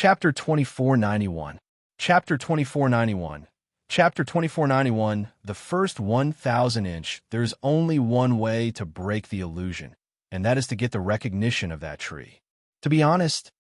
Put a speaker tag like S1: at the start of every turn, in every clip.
S1: Chapter 2491. Chapter 2491. Chapter 2491. The first 1,000 inch. There's only one way to break the illusion, and that is to get the recognition of that tree. To be honest,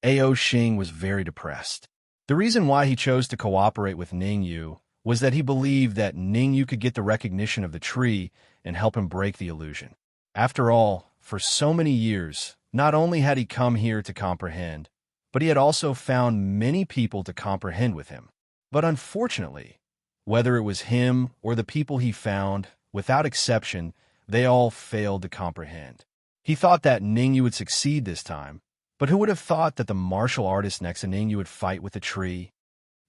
S1: Ao Xing was very depressed. The reason why he chose to cooperate with Ning Yu was that he believed that Ning Yu could get the recognition of the tree and help him break the illusion. After all, for so many years, not only had he come here to comprehend, but he had also found many people to comprehend with him. But unfortunately, whether it was him or the people he found, without exception, they all failed to comprehend. He thought that Ning Yu would succeed this time, but who would have thought that the martial artist next to Ning Yu would fight with the tree?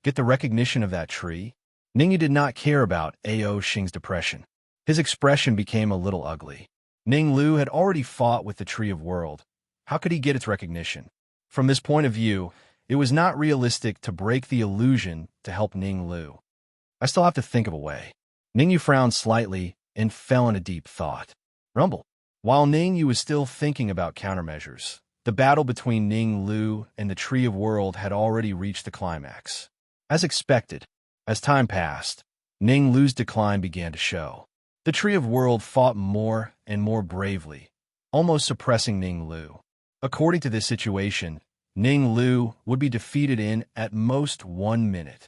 S1: Get the recognition of that tree? Ning Yu did not care about Ao Xing's depression. His expression became a little ugly. Ning Lu had already fought with the Tree of World. How could he get its recognition? From this point of view, it was not realistic to break the illusion to help Ning Lu. I still have to think of a way. Ning Yu frowned slightly and fell in a deep thought. Rumble. While Ning Yu was still thinking about countermeasures, the battle between Ning Lu and the Tree of World had already reached the climax. As expected, as time passed, Ning Lu's decline began to show. The Tree of World fought more and more bravely, almost suppressing Ning Lu. According to this situation, Ning Lu would be defeated in, at most, 1 minute.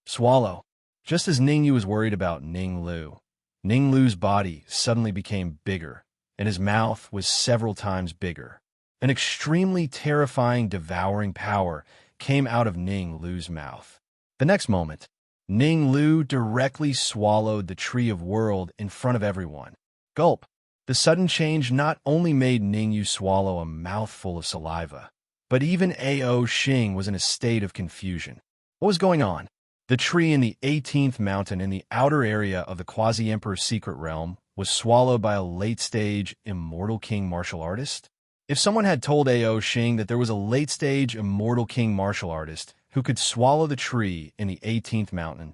S1: Swallow. Just as Ning Yu was worried about Ning Lu's body suddenly became bigger, and his mouth was several times bigger. An extremely terrifying, devouring power came out of Ning Lu's mouth. The next moment, Ning Lu directly swallowed the Tree of World in front of everyone. Gulp. The sudden change not only made Ning Yu swallow a mouthful of saliva, but even Ao Xing was in a state of confusion. What was going on? The tree in the 18th mountain in the outer area of the Quasi-Emperor's secret realm was swallowed by a late-stage Immortal King martial artist? If someone had told Ao Xing that there was a late-stage Immortal King martial artist who could swallow the tree in the 18th mountain,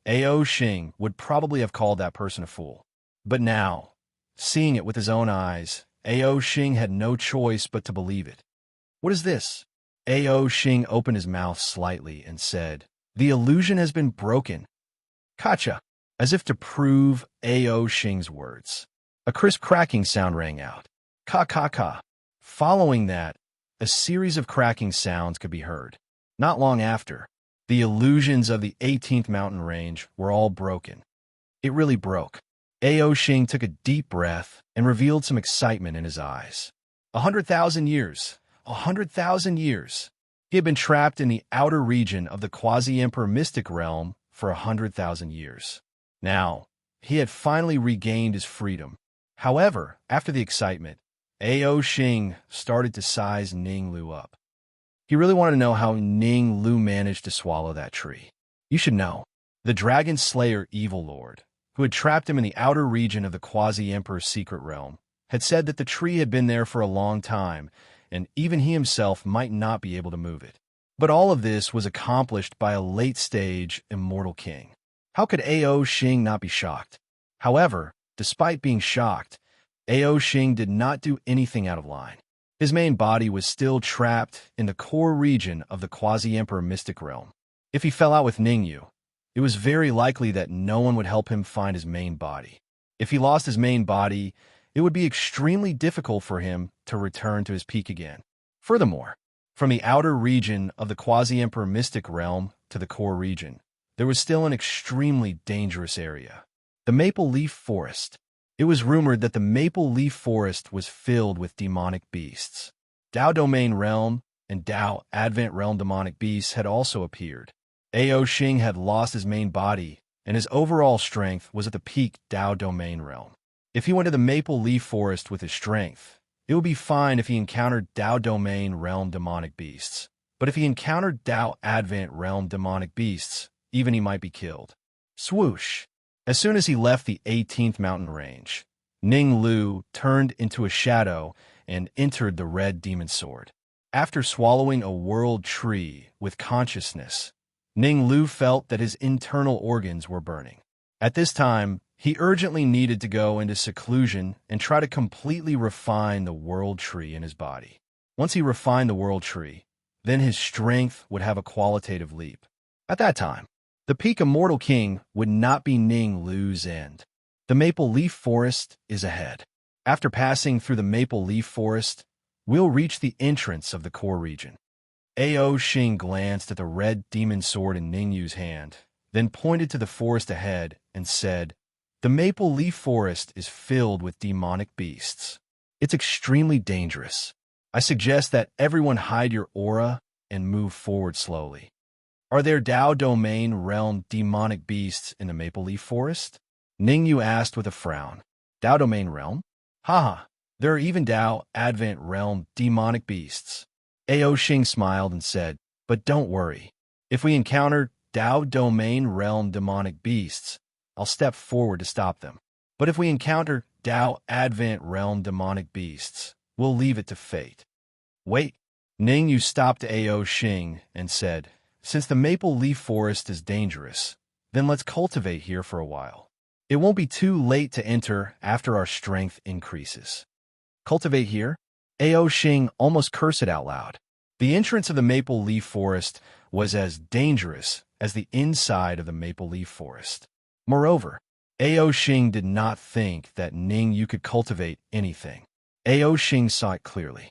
S1: Ao Xing would probably have called that person a fool. But now, seeing it with his own eyes, Ao Xing had no choice but to believe it. What is this? Ao Xing opened his mouth slightly and said, "The illusion has been broken." Kacha, as if to prove Ao Xing's words. A crisp cracking sound rang out. Ka ka ka. Following that, a series of cracking sounds could be heard. Not long after, the illusions of the 18th mountain range were all broken. It really broke. Ao Xing took a deep breath and revealed some excitement in his eyes. 100,000 years. 100,000 years. He had been trapped in the outer region of the Quasi-Emperor mystic realm for 100,000 years. Now, he had finally regained his freedom. However, after the excitement, Ao Xing started to size Ning Lu up. He really wanted to know how Ning Lu managed to swallow that tree. You should know, the Dragon Slayer Evil Lord, who had trapped him in the outer region of the Quasi-Emperor's secret realm, had said that the tree had been there for a long time, and even he himself might not be able to move it. But all of this was accomplished by a late-stage Immortal King. How could Ao Xing not be shocked? However, despite being shocked, Ao Xing did not do anything out of line. His main body was still trapped in the core region of the Quasi-Emperor mystic realm. If he fell out with Ning Yu, it was very likely that no one would help him find his main body. If he lost his main body, it would be extremely difficult for him to return to his peak again. Furthermore, from the outer region of the Quasi-Emperor mystic realm to the core region, there was still an extremely dangerous area. The Maple Leaf Forest. It was rumored that the Maple Leaf Forest was filled with demonic beasts. Dao Domain Realm and Dao Advent Realm demonic beasts had also appeared. Ao Xing had lost his main body, and his overall strength was at the peak Dao Domain Realm. If he went to the Maple Leaf Forest with his strength, it would be fine if he encountered Dao Domain Realm demonic beasts. But if he encountered Dao Advent Realm demonic beasts, even he might be killed. Swoosh! As soon as he left the 18th mountain range, Ning Lu turned into a shadow and entered the Red Demon Sword. After swallowing a world tree with consciousness, Ning Lu felt that his internal organs were burning. At this time, he urgently needed to go into seclusion and try to completely refine the world tree in his body. Once he refined the world tree, then his strength would have a qualitative leap. At that time, the peak Immortal King would not be Ning Lu's end. The Maple Leaf Forest is ahead. After passing through the Maple Leaf Forest, we'll reach the entrance of the core region. Ao Xing glanced at the red demon sword in Ning Yu's hand, then pointed to the forest ahead and said, "The Maple Leaf Forest is filled with demonic beasts. It's extremely dangerous. I suggest that everyone hide your aura and move forward slowly." "Are there Dao Domain Realm demonic beasts in the Maple Leaf Forest?" Ning Yu asked with a frown. "Dao Domain Realm? Haha, there are even Dao Advent Realm demonic beasts." Ao Xing smiled and said, "But don't worry. If we encounter Dao Domain Realm demonic beasts, I'll step forward to stop them. But if we encounter Dao Advent Realm demonic beasts, we'll leave it to fate." "Wait." Ning Yu stopped Ao Xing and said, "Since the Maple Leaf Forest is dangerous, then let's cultivate here for a while. It won't be too late to enter after our strength increases." "Cultivate here?" Ao Xing almost cursed it out loud. The entrance of the Maple Leaf Forest was as dangerous as the inside of the Maple Leaf Forest. Moreover, Ao Xing did not think that Ning Yu could cultivate anything. Ao Xing saw it clearly.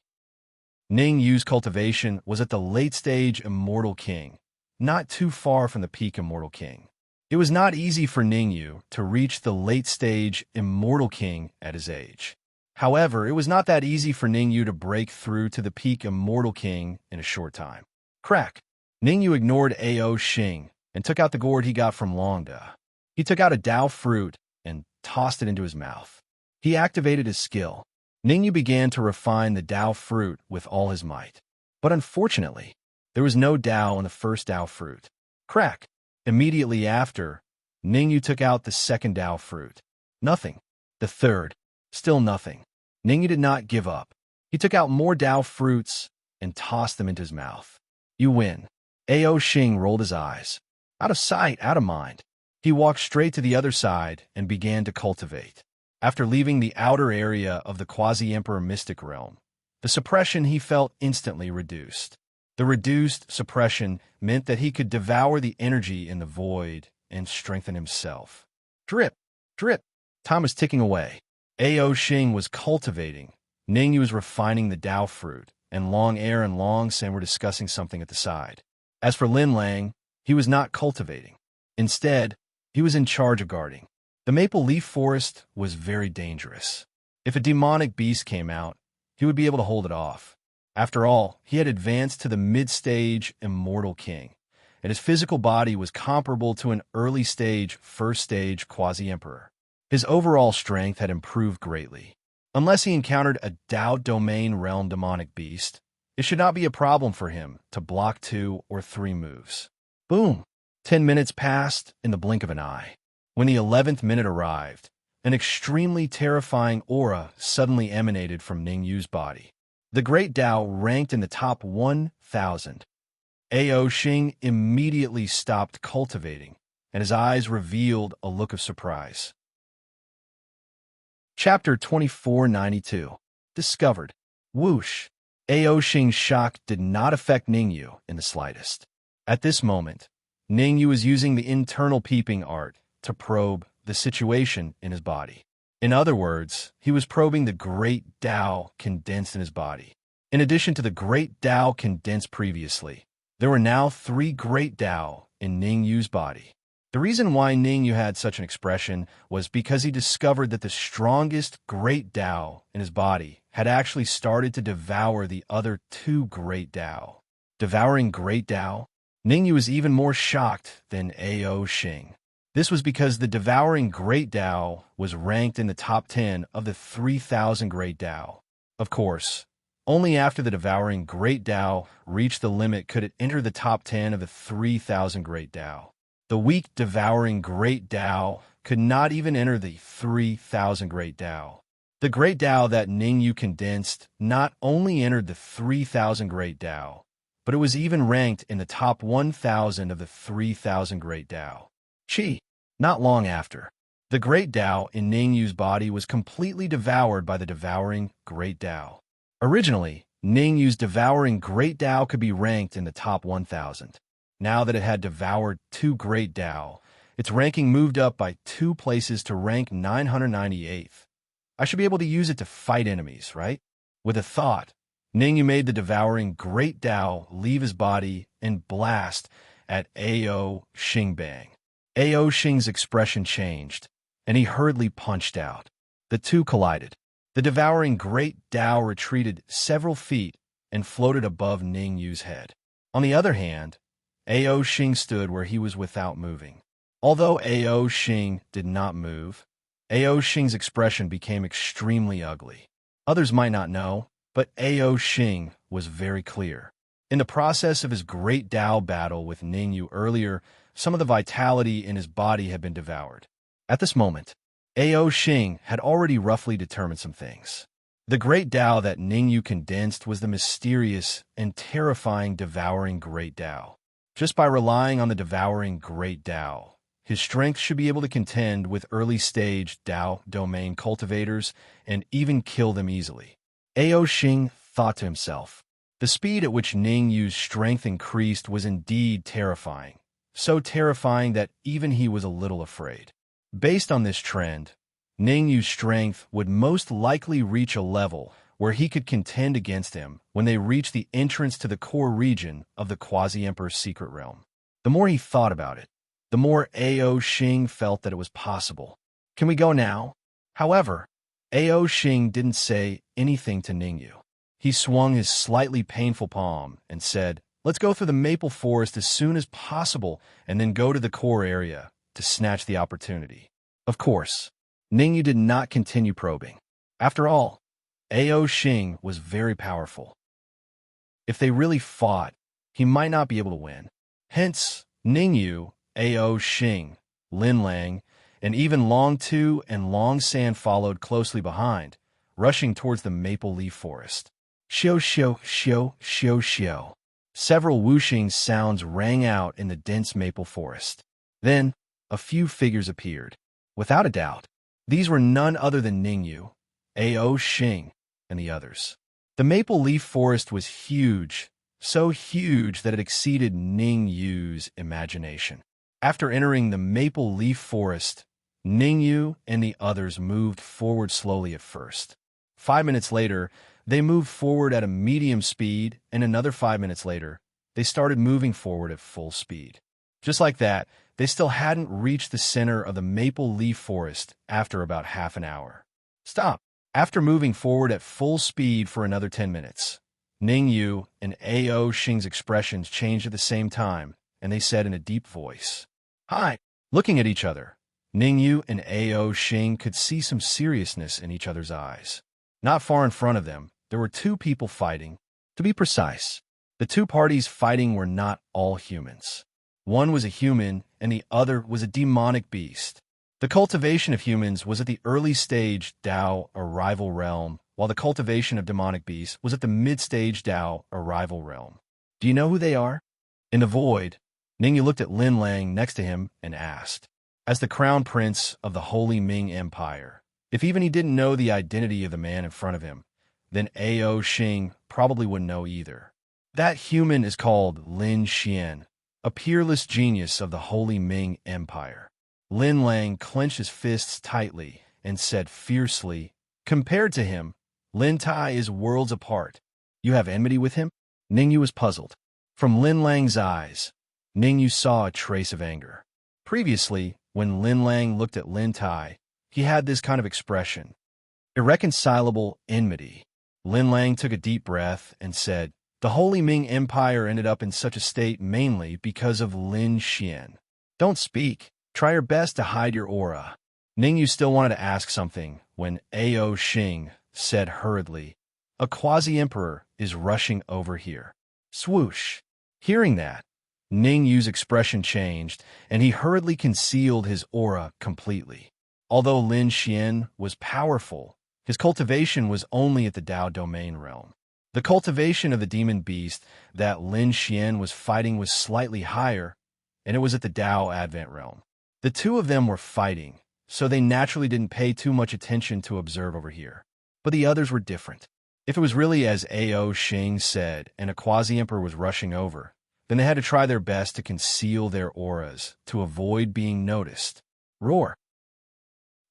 S1: Ning Yu's cultivation was at the late-stage Immortal King, not too far from the peak Immortal King. It was not easy for Ning Yu to reach the late-stage Immortal King at his age. However, it was not that easy for Ning Yu to break through to the peak Immortal King in a short time. Crack! Ning Yu ignored Ao Xing and took out the gourd he got from Longda. He took out a Dao fruit and tossed it into his mouth. He activated his skill. Ning Yu began to refine the Dao fruit with all his might. But unfortunately, there was no Dao in the first Dao fruit. Crack! Immediately after, Ning Yu took out the second Dao fruit. Nothing. The third. Still nothing. Ning Yu did not give up. He took out more Dao fruits and tossed them into his mouth. "You win." Ao Xing rolled his eyes. Out of sight, out of mind. He walked straight to the other side and began to cultivate. After leaving the outer area of the Quasi-Emperor Mystic Realm, the suppression he felt instantly reduced. The reduced suppression meant that he could devour the energy in the void and strengthen himself. Drip, drip. Time was ticking away. Ao Xing was cultivating. Ning Yu was refining the Dao fruit, and Long Air and Long Sen were discussing something at the side. As for Lin Lang, he was not cultivating. Instead, he was in charge of guarding. The Maple Leaf Forest was very dangerous. If a demonic beast came out, he would be able to hold it off. After all, he had advanced to the mid-stage Immortal King, and his physical body was comparable to an early-stage, first-stage Quasi-Emperor. His overall strength had improved greatly. Unless he encountered a Dao Domain Realm demonic beast, it should not be a problem for him to block 2 or 3 moves. Boom! 10 minutes passed in the blink of an eye. When the 11th minute arrived, an extremely terrifying aura suddenly emanated from Ning Yu's body. The Great Dao ranked in the top 1,000. Ao Xing immediately stopped cultivating, and his eyes revealed a look of surprise. Chapter 2492. Discovered. Whoosh! Ao Xing's shock did not affect Ning Yu in the slightest. At this moment, Ning Yu was using the internal peeping art to probe the situation in his body. In other words, he was probing the Great Dao condensed in his body. In addition to the Great Dao condensed previously, there were now 3 Great Dao in Ning Yu's body. The reason why Ning Yu had such an expression was because he discovered that the strongest Great Dao in his body had actually started to devour the other 2 Great Dao. Devouring Great Dao? Ning Yu was even more shocked than Ao Xing. This was because the devouring Great Dao was ranked in the top 10 of the 3,000 Great Dao. Of course, only after the devouring Great Dao reached the limit could it enter the top 10 of the 3,000 Great Dao. The weak devouring Great Dao could not even enter the 3,000 Great Dao. The Great Dao that Ning Yu condensed not only entered the 3,000 Great Dao, but it was even ranked in the top 1,000 of the 3,000 Great Dao. Chi. Not long after, the Great Dao in Ning Yu's body was completely devoured by the devouring Great Dao. Originally, Ningyu's devouring Great Tao could be ranked in the top 1,000. Now that it had devoured 2 Great Tao, its ranking moved up by 2 places to rank 998th. I should be able to use it to fight enemies, right? With a thought, Ningyu made the devouring Great Tao leave his body and blast at Ao Xingbang. Ao Xing's expression changed, and he hurriedly punched out. The two collided. The devouring Great Tao retreated several feet and floated above Ningyu's head. On the other hand, Ao Xing stood where he was without moving. Although Ao Xing did not move, Ao Xing's expression became extremely ugly. Others might not know, but Ao Xing was very clear. In the process of his Great Tao battle with Ningyu earlier, some of the vitality in his body had been devoured. At this moment, Ao Xing had already roughly determined some things. The Great Tao that Ningyu condensed was the mysterious and terrifying devouring Great Tao. Just by relying on the devouring Great Tao, his strength should be able to contend with early-stage Tao domain cultivators and even kill them easily. Ao Xing thought to himself. The speed at which Ningyu's strength increased was indeed terrifying, so terrifying that even he was a little afraid. Based on this trend, Ningyu's strength would most likely reach a level where he could contend against him when they reached the entrance to the core region of the Quasi-Emperor's secret realm. The more he thought about it, the more Ao Xing felt that it was possible. Can we go now? However, Ao Xing didn't say anything to Ningyu. He swung his slightly painful palm and said, "Let's go through the maple forest as soon as possible and then go to the core area to snatch the opportunity." Of course, Ningyu did not continue probing. After all, Ao Xing was very powerful. If they really fought, he might not be able to win. Hence, Ningyu, Ao Xing, Lin Lang, and even Long Tu and Long San followed closely behind, rushing towards the maple leaf forest. Xiao xiao xiao xiao xiao. Several whooshing sounds rang out in the dense maple forest. Then, a few figures appeared. Without a doubt, these were none other than Ningyu, Ao Xing, and the others. The maple leaf forest was huge, so huge that it exceeded Ningyu's imagination. After entering the maple leaf forest, Ningyu and the others moved forward slowly at first. 5 minutes later, they moved forward at a medium speed, and another 5 minutes later, they started moving forward at full speed. Just like that, they still hadn't reached the center of the maple leaf forest after about half an hour. Stop! After moving forward at full speed for another 10 minutes, Ningyu and Ao Xing's expressions changed at the same time, and they said in a deep voice, "Hi!" Looking at each other, Ningyu and Ao Xing could see some seriousness in each other's eyes. Not far in front of them, there were 2 people fighting. To be precise, the 2 parties fighting were not all humans. One was a human, and the other was a demonic beast. The cultivation of humans was at the early stage Tao arrival realm, while the cultivation of demonic beasts was at the mid-stage Tao arrival realm. Do you know who they are? In the void, Ningyu looked at Lin Lang next to him and asked, as the crown prince of the Holy Ming Empire, if even he didn't know the identity of the man in front of him, then Ao Xing probably wouldn't know either. That human is called Lin Xian, a peerless genius of the Holy Ming Empire. Lin Lang clenched his fists tightly and said fiercely, "Compared to him, Lin Tai is worlds apart. You have enmity with him?" Ningyu was puzzled. From Lin Lang's eyes, Ningyu saw a trace of anger. Previously, when Lin Lang looked at Lin Tai, he had this kind of expression. Irreconcilable enmity. Lin Lang took a deep breath and said, "The Holy Ming Empire ended up in such a state mainly because of Lin Xian. Don't speak. Try your best to hide your aura." Ningyu still wanted to ask something when Ao Xing said hurriedly, "A quasi-emperor is rushing over here." Swoosh. Hearing that, Ningyu's expression changed, and he hurriedly concealed his aura completely. Although Lin Xian was powerful, his cultivation was only at the Tao domain realm. The cultivation of the demon beast that Lin Xian was fighting was slightly higher, and it was at the Tao advent realm. The 2 of them were fighting, so they naturally didn't pay too much attention to observe over here. But the others were different. If it was really as Ao Xing said and a quasi-emperor was rushing over, then they had to try their best to conceal their auras to avoid being noticed. Roar.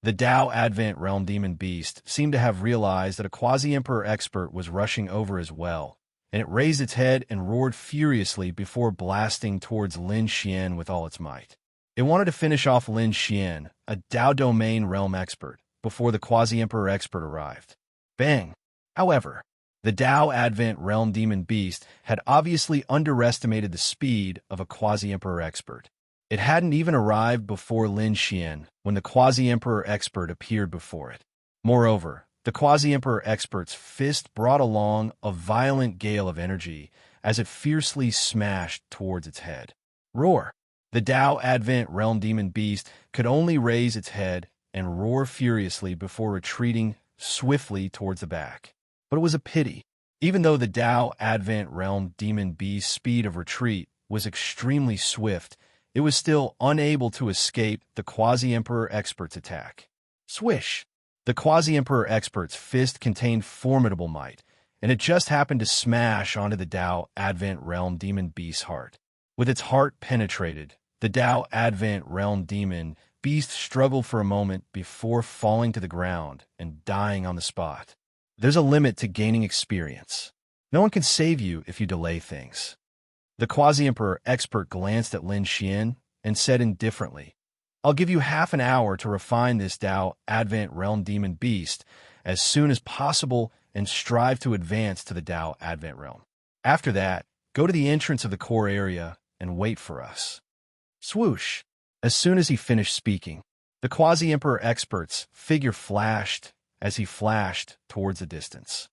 S1: The Tao Advent Realm Demon Beast seemed to have realized that a quasi-emperor expert was rushing over as well, and it raised its head and roared furiously before blasting towards Lin Xian with all its might. It wanted to finish off Lin Xian, a Tao Domain Realm expert, before the quasi-emperor expert arrived. Bang! However, the Tao Advent Realm Demon Beast had obviously underestimated the speed of a quasi-emperor expert. It hadn't even arrived before Lin Xian when the quasi-emperor expert appeared before it. Moreover, the quasi-emperor expert's fist brought along a violent gale of energy as it fiercely smashed towards its head. Roar! The Tao Advent Realm Demon Beast could only raise its head and roar furiously before retreating swiftly towards the back. But it was a pity. Even though the Tao Advent Realm Demon Beast's speed of retreat was extremely swift, it was still unable to escape the quasi-emperor expert's attack. Swish! The quasi-emperor expert's fist contained formidable might, and it just happened to smash onto the Tao Advent Realm Demon Beast's heart. With its heart penetrated, the Tao Advent Realm Demon Beast struggled for a moment before falling to the ground and dying on the spot. There's a limit to gaining experience. No one can save you if you delay things. The quasi-emperor expert glanced at Lin Xian and said indifferently, I'll give you half an hour to refine this Tao Advent Realm Demon Beast as soon as possible and strive to advance to the Tao Advent Realm. After that, go to the entrance of the core area and wait for us. Swoosh! As soon as he finished speaking, the quasi-emperor expert's figure flashed as he flashed towards the distance.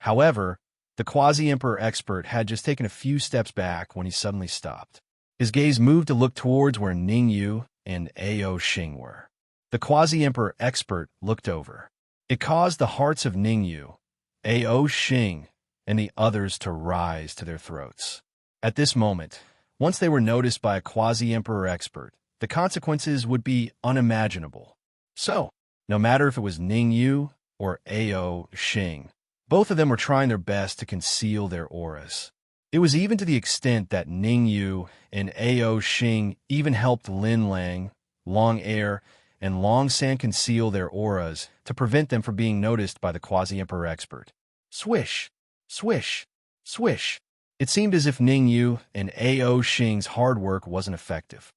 S1: However, the quasi-emperor expert had just taken a few steps back when he suddenly stopped. His gaze moved to look towards where Ning Yu and Ao Xing were. The quasi-emperor expert looked over. It caused the hearts of Ning Yu, Ao Xing, and the others to rise to their throats. At this moment, once they were noticed by a quasi-emperor expert, the consequences would be unimaginable. So, no matter if it was Ning Yu or Ao Xing, both of them were trying their best to conceal their auras. It was even to the extent that Ning Yu and Ao Xing even helped Lin Lang, Long Air, and Long San conceal their auras to prevent them from being noticed by the quasi-emperor expert. Swish! Swish! Swish! It seemed as if Ning Yu and Ao Xing's hard work wasn't effective.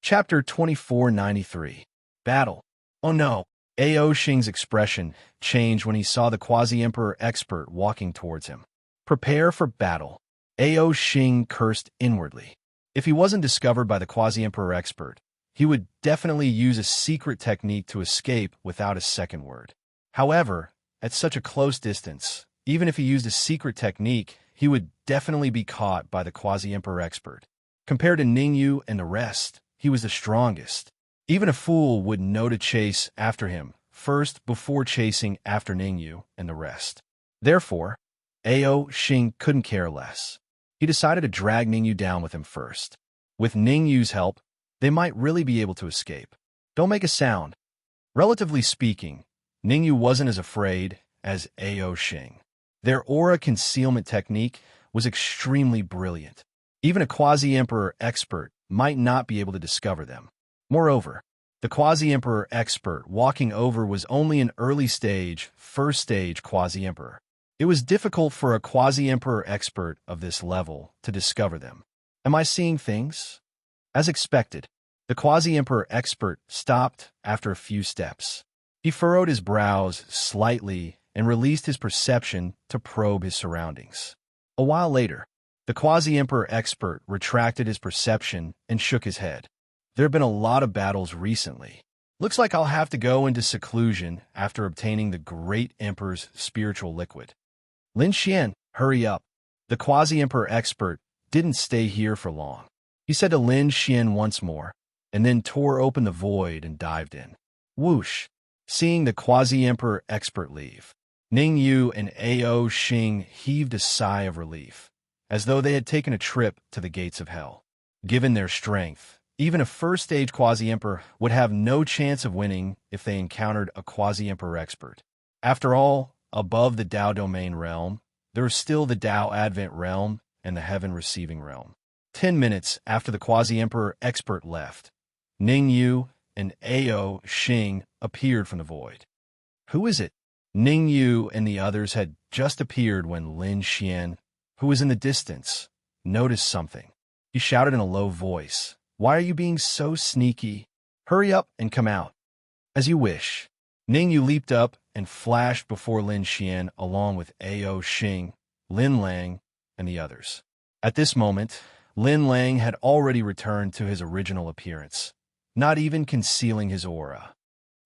S1: Chapter 2493. Battle. Oh no! Ao Xing's expression changed when he saw the quasi-emperor expert walking towards him. Prepare for battle. Ao Xing cursed inwardly. If he wasn't discovered by the quasi-emperor expert, he would definitely use a secret technique to escape without a second word. However, at such a close distance, even if he used a secret technique, he would definitely be caught by the quasi-emperor expert. Compared to Ning Yu and the rest, he was the strongest. Even a fool would know to chase after him first before chasing after Ning Yu and the rest. Therefore, Ao Xing couldn't care less. He decided to drag Ning Yu down with him first. With Ning Yu's help, they might really be able to escape. Don't make a sound. Relatively speaking, Ning Yu wasn't as afraid as Ao Xing. Their aura concealment technique was extremely brilliant. Even a quasi-emperor expert might not be able to discover them. Moreover, the quasi-emperor expert walking over was only an first stage quasi-emperor. It was difficult for a quasi-emperor expert of this level to discover them. Am I seeing things? As expected, the quasi-emperor expert stopped after a few steps. He furrowed his brows slightly and released his perception to probe his surroundings. A while later, the quasi-emperor expert retracted his perception and shook his head. There have been a lot of battles recently. Looks like I'll have to go into seclusion after obtaining the great emperor's spiritual liquid. Lin Xian, hurry up. The quasi-emperor expert didn't stay here for long. He said to Lin Xian once more, and then tore open the void and dived in. Whoosh! Seeing the quasi-emperor expert leave, Ning Yu and Ao Xing heaved a sigh of relief, as though they had taken a trip to the gates of hell. Given their strength, even a first-stage quasi-emperor would have no chance of winning if they encountered a quasi-emperor expert. After all, above the Tao domain realm, there is still the Tao Advent realm and the Heaven Receiving realm. 10 minutes after the Quasi-Emperor expert left, Ning Yu and Ao Xing appeared from the void. Who is it? Ning Yu and the others had just appeared when Lin Xian, who was in the distance, noticed something. He shouted in a low voice, "Why are you being so sneaky? Hurry up and come out." "As you wish." Ning Yu leaped up and flashed before Lin Xian along with Ao Xing, Lin Lang, and the others. At this moment, Lin Lang had already returned to his original appearance, not even concealing his aura.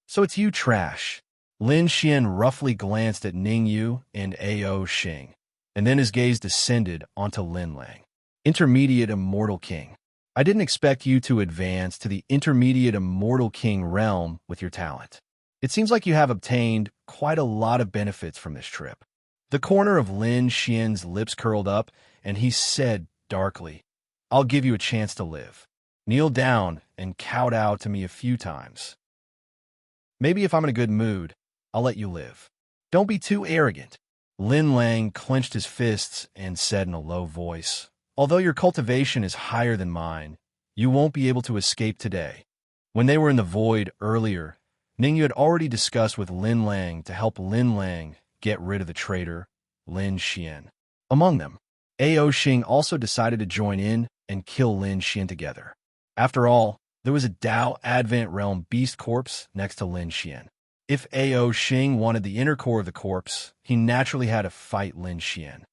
S1: "So it's you, Trash." Lin Xian roughly glanced at Ning Yu and Ao Xing, and then his gaze descended onto Lin Lang. "Intermediate Immortal King. I didn't expect you to advance to the Intermediate Immortal King realm with your talent. It seems like you have obtained quite a lot of benefits from this trip." The corner of Lin Xian's lips curled up, and he said darkly, "I'll give you a chance to live. Kneel down and kowtow to me a few times. Maybe if I'm in a good mood, I'll let you live. Don't be too arrogant." Lin Lang clenched his fists and said in a low voice, "Although your cultivation is higher than mine, you won't be able to escape today." When they were in the void earlier, Ning Yu had already discussed with Lin Lang to help Lin Lang get rid of the traitor, Lin Xian. Among them, Ao Xing also decided to join in and kill Lin Xian together. After all, there was a Tao Advent Realm beast corpse next to Lin Xian. If Ao Xing wanted the inner core of the corpse, he naturally had to fight Lin Xian.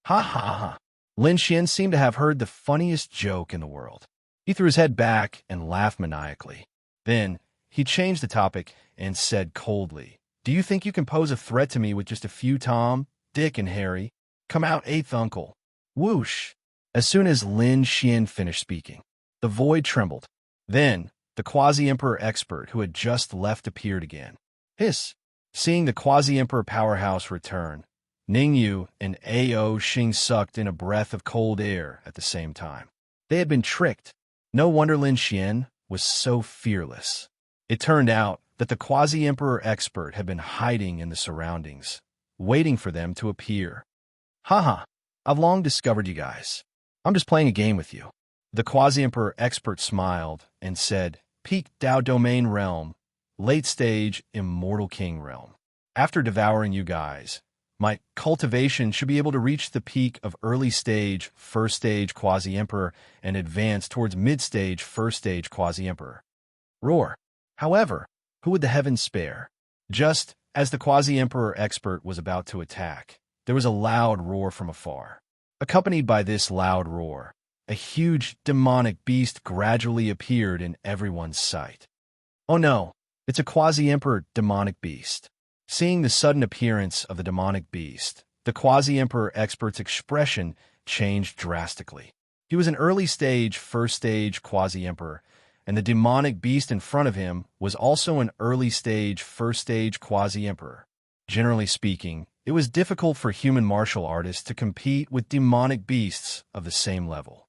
S1: Ha ha ha. Lin Xian seemed to have heard the funniest joke in the world. He threw his head back and laughed maniacally. Then, he changed the topic and said coldly, "Do you think you can pose a threat to me with just a few Tom, Dick, and Harry? Come out, eighth uncle." Whoosh! As soon as Lin Xian finished speaking, the void trembled. Then, the Quasi-Emperor expert who had just left appeared again. Hiss! Seeing the Quasi-Emperor powerhouse return, Ning Yu and Ao Xing sucked in a breath of cold air at the same time. They had been tricked. No wonder Lin Xian was so fearless. It turned out that the Quasi-Emperor expert had been hiding in the surroundings, waiting for them to appear. "Haha, I've long discovered you guys. I'm just playing a game with you." The Quasi-Emperor expert smiled and said, "Peak Tao Domain Realm, late stage Immortal King Realm. After devouring you guys, my cultivation should be able to reach the peak of early stage, first stage Quasi-Emperor and advance towards mid-stage, first stage Quasi-Emperor." Roar. However, who would the heavens spare? Just as the Quasi-Emperor expert was about to attack, there was a loud roar from afar. Accompanied by this loud roar, a huge demonic beast gradually appeared in everyone's sight. "Oh no, it's a Quasi-Emperor demonic beast." Seeing the sudden appearance of the demonic beast, the Quasi-Emperor expert's expression changed drastically. He was an early stage, first stage Quasi-Emperor, and the demonic beast in front of him was also an early stage, first stage Quasi-Emperor. Generally speaking, it was difficult for human martial artists to compete with demonic beasts of the same level.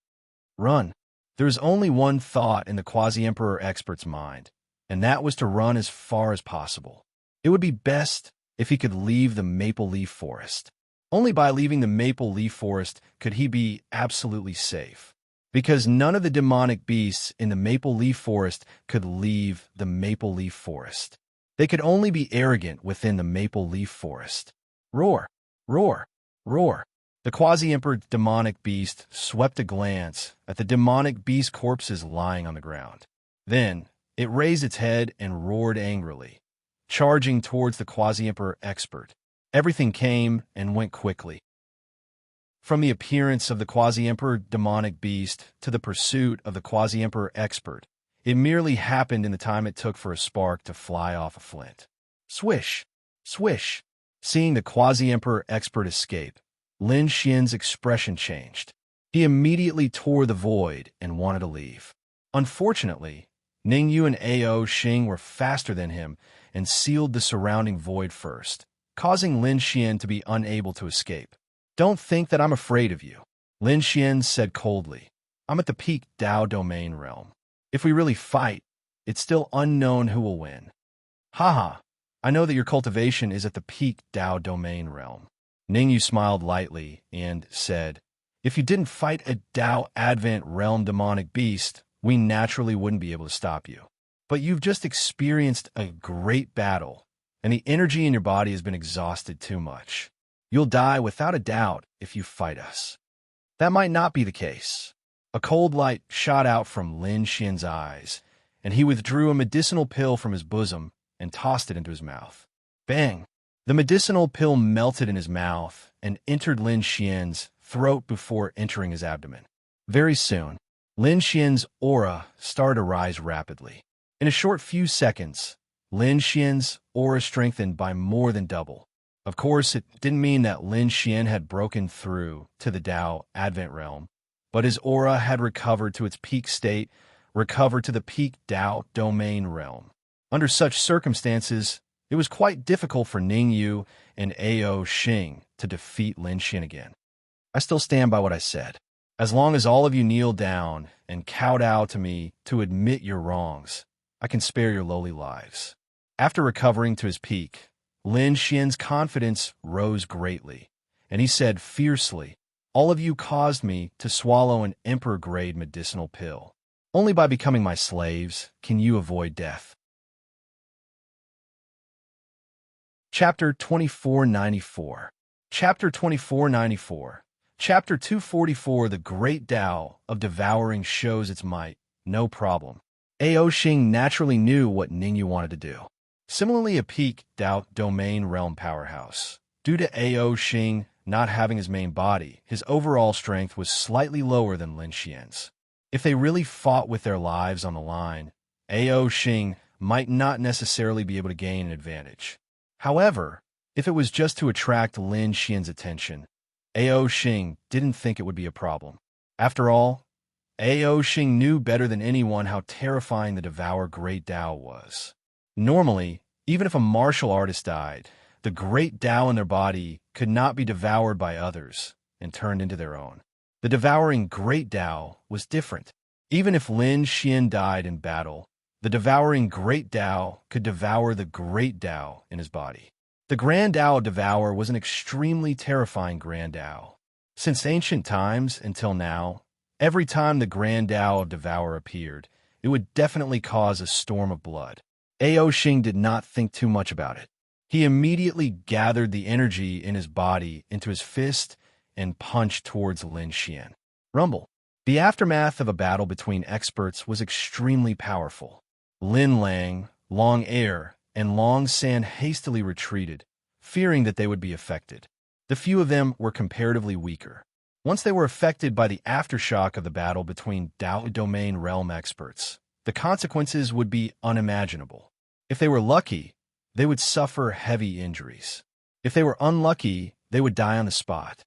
S1: Run. There was only one thought in the Quasi-Emperor expert's mind, and that was to run as far as possible. It would be best if he could leave the Maple Leaf Forest. Only by leaving the Maple Leaf Forest could he be absolutely safe, because none of the demonic beasts in the Maple Leaf Forest could leave the Maple Leaf Forest. They could only be arrogant within the Maple Leaf Forest. Roar! Roar! Roar! The Quasi-Emperor demonic beast swept a glance at the demonic beast corpses lying on the ground. Then, it raised its head and roared angrily, charging towards the Quasi-Emperor expert. Everything came and went quickly. From the appearance of the Quasi-Emperor demonic beast to the pursuit of the Quasi-Emperor expert, it merely happened in the time it took for a spark to fly off a flint. Swish! Swish! Seeing the Quasi-Emperor expert escape, Lin Xian's expression changed. He immediately tore the void and wanted to leave. Unfortunately, Ning Yu and Ao Xing were faster than him and sealed the surrounding void first, causing Lin Xian to be unable to escape. "Don't think that I'm afraid of you," Lin Xian said coldly. "I'm at the peak Tao Domain Realm. If we really fight, it's still unknown who will win." "Haha, I know that your cultivation is at the peak Dao domain realm. Ningyu smiled lightly and said, if you didn't fight a Dao Advent realm demonic beast, we naturally wouldn't be able to stop you. But you've just experienced a great battle, and the energy in your body has been exhausted too much. You'll die without a doubt if you fight us. That might not be the case. A cold light shot out from Lin Xian's eyes, and he withdrew a medicinal pill from his bosom and tossed it into his mouth. Bang! The medicinal pill melted in his mouth and entered Lin Xian's throat before entering his abdomen. Very soon, Lin Xian's aura started to rise rapidly. In a short few seconds, Lin Xian's aura strengthened by more than double. Of course, it didn't mean that Lin Xian had broken through to the Dao Advent realm, but his aura had recovered to its peak state, recovered to the peak Dao domain realm. Under such circumstances, it was quite difficult for Ningyu and Ao Xing to defeat Lin Xian again. I still stand by what I said. As long as all of you kneel down and kowtow to me to admit your wrongs, I can spare your lowly lives. After recovering to his peak, Lin Xian's confidence rose greatly, and he said fiercely, all of you caused me to swallow an emperor-grade medicinal pill. Only by becoming my slaves can you avoid death. Chapter 2494. Chapter 2494. Chapter 244. The Great Tao of Devouring shows its might. No problem. Ao Xing naturally knew what Ningyu wanted to do. Similarly, a peak Dao domain realm powerhouse. Due to Ao Xing not having his main body, his overall strength was slightly lower than Lin Xian's. If they really fought with their lives on the line, Ao Xing might not necessarily be able to gain an advantage. However, if it was just to attract Lin Xian's attention, Ao Xing didn't think it would be a problem. After all, Ao Xing knew better than anyone how terrifying the Devour Great Tao was. Normally, even if a martial artist died, the Great Tao in their body could not be devoured by others and turned into their own. The devouring Great Tao was different. Even if Lin Xian died in battle, the devouring Great Tao could devour the Great Tao in his body. The Grand Tao Devour was an extremely terrifying Grand Tao. Since ancient times until now, every time the Grand Tao of Devour appeared, it would definitely cause a storm of blood. Ao Xing did not think too much about it. He immediately gathered the energy in his body into his fist and punched towards Lin Xian. Rumble. The aftermath of a battle between experts was extremely powerful. Lin Lang, Long Air, and Long San hastily retreated, fearing that they would be affected. The few of them were comparatively weaker. Once they were affected by the aftershock of the battle between Dao Domain realm experts, the consequences would be unimaginable. If they were lucky, they would suffer heavy injuries. If they were unlucky, they would die on the spot.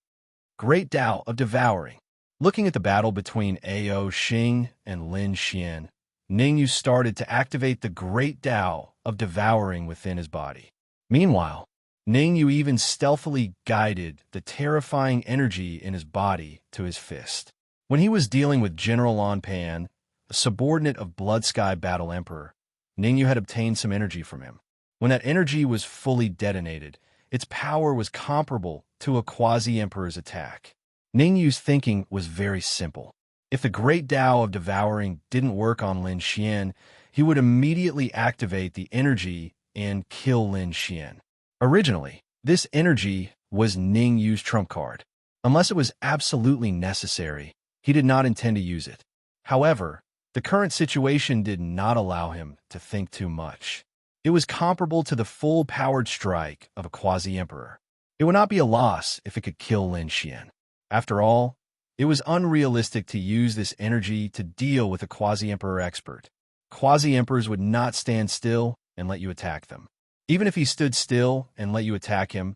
S1: Great Tao of Devouring. Looking at the battle between Ao Xing and Lin Xian, Ningyu started to activate the Great Tao of Devouring within his body. Meanwhile, Ningyu even stealthily guided the terrifying energy in his body to his fist. When he was dealing with General Lan Pan, a subordinate of Blood Sky Battle Emperor, Ningyu had obtained some energy from him. When that energy was fully detonated, its power was comparable to a quasi-emperor's attack. Ningyu's thinking was very simple. If the Great Tao of Devouring didn't work on Lin Xian, he would immediately activate the energy and kill Lin Xian. Originally, this energy was Ningyu's trump card. Unless it was absolutely necessary, he did not intend to use it. However, the current situation did not allow him to think too much. It was comparable to the full-powered strike of a quasi-emperor. It would not be a loss if it could kill Lin Xian. After all, it was unrealistic to use this energy to deal with a quasi-emperor expert. Quasi-emperors would not stand still and let you attack them. Even if he stood still and let you attack him,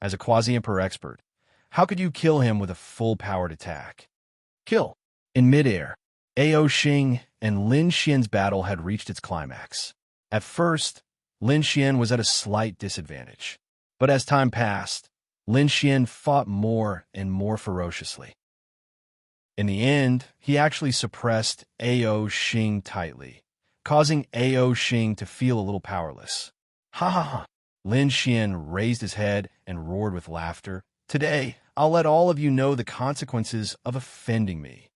S1: as a quasi-emperor expert, how could you kill him with a full-powered attack? Kill. In midair, Ao Xing and Lin Xian's battle had reached its climax. At first, Lin Xian was at a slight disadvantage. But as time passed, Lin Xian fought more and more ferociously. In the end, he actually suppressed Ao Xing tightly, causing Ao Xing to feel a little powerless. Ha ha ha! Lin Xian raised his head and roared with laughter. Today, I'll let all of you know the consequences of offending me.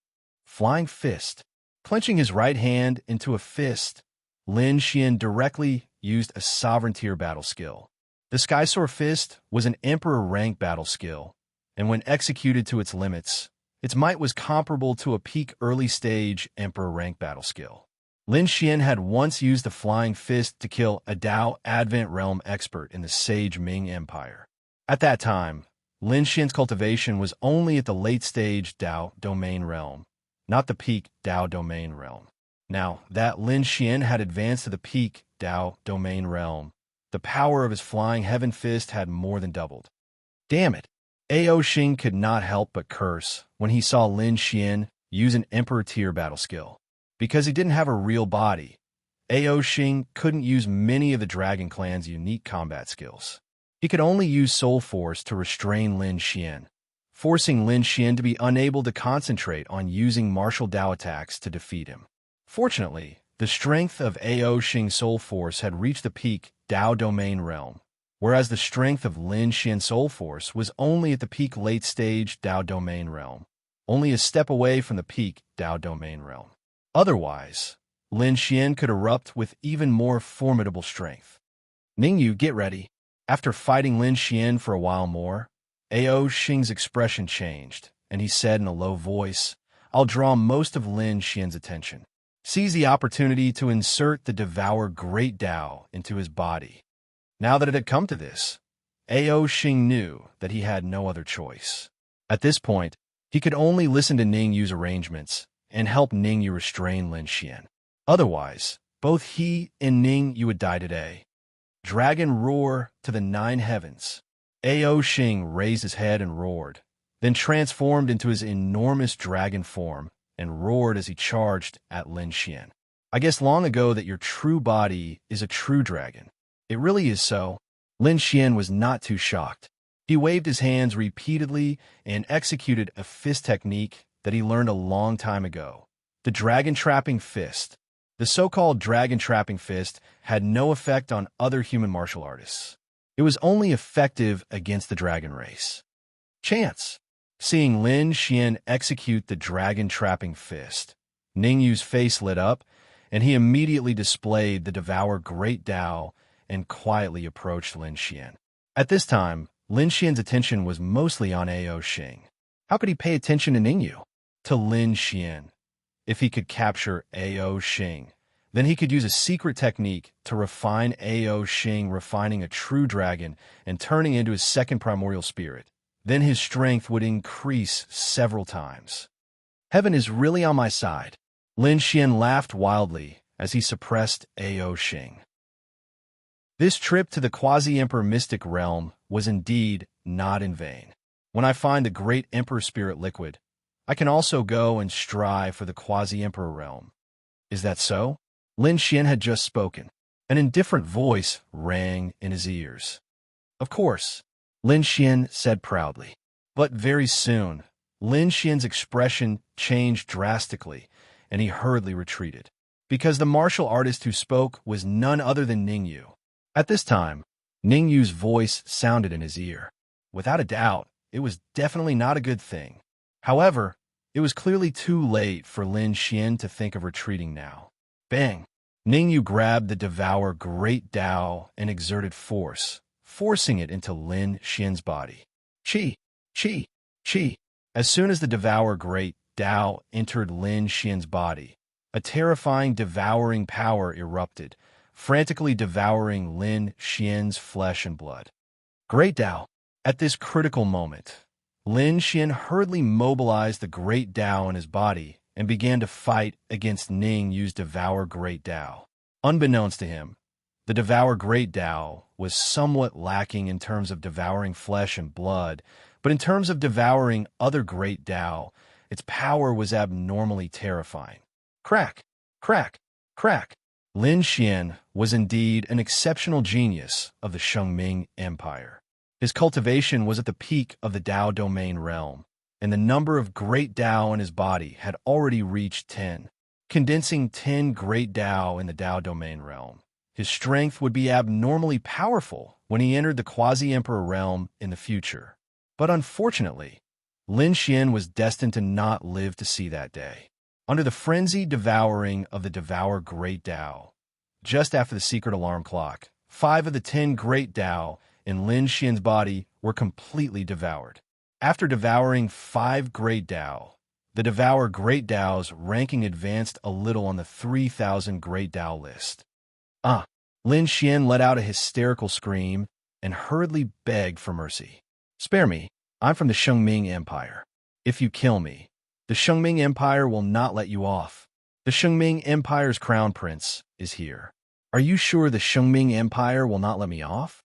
S1: Flying fist. Clenching his right hand into a fist, Lin Xian directly used a sovereign tier battle skill. The Skysoar Fist was an Emperor rank battle skill, and when executed to its limits, its might was comparable to a peak early stage Emperor rank battle skill. Lin Xian had once used the Flying Fist to kill a Dao Advent Realm expert in the Sage Ming Empire. At that time, Lin Xian's cultivation was only at the late stage Dao Domain Realm, not the peak Dao Domain Realm. Now that Lin Xian had advanced to the peak Dao Domain Realm, the power of his Flying Heaven Fist had more than doubled. Damn it! Ao Xing could not help but curse when he saw Lin Xian use an Emperor tier battle skill. Because he didn't have a real body, Ao Xing couldn't use many of the Dragon Clan's unique combat skills. He could only use Soul Force to restrain Lin Xian, forcing Lin Xian to be unable to concentrate on using martial Dao attacks to defeat him. Fortunately, the strength of Ao Xing's Soul Force had reached the peak Dao Domain Realm, whereas the strength of Lin Xian's Soul Force was only at the peak late-stage Dao Domain Realm, only a step away from the peak Dao Domain Realm. Otherwise, Lin Xian could erupt with even more formidable strength. Ningyu, get ready. After fighting Lin Xian for a while more, Ao Xing's expression changed, and he said in a low voice, I'll draw most of Lin Xian's attention. Seize the opportunity to insert the Devour Great Dao into his body. Now that it had come to this, Ao Xing knew that he had no other choice. At this point, he could only listen to Ningyu's arrangements and help Ningyu restrain Lin Xian. Otherwise, both he and Ningyu would die today. Dragon roar to the 9 heavens. Ao Xing raised his head and roared, then transformed into his enormous dragon form and roared as he charged at Lin Xian. I guessed long ago that your true body is a true dragon. It really is so. Lin Xian was not too shocked. He waved his hands repeatedly and executed a fist technique that he learned a long time ago. The Dragon Trapping Fist. The so-called Dragon Trapping Fist had no effect on other human martial artists. It was only effective against the dragon race. Chance. Seeing Lin Xian execute the Dragon Trapping Fist, Ningyu's face lit up, and he immediately displayed the Devour Great Dao and quietly approached Lin Xian. At this time, Lin Xian's attention was mostly on Ao Xing. How could he pay attention to Ningyu? To Lin Xian. If he could capture Ao Xing, then he could use a secret technique to refine Ao Xing, refining a true dragon and turning into his second primordial spirit. Then his strength would increase several times. Heaven is really on my side. Lin Xian laughed wildly as he suppressed Ao Xing. This trip to the Quasi-Emperor Mystic Realm was indeed not in vain. When I find the Great Emperor Spirit Liquid, I can also go and strive for the Quasi-Emperor Realm. Is that so? Lin Xian had just spoken. An indifferent voice rang in his ears. Of course, Lin Xian said proudly. But very soon, Lin Xian's expression changed drastically, and he hurriedly retreated. Because the martial artist who spoke was none other than Ningyu. At this time, Ningyu's voice sounded in his ear. Without a doubt, it was definitely not a good thing. However, it was clearly too late for Lin Xian to think of retreating now. Bang! Ningyu grabbed the Devour Great Dao and exerted force, forcing it into Lin Xian's body. Chi! Chi! Chi! As soon as the Devour Great Dao entered Lin Xian's body, a terrifying devouring power erupted, frantically devouring Lin Xian's flesh and blood. Great Dao! At this critical moment, Lin Xian hurriedly mobilized the Great Dao in his body and began to fight against Ningyu's Devour Great Dao. Unbeknownst to him, the Devour Great Dao was somewhat lacking in terms of devouring flesh and blood, but in terms of devouring other Great Dao, its power was abnormally terrifying. Crack! Crack! Crack! Lin Xian was indeed an exceptional genius of the Shengming Empire. His cultivation was at the peak of the Dao Domain Realm, and the number of Great Dao in his body had already reached 10. Condensing 10 Great Dao in the Dao Domain Realm, His strength would be abnormally powerful when he entered the quasi-emperor realm in the future. But unfortunately, Lin Xian was destined to not live to see that day. Under the frenzied devouring of the Devour Great Tao, just after the secret alarm clock, 5 of the 10 Great Tao in Lin Xian's body were completely devoured. After devouring 5 Great Tao, the Devour Great Tao's ranking advanced a little on the 3,000 Great Tao list. Lin Xian let out a hysterical scream and hurriedly begged for mercy. "Spare me. I'm from the Shengming Empire. If you kill me, the Shengming Empire will not let you off. The Shengming Empire's crown prince is here. Are you sure the Shengming Empire will not let me off?"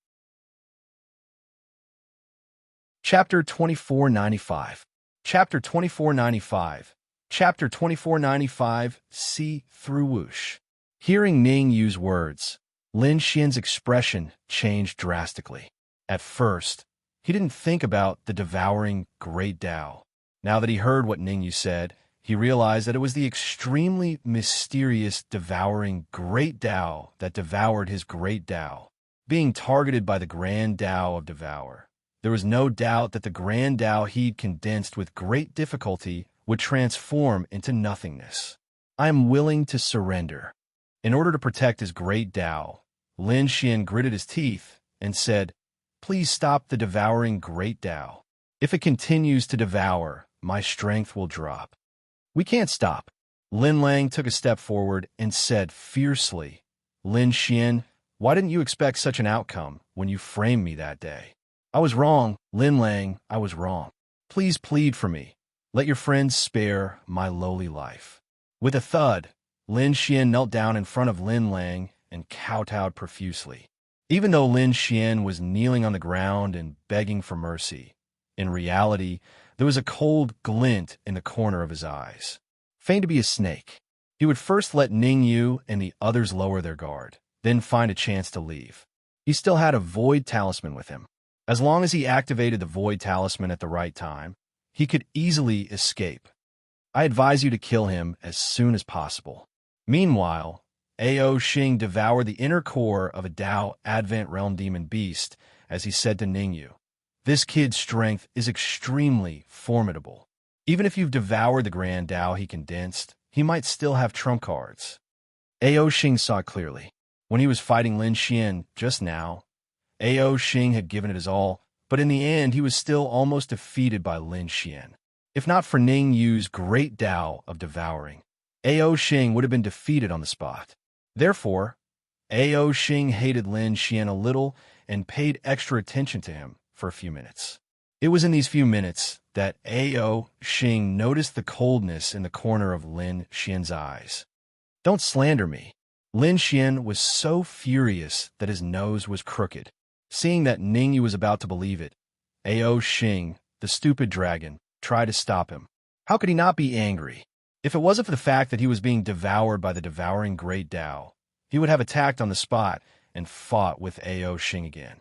S1: Chapter 2495. Chapter 2495. Chapter 2495. See through whoosh. Hearing Ning Yu's words, Lin Xian's expression changed drastically. At first, he didn't think about the devouring Great Tao. Now that he heard what Ning Yu said, he realized that it was the extremely mysterious devouring Great Tao that devoured his Great Tao. Being targeted by the Grand Tao of Devour, there was no doubt that the Grand Tao he'd condensed with great difficulty would transform into nothingness. "I am willing to surrender." In order to protect his Great Tao, Lin Xian gritted his teeth and said, "Please stop the devouring Great Tao. If it continues to devour, my strength will drop." "We can't stop." Lin Lang took a step forward and said fiercely, "Lin Xian, why didn't you expect such an outcome when you framed me that day?" "I was wrong, Lin Lang, I was wrong. Please plead for me. Let your friends spare my lowly life." With a thud, Lin Xian knelt down in front of Lin Lang and kowtowed profusely. Even though Lin Xian was kneeling on the ground and begging for mercy, in reality, there was a cold glint in the corner of his eyes. Feigned to be a snake, he would first let Ning Yu and the others lower their guard, then find a chance to leave. He still had a void talisman with him. As long as he activated the void talisman at the right time, he could easily escape. I advise you to kill him as soon as possible. Meanwhile, Ao Xing devoured the inner core of a Dao Advent Realm Demon Beast as he said to Ning Yu, "This kid's strength is extremely formidable. Even if you've devoured the Grand Dao he condensed, he might still have trump cards." Ao Xing saw it clearly. When he was fighting Lin Xian just now, Ao Xing had given it his all, but in the end he was still almost defeated by Lin Xian. If not for Ning Yu's Great Dao of devouring, Ao Xing would have been defeated on the spot. Therefore, Ao Xing hated Lin Xian a little and paid extra attention to him for a few minutes. It was in these few minutes that Ao Xing noticed the coldness in the corner of Lin Xian's eyes. "Don't slander me." Lin Xian was so furious that his nose was crooked. Seeing that Ning Yu was about to believe it, Ao Xing, the stupid dragon, tried to stop him. How could he not be angry? If it wasn't for the fact that he was being devoured by the devouring Great Tao, he would have attacked on the spot and fought with Ao Xing again.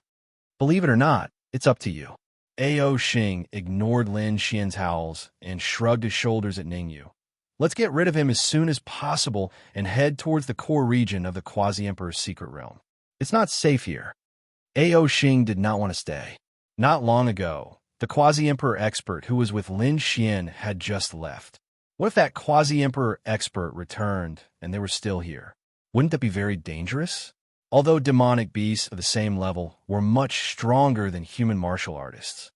S1: Believe it or not, it's up to you. Ao Xing ignored Lin Xian's howls and shrugged his shoulders at Ning Yu. "Let's get rid of him as soon as possible and head towards the core region of the Quasi-Emperor's secret realm. It's not safe here." Ao Xing did not want to stay. Not long ago, the Quasi-Emperor expert who was with Lin Xian had just left. What if that Quasi-Emperor expert returned and they were still here? Wouldn't that be very dangerous? Although demonic beasts of the same level were much stronger than human martial artists.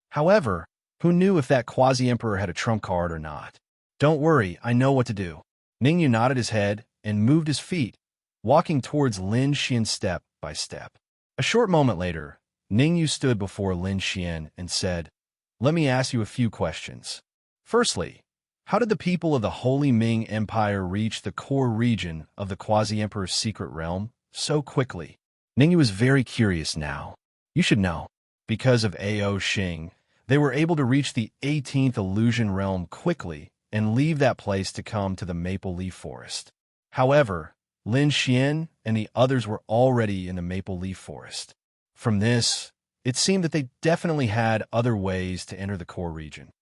S1: However, who knew if that Quasi-Emperor had a trump card or not? "Don't worry, I know what to do." Ning Yu nodded his head and moved his feet, walking towards Lin Xian step by step. A short moment later, Ning Yu stood before Lin Xian and said, "Let me ask you a few questions. Firstly, how did the people of the Holy Ming Empire reach the core region of the Quasi-Emperor's secret realm so quickly?" Ning Yu was very curious now. "You should know. Because of Ao Xing, they were able to reach the 18th illusion realm quickly and leave that place to come to the Maple Leaf Forest. However, Lin Xian and the others were already in the Maple Leaf Forest. From this, it seemed that they definitely had other ways to enter the core region.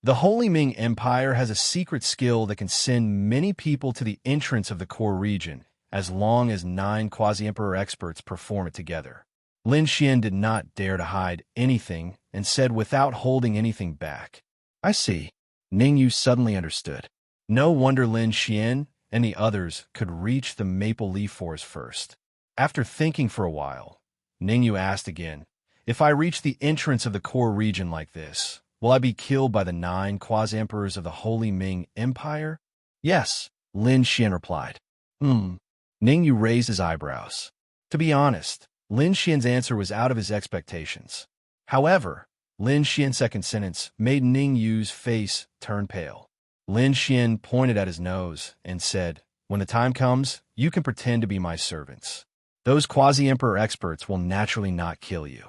S1: The Holy Ming Empire has a secret skill that can send many people to the entrance of the core region as long as 9 quasi-emperor experts perform it together. Lin Xian did not dare to hide anything and said without holding anything back. I see. Ning Yu suddenly understood. No wonder Lin Xian and the others could reach the maple leaf forest first. After thinking for a while, Ning Yu asked again, if I reach the entrance of the core region like this, will I be killed by the 9 quasi-emperors of the Holy Ming Empire? Yes, Lin Xian replied. Ning Yu raised his eyebrows. To be honest, Lin Xian's answer was out of his expectations. However, Lin Xian's second sentence made Ning Yu's face turn pale. Lin Xian pointed at his nose and said, when the time comes, you can pretend to be my servants. Those quasi-emperor experts will naturally not kill you.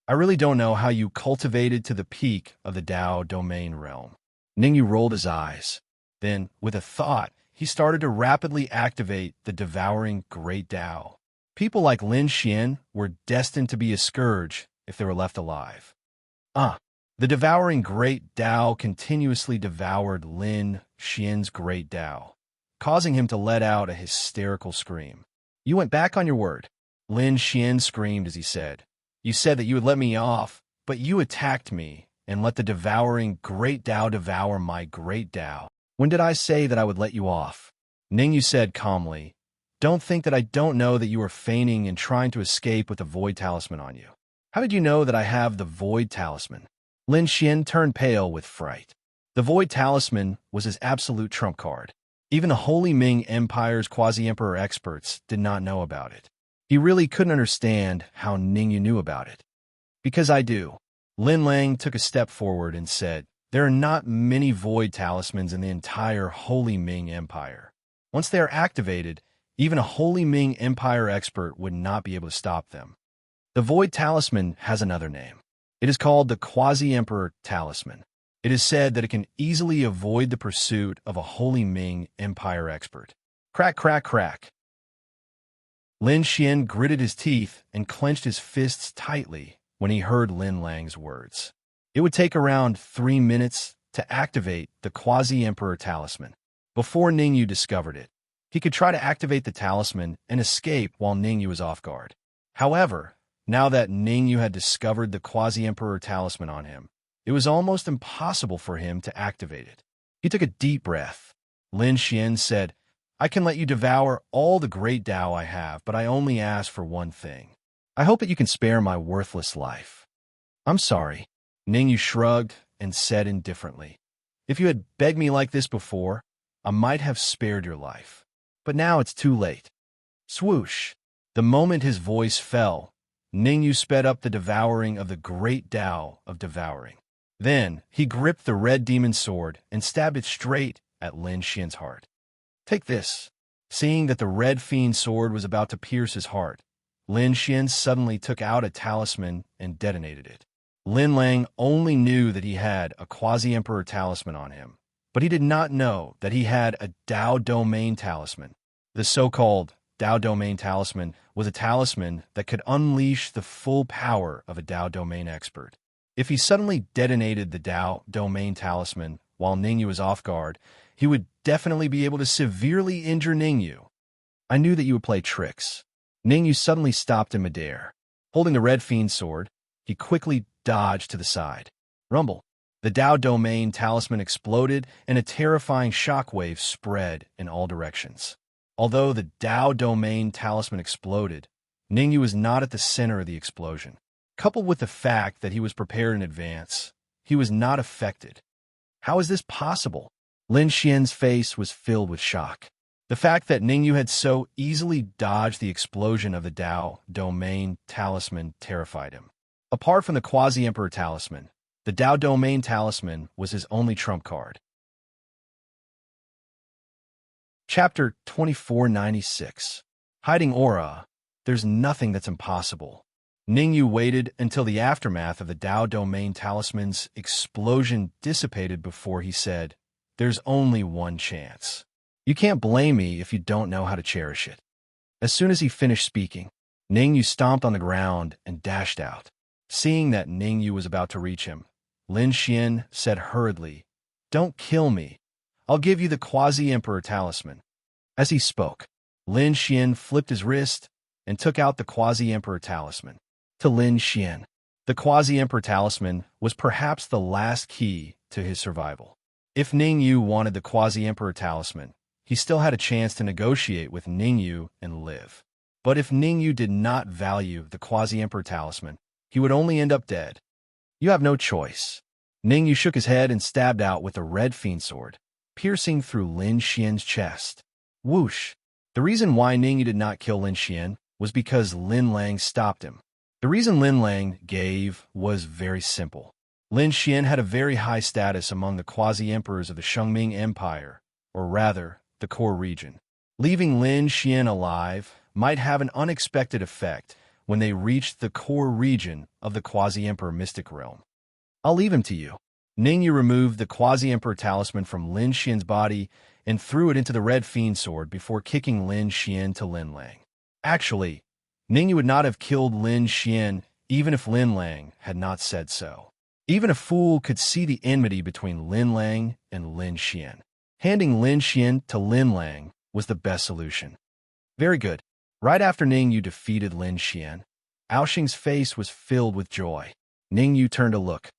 S1: I really don't know how you cultivated to the peak of the Dao domain realm. Ning Yu rolled his eyes. Then, with a thought, he started to rapidly activate the devouring Great Dao. People like Lin Xian were destined to be a scourge if they were left alive. The devouring Great Dao continuously devoured Lin Xian's Great Dao, causing him to let out a hysterical scream. You went back on your word, Lin Xian screamed as he said. You said that you would let me off, but you attacked me and let the devouring Great Dao devour my Great Dao. When did I say that I would let you off? Ning Yu said calmly, don't think that I don't know that you are feigning and trying to escape with the Void Talisman on you. How did you know that I have the Void Talisman? Lin Xian turned pale with fright. The Void Talisman was his absolute trump card. Even the Holy Ming Empire's quasi-emperor experts did not know about it. He really couldn't understand how Ning Yu knew about it. Because I do. Lin Lang took a step forward and said, there are not many Void Talismans in the entire Holy Ming Empire. Once they are activated, even a Holy Ming Empire expert would not be able to stop them. The Void Talisman has another name. It is called the Quasi-Emperor Talisman. It is said that it can easily avoid the pursuit of a Holy Ming Empire expert. Crack, crack, crack. Lin Xian gritted his teeth and clenched his fists tightly when he heard Lin Lang's words. It would take around 3 minutes to activate the Quasi-Emperor Talisman. Before Ning Yu discovered it, he could try to activate the talisman and escape while Ning Yu was off guard. However, now that Ning Yu had discovered the Quasi-Emperor Talisman on him, it was almost impossible for him to activate it. He took a deep breath. Lin Xian said, I can let you devour all the Great Dao I have, but I only ask for one thing. I hope that you can spare my worthless life. I'm sorry. Ning Yu shrugged and said indifferently, if you had begged me like this before, I might have spared your life. But now it's too late. Swoosh. The moment his voice fell, Ning Yu sped up the devouring of the Great Dao of devouring. Then he gripped the red demon sword and stabbed it straight at Lin Xian's heart. Take this. Seeing that the red fiend sword was about to pierce his heart, Lin Xian suddenly took out a talisman and detonated it. Lin Lang only knew that he had a Quasi-Emperor Talisman on him, but he did not know that he had a Dao Domain Talisman. The so-called Dao Domain Talisman was a talisman that could unleash the full power of a Dao Domain expert. If he suddenly detonated the Dao Domain Talisman while Ning Yu was off guard, he would definitely be able to severely injure Ning Yu. I knew that you would play tricks. Ning Yu suddenly stopped in midair. Holding the red fiend sword, he quickly dodged to the side. Rumble. The Dao Domain Talisman exploded and a terrifying shockwave spread in all directions. Although the Dao Domain Talisman exploded, Ning Yu was not at the center of the explosion. Coupled with the fact that he was prepared in advance, he was not affected. How is this possible? Lin Xian's face was filled with shock. The fact that Ning Yu had so easily dodged the explosion of the Dao Domain Talisman terrified him. Apart from the Quasi-Emperor Talisman, the Dao Domain Talisman was his only trump card. Chapter 2496. Hiding Aura. There's nothing that's impossible. Ning Yu waited until the aftermath of the Dao Domain Talisman's explosion dissipated before he said, there's only one chance. You can't blame me if you don't know how to cherish it. As soon as he finished speaking, Ning Yu stomped on the ground and dashed out. Seeing that Ning Yu was about to reach him, Lin Xian said hurriedly, don't kill me. I'll give you the Quasi-Emperor Talisman. As he spoke, Lin Xian flipped his wrist and took out the Quasi-Emperor talisman. To Lin Xian, the Quasi-Emperor talisman was perhaps the last key to his survival. If Ning Yu wanted the Quasi-Emperor talisman, he still had a chance to negotiate with Ning Yu and live. But if Ning Yu did not value the Quasi-Emperor talisman, he would only end up dead. You have no choice. Ning Yu shook his head and stabbed out with a red fiend sword, piercing through Lin Xian's chest. Whoosh! The reason why Ning Yu did not kill Lin Xian was because Lin Lang stopped him. The reason Lin Lang gave was very simple. Lin Xian had a very high status among the quasi-emperors of the Shengming Empire, or rather, the core region. Leaving Lin Xian alive might have an unexpected effect when they reached the core region of the quasi-emperor mystic realm. I'll leave him to you. Ning Yu removed the quasi-emperor talisman from Lin Xian's body and threw it into the red fiend sword before kicking Lin Xian to Lin Lang. Actually, Ning Yu would not have killed Lin Xian even if Lin Lang had not said so. Even a fool could see the enmity between Lin Lang and Lin Xian. Handing Lin Xian to Lin Lang was the best solution. Very good. Right after Ning Yu defeated Lin Xian, Ao Xing's face was filled with joy. Ning Yu turned to look.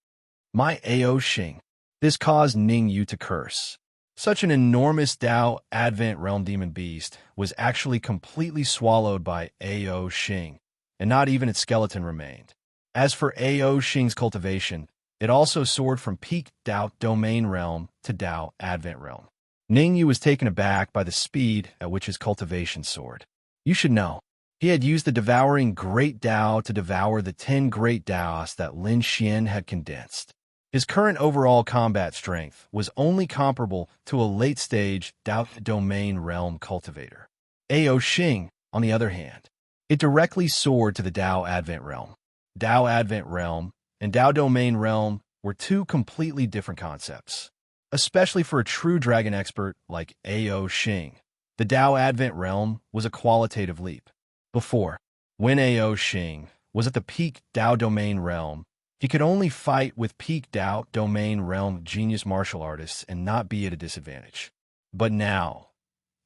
S1: My Ao Xing. This caused Ning Yu to curse. Such an enormous Dao Advent Realm demon beast was actually completely swallowed by Ao Xing, and not even its skeleton remained. As for Ao Xing's cultivation, it also soared from peak Dao Domain Realm to Dao Advent Realm. Ning Yu was taken aback by the speed at which his cultivation soared. You should know, he had used the devouring Great Dao to devour the 10 Great Daos that Lin Xian had condensed. His current overall combat strength was only comparable to a late-stage Dao Domain Realm cultivator. Ao Xing, on the other hand, it directly soared to the Dao Advent Realm. Dao Advent Realm and Dao Domain Realm were two completely different concepts. Especially for a true dragon expert like Ao Xing, the Dao Advent Realm was a qualitative leap. Before, when Ao Xing was at the peak Dao Domain Realm, he could only fight with peak Dao Domain Realm genius martial artists and not be at a disadvantage. But now,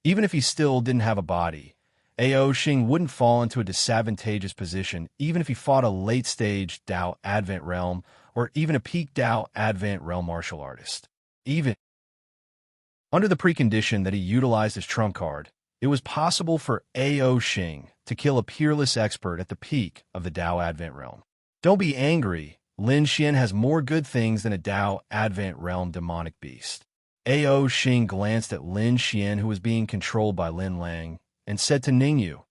S1: even if he still didn't have a body, Ao Xing wouldn't fall into a disadvantageous position even if he fought a late-stage Dao Advent Realm or even a peak Dao Advent Realm martial artist. Even under the precondition that he utilized his trump card, it was possible for Ao Xing to kill a peerless expert at the peak of the Dao Advent Realm. Don't be angry. Lin Xian has more good things than a Dao Advent Realm demonic beast. Ao Xing glanced at Lin Xian, who was being controlled by Lin Lang, and said to Ning Yu,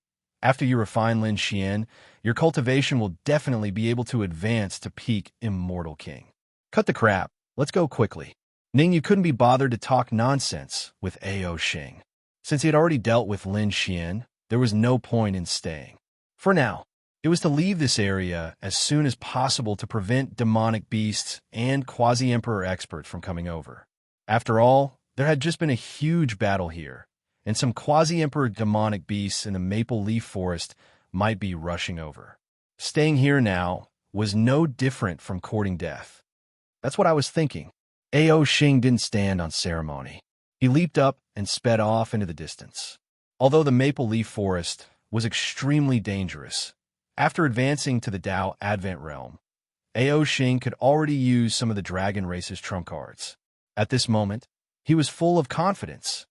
S1: after you refine Lin Xian, your cultivation will definitely be able to advance to peak Immortal King. Cut the crap. Let's go quickly. Ning Yu couldn't be bothered to talk nonsense with Ao Xing. Since he had already dealt with Lin Xian, there was no point in staying. For now, it was to leave this area as soon as possible to prevent demonic beasts and quasi-emperor experts from coming over. After all, there had just been a huge battle here, and some quasi-emperor demonic beasts in the maple leaf forest might be rushing over. Staying here now was no different from courting death. That's what I was thinking. Ao Xing didn't stand on ceremony. He leaped up and sped off into the distance. Although the maple leaf forest was extremely dangerous, after advancing to the Dao Advent Realm, Ao Xing could already use some of the dragon race's trump cards. At this moment, he was full of confidence.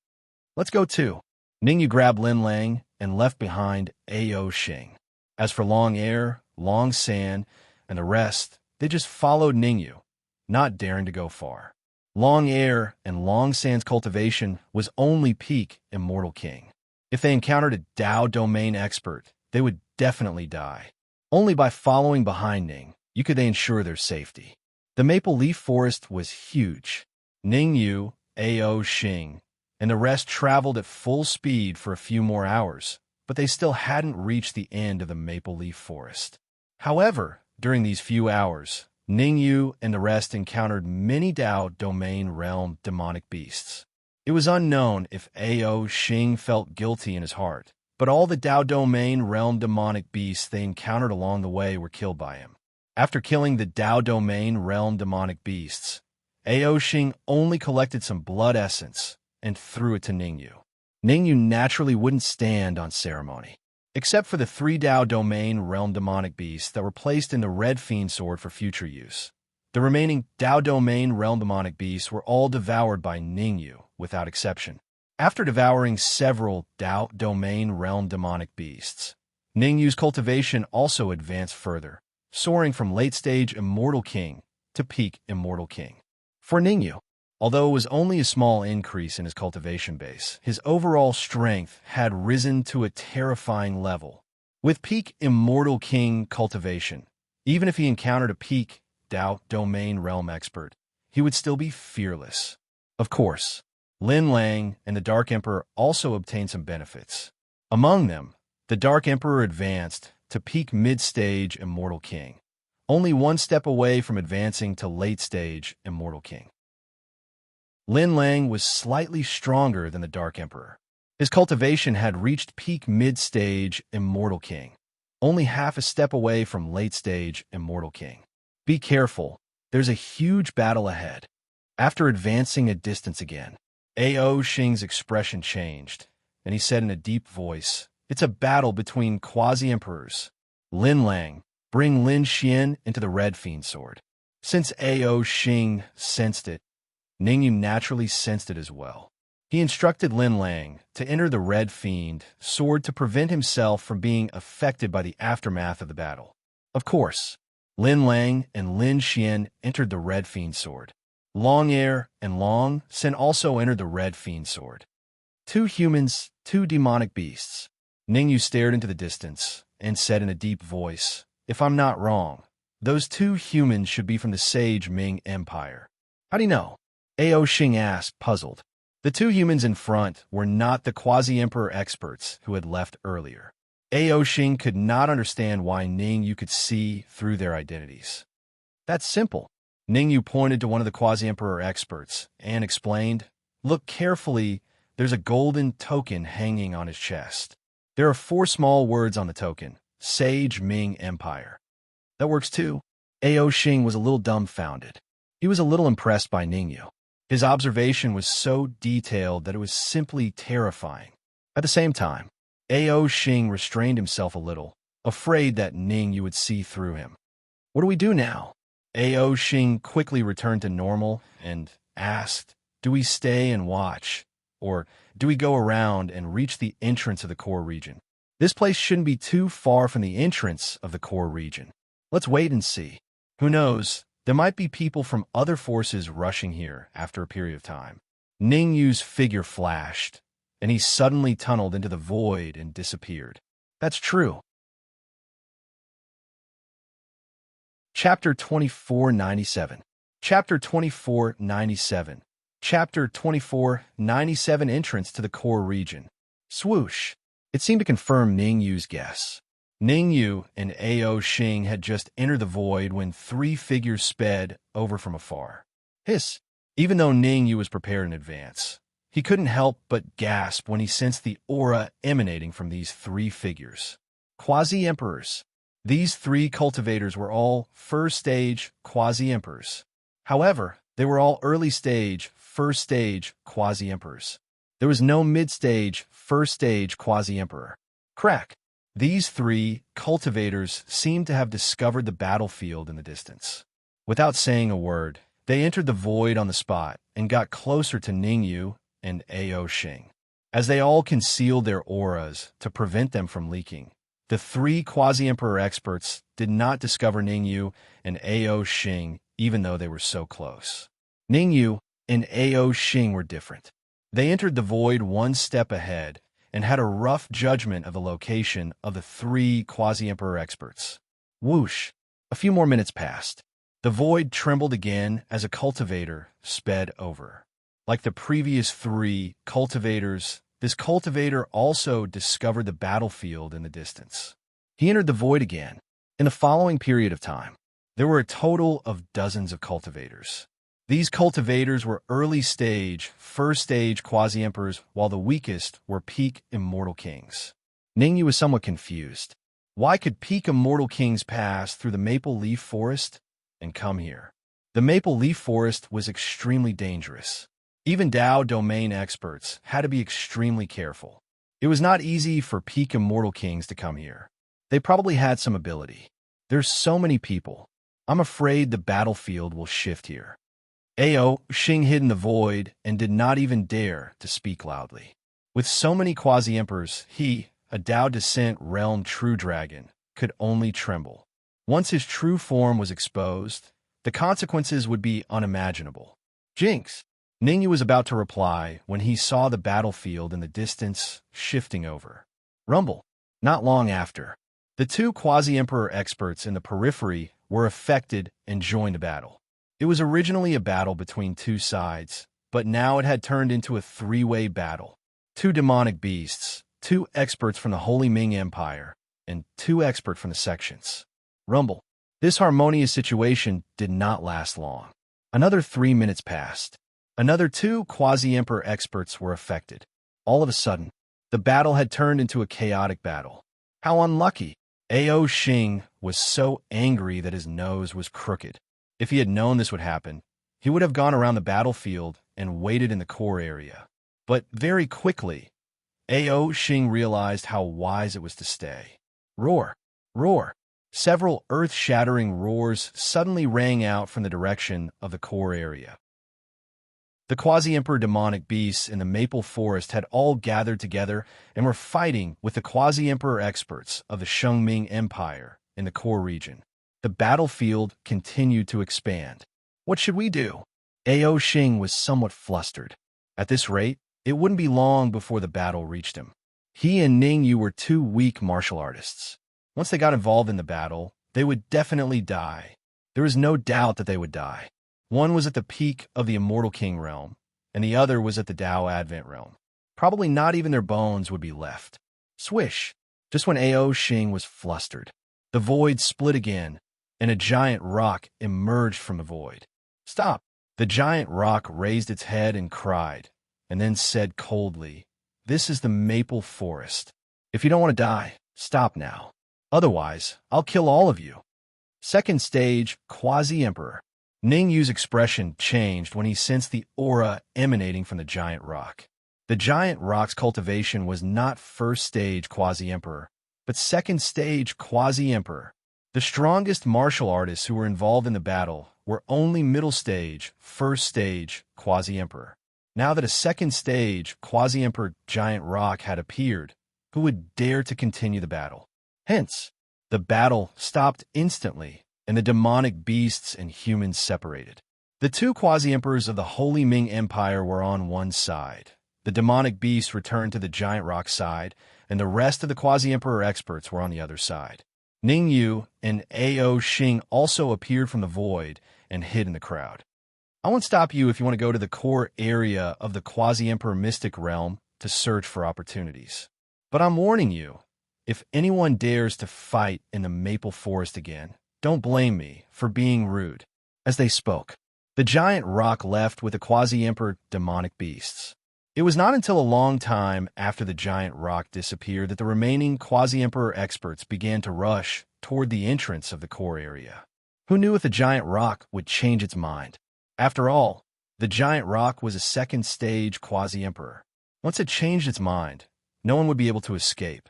S1: Let's go too. Ning Yu grabbed Lin Lang and left behind Ao Xing. As for Long Air, Long San, and the rest, they just followed Ning Yu, not daring to go far. Long Air and Long San's cultivation was only peak Immortal King. If they encountered a Dao Domain expert, they would definitely die. Only by following behind Ning Yu could they ensure their safety. The maple leaf forest was huge. Ning Yu, Ao Xing, and the rest traveled at full speed for a few more hours, but they still hadn't reached the end of the maple leaf forest. However, during these few hours, Ning Yu and the rest encountered many Dao Domain Realm demonic beasts. It was unknown if Ao Xing felt guilty in his heart, but all the Dao Domain Realm demonic beasts they encountered along the way were killed by him. After killing the Dao Domain Realm demonic beasts, Ao Xing only collected some blood essence and threw it to Ning Yu. Ningyu naturally wouldn't stand on ceremony, except for the 3 Dao Domain Realm demonic beasts that were placed in the Red Fiend Sword for future use. The remaining Dao Domain Realm demonic beasts were all devoured by Ningyu, without exception. After devouring several Dao Domain Realm demonic beasts, Ningyu's cultivation also advanced further, soaring from late-stage Immortal King to peak Immortal King. For Ningyu, although it was only a small increase in his cultivation base, his overall strength had risen to a terrifying level. With peak Immortal King cultivation, even if he encountered a peak Dao Domain Realm expert, he would still be fearless. Of course, Lin Lang and the Dark Emperor also obtained some benefits. Among them, the Dark Emperor advanced to peak mid-stage Immortal King, only one step away from advancing to late-stage Immortal King. Lin Lang was slightly stronger than the Dark Emperor. His cultivation had reached peak mid-stage Immortal King, only half a step away from late-stage Immortal King. Be careful, there's a huge battle ahead. After advancing a distance again, A.O. Xing's expression changed, and he said in a deep voice, "It's a battle between quasi-emperors. Lin Lang, bring Lin Xian into the Red Fiend Sword." Since A.O. Xing sensed it, Ningyu naturally sensed it as well. He instructed Lin Lang to enter the Red Fiend Sword to prevent himself from being affected by the aftermath of the battle. Of course, Lin Lang and Lin Xian entered the Red Fiend Sword. Long Air and Long Sen also entered the Red Fiend Sword. 2 humans, 2 demonic beasts. Ningyu stared into the distance and said in a deep voice, "If I'm not wrong, those 2 humans should be from the Sage Ming Empire." "How do you know?" A.O. Xing asked, puzzled. The 2 humans in front were not the quasi-emperor experts who had left earlier. A.O. Xing could not understand why Ningyu could see through their identities. "That's simple." Ningyu pointed to one of the quasi-emperor experts and explained, "Look carefully, there's a golden token hanging on his chest. There are 4 small words on the token, Sage Ming Empire." "That works too." A.O. Xing was a little dumbfounded. He was a little impressed by Ningyu. His observation was so detailed that it was simply terrifying. At the same time, A.O. Xing restrained himself a little, afraid that Ningyu would see through him. "What do we do now?" A.O. Xing quickly returned to normal and asked, "Do we stay and watch, or do we go around and reach the entrance of the core region? This place shouldn't be too far from the entrance of the core region. Let's wait and see. Who knows, there might be people from other forces rushing here after a period of time." Ningyu's figure flashed, and he suddenly tunneled into the void and disappeared. That's true. Chapter 2497. Chapter 2497. Chapter 2497. Entrance to the core region. Swoosh. It seemed to confirm Ningyu's guess. Ningyu and A.O. Xing had just entered the void when 3 figures sped over from afar. Hiss. Even though Ningyu was prepared in advance, he couldn't help but gasp when he sensed the aura emanating from these 3 figures. Quasi-emperors. These 3 cultivators were all first-stage quasi-emperors. However, they were all early-stage, first-stage quasi-emperors. There was no mid-stage, first-stage quasi-emperor. Crack. These 3 cultivators seemed to have discovered the battlefield in the distance. Without saying a word, they entered the void on the spot and got closer to Ningyu and A.O. Xing. As they all concealed their auras to prevent them from leaking, the 3 quasi-emperor experts did not discover Ningyu and A.O. Xing even though they were so close. Ningyu and A.O. Xing were different. They entered the void one step ahead and had a rough judgment of the location of the 3 quasi-emperor experts. Whoosh! A few more minutes passed. The void trembled again as a cultivator sped over. Like the previous 3 cultivators, this cultivator also discovered the battlefield in the distance. He entered the void again. In the following period of time, there were a total of dozens of cultivators. These cultivators were early-stage, first-stage quasi-emperors, while the weakest were peak immortal kings. Ningyu was somewhat confused. Why could peak immortal kings pass through the maple leaf forest and come here? The maple leaf forest was extremely dangerous. Even Dao domain experts had to be extremely careful. It was not easy for peak immortal kings to come here. They probably had some ability. There's so many people. I'm afraid the battlefield will shift here. Ao Xing hid in the void and did not even dare to speak loudly. With so many quasi-emperors, he, a Dao Descent realm true dragon, could only tremble. Once his true form was exposed, the consequences would be unimaginable. Jinx! Ningyu was about to reply when he saw the battlefield in the distance shifting over. Rumble. Not long after, the two quasi-emperor experts in the periphery were affected and joined the battle. It was originally a battle between two sides, but now it had turned into a three-way battle. Two demonic beasts, two experts from the Holy Ming Empire, and two experts from the sections. Rumble. This harmonious situation did not last long. Another 3 minutes passed. Another two quasi-emperor experts were affected. All of a sudden, the battle had turned into a chaotic battle. How unlucky! Ao Xing was so angry that his nose was crooked. If he had known this would happen, he would have gone around the battlefield and waited in the core area. But very quickly, Ao Xing realized how wise it was to stay. Roar! Roar! Several earth-shattering roars suddenly rang out from the direction of the core area. The quasi-emperor demonic beasts in the maple forest had all gathered together and were fighting with the quasi-emperor experts of the Shengming Empire in the core region. The battlefield continued to expand. What should we do? Ao Xing was somewhat flustered. At this rate, it wouldn't be long before the battle reached him. He and Ningyu were two weak martial artists. Once they got involved in the battle, they would definitely die. There was no doubt that they would die. One was at the peak of the Immortal King realm, and the other was at the Dao Advent realm. Probably not even their bones would be left. Swish! Just when Ao Xing was flustered, the void split again, and a giant rock emerged from the void. Stop! The giant rock raised its head and cried, and then said coldly, "This is the maple forest. If you don't want to die, stop now. Otherwise, I'll kill all of you." Second stage, Quasi-Emperor. Ningyu's expression changed when he sensed the aura emanating from the giant rock. The giant rock's cultivation was not first stage Quasi-Emperor, but second stage Quasi-Emperor. The strongest martial artists who were involved in the battle were only middle stage, first stage Quasi-Emperor. Now that a second stage Quasi-Emperor giant rock had appeared, who would dare to continue the battle? Hence, the battle stopped instantly, and the demonic beasts and humans separated. The two quasi-emperors of the Holy Ming Empire were on one side. The demonic beasts returned to the giant rock side, and the rest of the quasi-emperor experts were on the other side. Ningyu and Ao Xing also appeared from the void and hid in the crowd. I won't stop you if you want to go to the core area of the quasi-emperor mystic realm to search for opportunities. But I'm warning you, if anyone dares to fight in the maple forest again, don't blame me for being rude. As they spoke, the giant rock left with the quasi-emperor demonic beasts. It was not until a long time after the giant rock disappeared that the remaining quasi-emperor experts began to rush toward the entrance of the core area. Who knew if the giant rock would change its mind? After all, the giant rock was a second stage quasi-emperor. Once it changed its mind, no one would be able to escape.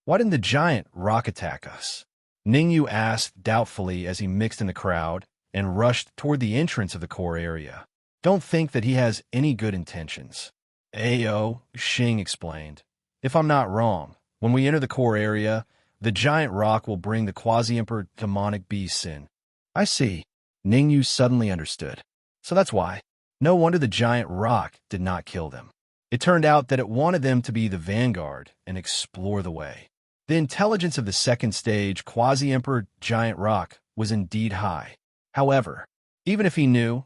S1: Why didn't the giant rock attack us? Ningyu asked doubtfully as he mixed in the crowd and rushed toward the entrance of the core area. Don't think that he has any good intentions. Ao Xing explained. If I'm not wrong, when we enter the core area, the giant rock will bring the quasi-emperor demonic beasts in. I see. Ningyu suddenly understood. So that's why. No wonder the giant rock did not kill them. It turned out that it wanted them to be the vanguard and explore the way. The intelligence of the second stage quasi-emperor giant rock was indeed high. However, even if he knew,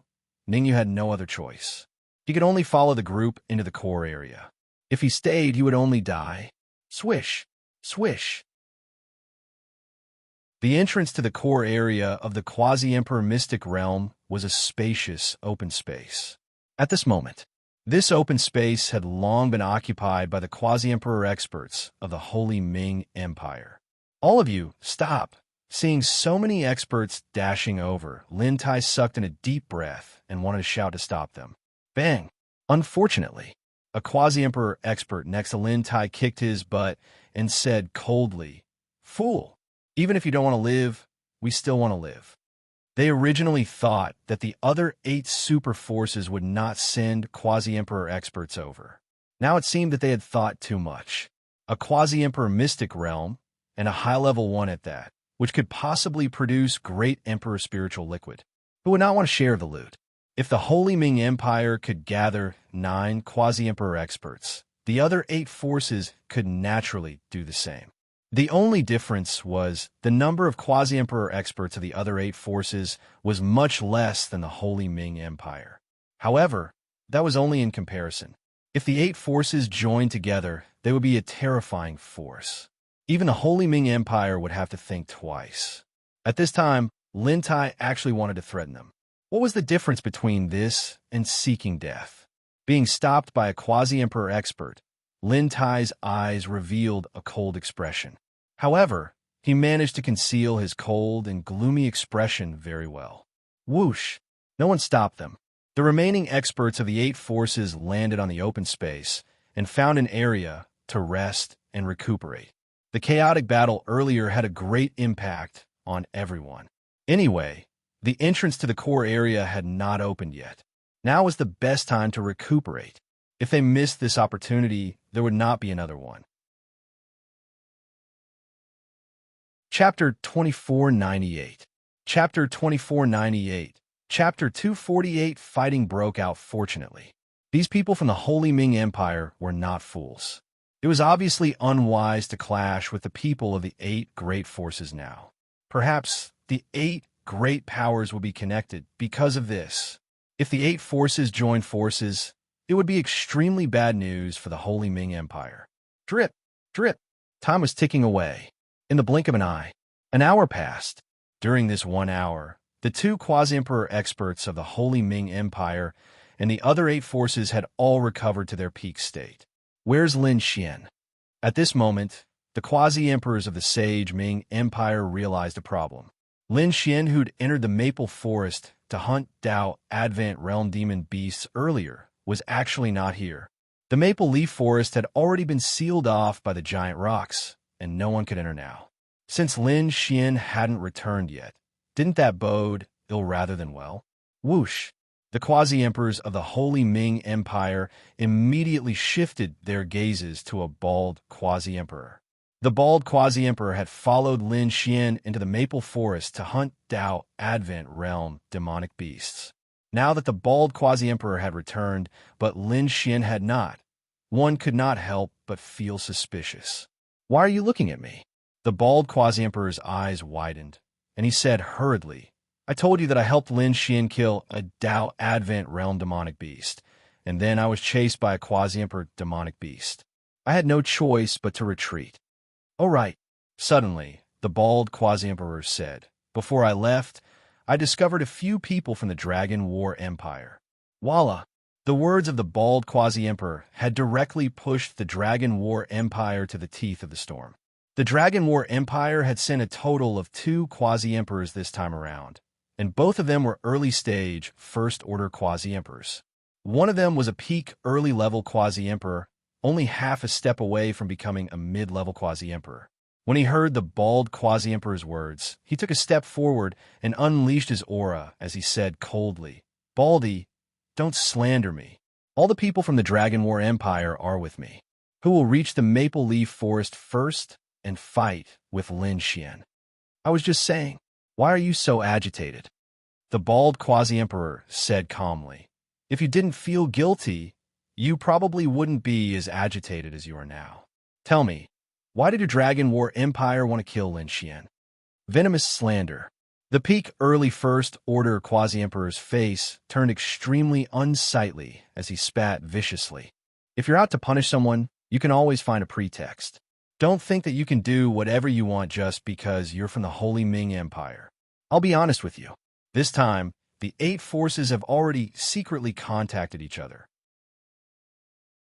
S1: Ningyu had no other choice. He could only follow the group into the core area. If he stayed, he would only die. Swish! Swish! The entrance to the core area of the quasi-emperor mystic realm was a spacious open space. At this moment, this open space had long been occupied by the quasi-emperor experts of the Holy Ming Empire. All of you, stop! Seeing so many experts dashing over, Lin Tai sucked in a deep breath and wanted to shout to stop them. Bang! Unfortunately, a quasi-emperor expert next to Lin Tai kicked his butt and said coldly, "Fool, even if you don't want to live, we still want to live." They originally thought that the other 8 super forces would not send quasi-emperor experts over. Now it seemed that they had thought too much. A quasi-emperor mystic realm, and a high-level one at that, which could possibly produce great emperor spiritual liquid. Who would not want to share the loot? If the Holy Ming Empire could gather 9 quasi-emperor experts, the other 8 forces could naturally do the same. The only difference was the number of quasi-emperor experts of the other 8 forces was much less than the Holy Ming Empire. However, that was only in comparison. If the 8 forces joined together, they would be a terrifying force. Even the Holy Ming Empire would have to think twice. At this time, Lin Tai actually wanted to threaten them. What was the difference between this and seeking death? Being stopped by a quasi-emperor expert, Lin Tai's eyes revealed a cold expression. However, he managed to conceal his cold and gloomy expression very well. Whoosh! No one stopped them. The remaining experts of the 8 forces landed on the open space and found an area to rest and recuperate. The chaotic battle earlier had a great impact on everyone. Anyway, the entrance to the core area had not opened yet. Now was the best time to recuperate. If they missed this opportunity, there would not be another one. Chapter 2498. Chapter 2498. Chapter 248. Fighting broke out fortunately. These people from the Holy Ming Empire were not fools. It was obviously unwise to clash with the people of the 8 great forces now. Perhaps the 8 great powers would be connected because of this. If the 8 forces joined forces, it would be extremely bad news for the Holy Ming Empire. Drip, drip. Time was ticking away. In the blink of an eye, an hour passed. During this 1 hour, the 2 quasi-emperor experts of the Holy Ming Empire and the other 8 forces had all recovered to their peak state. Where's Lin Xian? At this moment, the quasi-emperors of the Sage Ming Empire realized a problem. Lin Xian, who'd entered the Maple Forest to hunt Dao Advent Realm Demon beasts earlier, was actually not here. The Maple Leaf Forest had already been sealed off by the giant rocks, and no one could enter now. Since Lin Xian hadn't returned yet, didn't that bode ill rather than well? Whoosh! The quasi-emperors of the Holy Ming Empire immediately shifted their gazes to a bald quasi-emperor. The bald quasi-emperor had followed Lin Xian into the Maple Forest to hunt Dao Advent Realm demonic beasts. Now that the bald quasi-emperor had returned, but Lin Xian had not, one could not help but feel suspicious. "Why are you looking at me?" The bald quasi-emperor's eyes widened, and he said hurriedly, "I told you that I helped Lin Xian kill a Dao Advent Realm demonic beast, and then I was chased by a quasi-emperor demonic beast. I had no choice but to retreat." "Oh right." Suddenly, the bald quasi-emperor said, "Before I left, I discovered a few people from the Dragon War Empire." Voila! The words of the bald quasi-emperor had directly pushed the Dragon War Empire to the teeth of the storm. The Dragon War Empire had sent a total of 2 quasi-emperors this time around, and both of them were early-stage, first-order quasi-emperors. One of them was a peak early-level quasi-emperor, only half a step away from becoming a mid-level quasi-emperor. When he heard the bald quasi-emperor's words, he took a step forward and unleashed his aura as he said coldly, "Baldy, don't slander me. All the people from the Dragon War Empire are with me. Who will reach the Maple Leaf Forest first and fight with Lin Xian?" "I was just saying. Why are you so agitated?" The bald quasi-emperor said calmly, "If you didn't feel guilty, you probably wouldn't be as agitated as you are now. Tell me, why did your Dragon War Empire want to kill Lin Xian?" Venomous slander. The peak early first-order quasi-emperor's face turned extremely unsightly as he spat viciously. If you're out to punish someone, you can always find a pretext. Don't think that you can do whatever you want just because you're from the Holy Ming Empire. I'll be honest with you. This time, the 8 forces have already secretly contacted each other.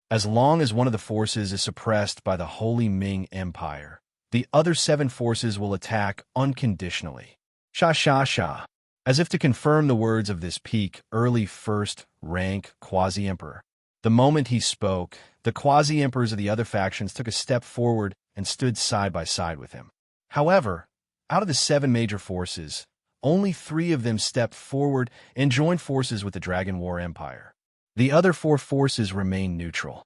S1: As long as one of the forces is suppressed by the Holy Ming Empire, the other 7 forces will attack unconditionally. Sha sha sha. As if to confirm the words of this peak early first-rank quasi-emperor, The moment he spoke, the quasi-emperors of the other factions took a step forward and stood side by side with him. However, out of the 7 major forces, only 3 of them stepped forward and joined forces with the Dragon War Empire. The other 4 forces remained neutral.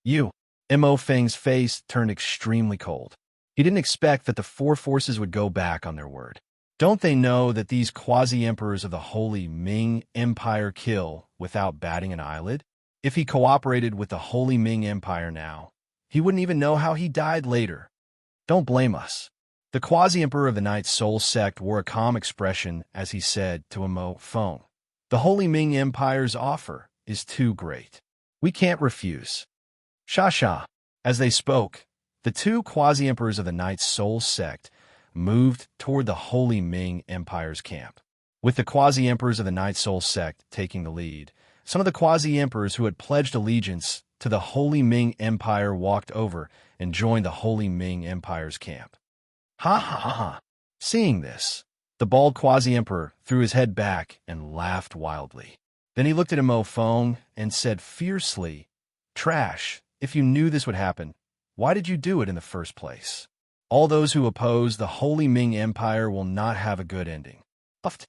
S1: Mo Feng's face turned extremely cold. He didn't expect that the 4 forces would go back on their word. Don't they know that these quasi-emperors of the Holy Ming Empire kill without batting an eyelid? If he cooperated with the Holy Ming Empire now, he wouldn't even know how he died later. Don't blame us. The quasi-emperor of the Night Soul sect wore a calm expression as he said to Mo Feng, "The Holy Ming Empire's offer is too great. We can't refuse." Sha. As they spoke, the 2 quasi-emperors of the Night Soul sect moved toward the Holy Ming Empire's camp. With the quasi-emperors of the Night Soul sect taking the lead, some of the quasi-emperors who had pledged allegiance to the Holy Ming Empire walked over and joined the Holy Ming Empire's camp. Ha. Seeing this, the bald quasi-emperor threw his head back and laughed wildly. Then he looked at Mo Feng and said fiercely, "Trash, if you knew this would happen, why did you do it in the first place? All those who oppose the Holy Ming Empire will not have a good ending." Puffed.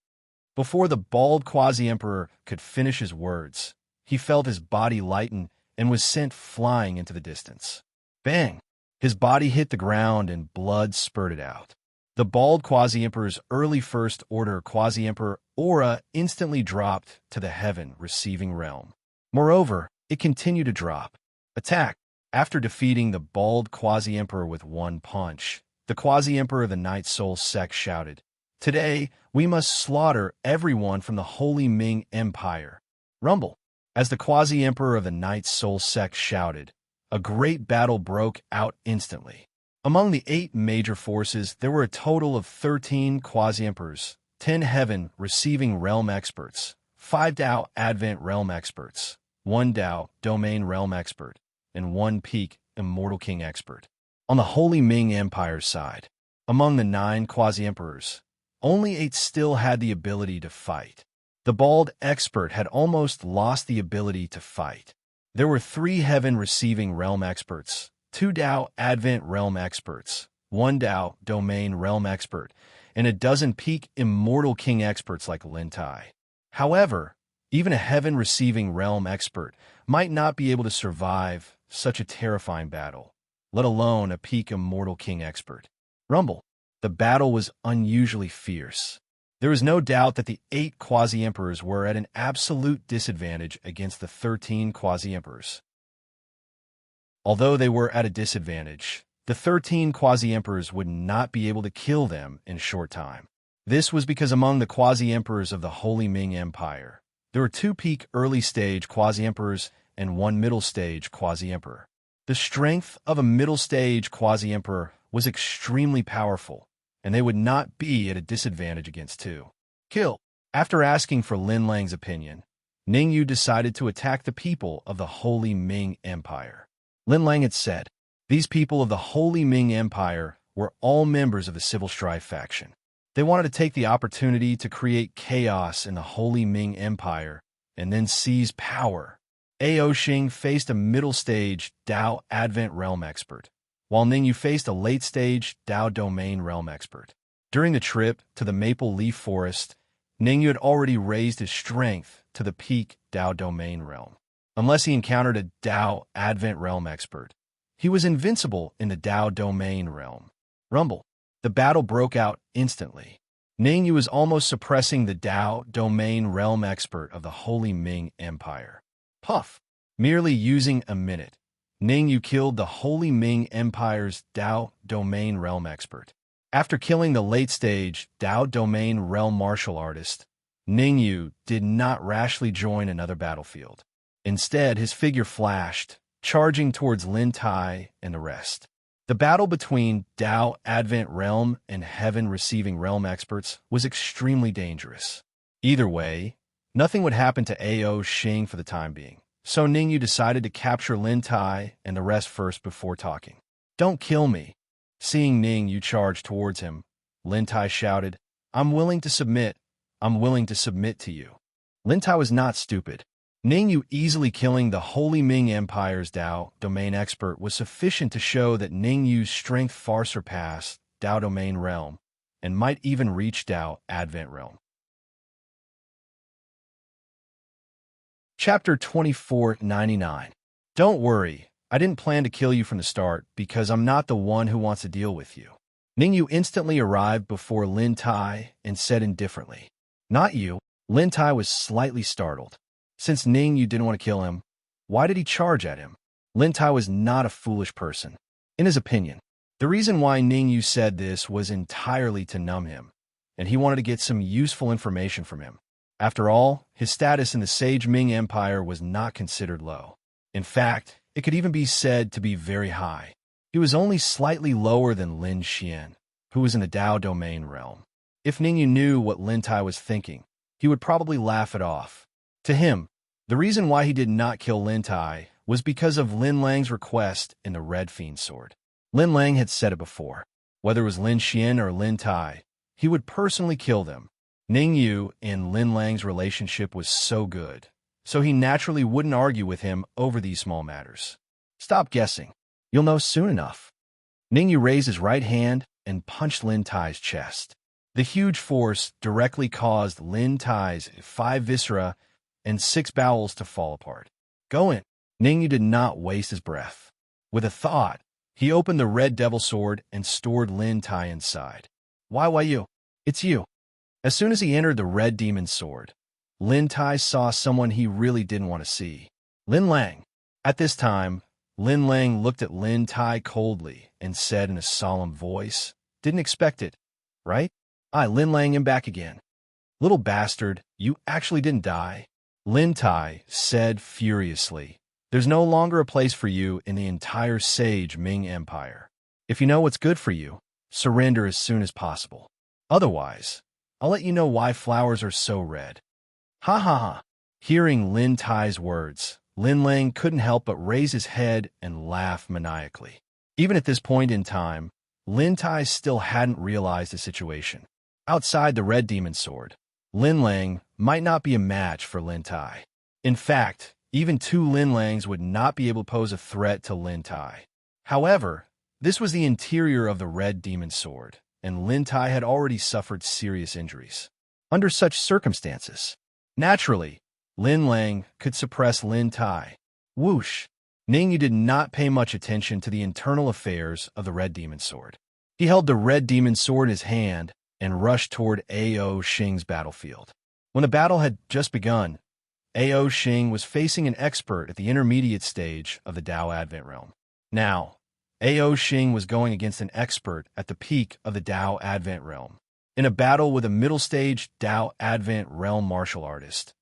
S1: Before the bald quasi-emperor could finish his words, he felt his body lighten and was sent flying into the distance. Bang! His body hit the ground and blood spurted out. The bald quasi-emperor's early First Order quasi-emperor aura instantly dropped to the heaven-receiving realm. Moreover, it continued to drop. Attack! After defeating the bald quasi-emperor with one punch, the quasi-emperor of the Night Soul sect shouted, "Today, we must slaughter everyone from the Holy Ming Empire." Rumble. As the quasi-emperor of the Night Soul sect shouted, a great battle broke out instantly. Among the 8 major forces, there were a total of 13 quasi-emperors, 10 heaven-receiving realm experts, 5 Dao Advent realm experts, 1 Dao domain realm expert, and 1 Peak Immortal King expert. On the Holy Ming Empire's side, among the 9 quasi-emperors, only 8 still had the ability to fight. The bald expert had almost lost the ability to fight. There were 3 heaven-receiving realm experts, 2 Dao Advent realm experts, 1 Dao domain realm expert, and a dozen Peak Immortal King experts like Lin Tai. However, even a heaven-receiving realm expert might not be able to survive such a terrifying battle, let alone a Peak Immortal King expert. Rumble. The battle was unusually fierce. There was no doubt that the 8 quasi-emperors were at an absolute disadvantage against the 13 quasi-emperors. Although they were at a disadvantage, the 13 quasi-emperors would not be able to kill them in a short time. This was because among the quasi-emperors of the Holy Ming Empire, there were 2 peak early-stage quasi-emperors and 1 middle-stage quasi-emperor. The strength of a middle-stage quasi-emperor was extremely powerful, and they would not be at a disadvantage against 2. Kill. After asking for Lin Lang's opinion, Ning Yu decided to attack the people of the Holy Ming Empire. Lin Lang had said, these people of the Holy Ming Empire were all members of the Civil Strife faction. They wanted to take the opportunity to create chaos in the Holy Ming Empire and then seize power. Ao Xing faced a middle-stage Dao Advent Realm expert, while Ningyu faced a late-stage Dao Domain Realm expert. During the trip to the Maple Leaf Forest, Ningyu had already raised his strength to the peak Dao Domain Realm. Unless he encountered a Dao Advent Realm expert, he was invincible in the Dao Domain Realm. Rumble. The battle broke out instantly. Ningyu was almost suppressing the Dao Domain Realm expert of the Holy Ming Empire. Puff. Merely using a minute, Ningyu killed the Holy Ming Empire's Dao Domain Realm expert. After killing the late-stage Dao Domain Realm martial artist, Ningyu did not rashly join another battlefield. Instead, his figure flashed, charging towards Lin Tai and the rest. The battle between Dao Advent Realm and Heaven Receiving Realm experts was extremely dangerous. Either way, nothing would happen to Ao Xing for the time being, so Ningyu decided to capture Lin Tai and the rest first before talking. Don't kill me. Seeing Ningyu charge towards him, Lin Tai shouted, I'm willing to submit to you. Lin Tai was not stupid. Ning Yu easily killing the Holy Ming Empire's Dao domain expert was sufficient to show that Ning Yu's strength far surpassed Dao domain realm and might even reach Dao Advent realm. Chapter 2499. Don't worry, I didn't plan to kill you from the start because I'm not the one who wants to deal with you. Ning Yu instantly arrived before Lin Tai and said indifferently, "Not you." Lin Tai was slightly startled. Since Ning Yu didn't want to kill him, why did he charge at him? Lin Tai was not a foolish person. In his opinion, the reason why Ning Yu said this was entirely to numb him, and he wanted to get some useful information from him. After all, his status in the Sage Ming Empire was not considered low. In fact, it could even be said to be very high. He was only slightly lower than Lin Xian, who was in the Dao domain realm. If Ning Yu knew what Lin Tai was thinking, he would probably laugh it off. To him, the reason why he did not kill Lin Tai was because of Lin Lang's request in the Red Fiend Sword. Lin Lang had said it before. Whether it was Lin Xian or Lin Tai, he would personally kill them. Ning Yu and Lin Lang's relationship was so good, so he naturally wouldn't argue with him over these small matters. Stop guessing. You'll know soon enough. Ning Yu raised his right hand and punched Lin Tai's chest. The huge force directly caused Lin Tai's 5 viscera and 6 bowels to fall apart. Go in. Ning Yu did not waste his breath. With a thought, he opened the Red Devil Sword and stored Lin Tai inside. Why you? It's you. As soon as he entered the Red Demon Sword, Lin Tai saw someone he really didn't want to see. Lin Lang. At this time, Lin Lang looked at Lin Tai coldly and said in a solemn voice, "Didn't expect it, right? Lin Lang am back again. Little bastard, you actually didn't die." Lin Tai said furiously, "There's no longer a place for you in the entire Sage Ming Empire. If you know what's good for you, surrender as soon as possible. Otherwise, I'll let you know why flowers are so red." Ha ha ha. Hearing Lin Tai's words, Lin Lang couldn't help but raise his head and laugh maniacally. Even at this point in time, Lin Tai still hadn't realized the situation. Outside the Red Demon Sword, Lin Lang might not be a match for Lin Tai. In fact, even 2 Lin Langs would not be able to pose a threat to Lin Tai. However, this was the interior of the Red Demon Sword, and Lin Tai had already suffered serious injuries. Under such circumstances, naturally, Lin Lang could suppress Lin Tai. Whoosh! Ning Yu did not pay much attention to the internal affairs of the Red Demon Sword. He held the Red Demon Sword in his hand and rushed toward A.O. Xing's battlefield. When the battle had just begun, A.O. Xing was facing an expert at the intermediate stage of the Dao Advent realm. Now, A.O. Xing was going against an expert at the peak of the Dao Advent realm. In a battle with a middle-stage Dao Advent realm martial artist,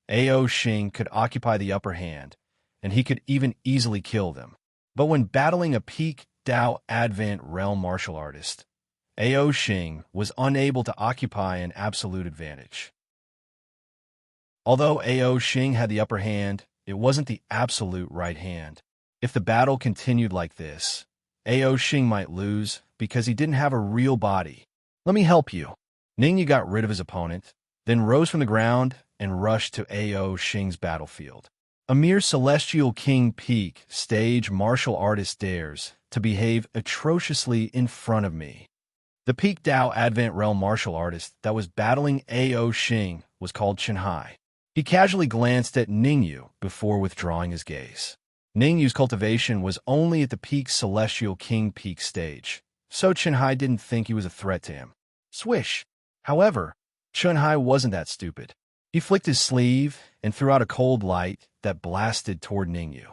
S1: A.O. Xing could occupy the upper hand, and he could even easily kill them. But when battling a peak Dao Advent realm martial artist, A.O. Xing was unable to occupy an absolute advantage. Although A.O. Xing had the upper hand, it wasn't the absolute right hand. If the battle continued like this, A.O. Xing might lose because he didn't have a real body. "Let me help you." Ning Yu got rid of his opponent, then rose from the ground and rushed to A.O. Xing's battlefield. A mere Celestial King Peak stage martial artist dares to behave atrociously in front of me. The peak Dao Advent realm martial artist that was battling A.O. Xing was called Chen Hai. He casually glanced at Ning Yu before withdrawing his gaze. Ning Yu's cultivation was only at the peak Celestial King Peak stage, so Chen Hai didn't think he was a threat to him. Swish! However, Chen Hai wasn't that stupid. He flicked his sleeve and threw out a cold light that blasted toward Ning Yu.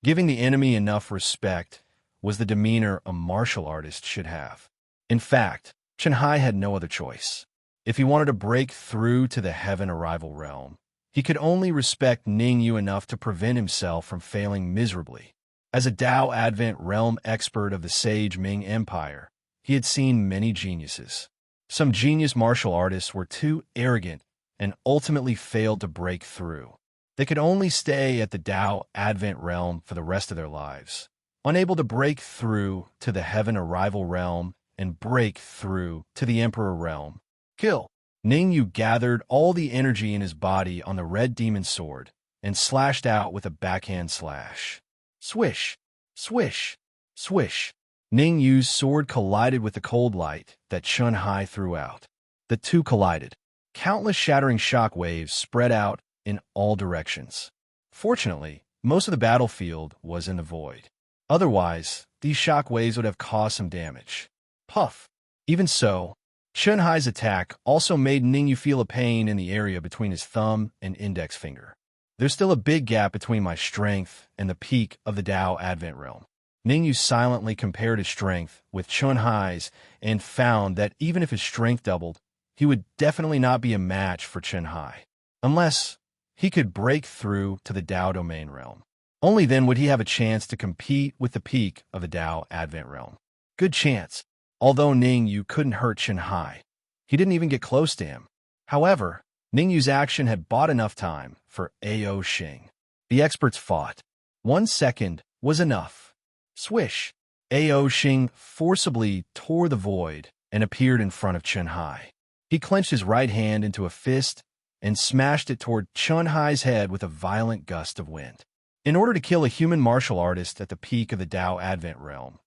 S1: Giving the enemy enough respect was the demeanor a martial artist should have. In fact, Chen Hai had no other choice. If he wanted to break through to the Heaven Arrival realm, he could only respect Ning Yu enough to prevent himself from failing miserably. As a Dao Advent realm expert of the Sage Ming Empire, he had seen many geniuses. Some genius martial artists were too arrogant and ultimately failed to break through. They could only stay at the Dao Advent realm for the rest of their lives, unable to break through to the Heaven Arrival realm and break through to the Emperor realm. Kill! Ning Yu gathered all the energy in his body on the Red Demon Sword and slashed out with a backhand slash. Swish, swish, swish. Ning Yu's sword collided with the cold light that Chun Hai threw out. The two collided. Countless shattering shock waves spread out in all directions. Fortunately, most of the battlefield was in the void. Otherwise, these shock waves would have caused some damage. Puff. Even so, Chun Hai's attack also made Ning Yu feel a pain in the area between his thumb and index finger. There's still a big gap between my strength and the peak of the Tao Advent Realm. Ning Yu silently compared his strength with Chun Hai's and found that even if his strength doubled, he would definitely not be a match for Chun Hai. Unless he could break through to the Tao Domain Realm. Only then would he have a chance to compete with the peak of the Tao Advent Realm. Good chance. Although Ning Yu couldn't hurt Chun Hai, he didn't even get close to him. However, Ning Yu's action had bought enough time for Ao Xing. The experts fought. 1 second was enough. Swish. Ao Xing forcibly tore the void and appeared in front of Chun Hai. He clenched his right hand into a fist and smashed it toward Chun Hai's head with a violent gust of wind. In order to kill a human martial artist at the peak of the Tao Advent Realm,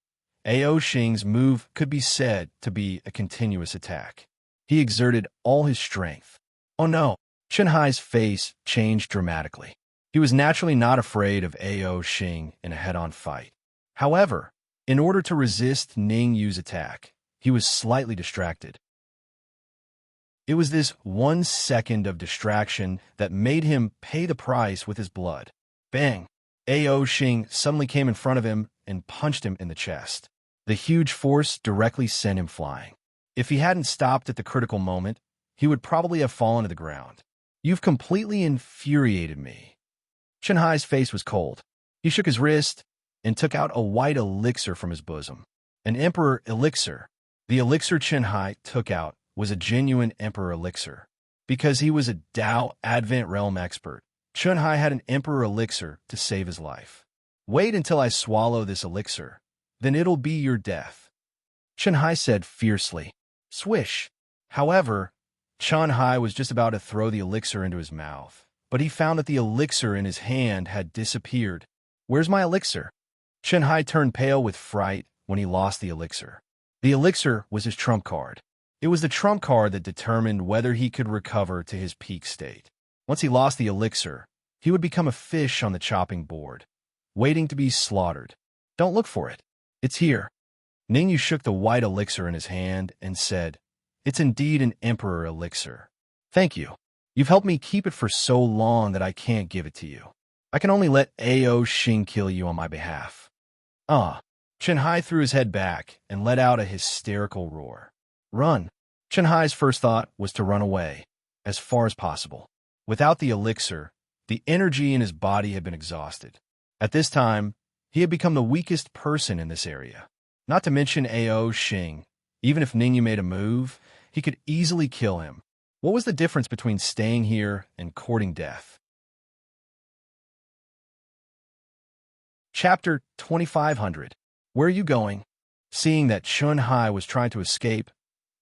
S1: Ao Xing's move could be said to be a continuous attack. He exerted all his strength. Oh no! Chun Hai's face changed dramatically. He was naturally not afraid of Ao Xing in a head-on fight. However, in order to resist Ning Yu's attack, he was slightly distracted. It was this 1 second of distraction that made him pay the price with his blood. Bang! Ao Xing suddenly came in front of him and punched him in the chest. The huge force directly sent him flying. If he hadn't stopped at the critical moment, he would probably have fallen to the ground. You've completely infuriated me. Chun Hai's face was cold. He shook his wrist and took out a white elixir from his bosom. An Emperor elixir. The elixir Chun Hai took out was a genuine Emperor elixir. Because he was a Tao Advent Realm expert, Chun Hai had an Emperor elixir to save his life. Wait until I swallow this elixir, then it'll be your death. Chun Hai said fiercely. Swish. However, Chun Hai was just about to throw the elixir into his mouth, but he found that the elixir in his hand had disappeared. Where's my elixir? Chun Hai turned pale with fright when he lost the elixir. The elixir was his trump card. It was the trump card that determined whether he could recover to his peak state. Once he lost the elixir, he would become a fish on the chopping board, waiting to be slaughtered. Don't look for it. It's here. Ning Yu shook the white elixir in his hand and said, It's indeed an Emperor elixir. Thank you. You've helped me keep it for so long that I can't give it to you. I can only let Ao Xing kill you on my behalf. Chun Hai threw his head back and let out a hysterical roar. Run. Chun Hai's first thought was to run away, as far as possible. Without the elixir, the energy in his body had been exhausted. At this time, he had become the weakest person in this area. Not to mention Ao Xing. Even if Ning Yu made a move, he could easily kill him. What was the difference between staying here and courting death? Chapter 2500. Where are you going? Seeing that Chun Hai was trying to escape,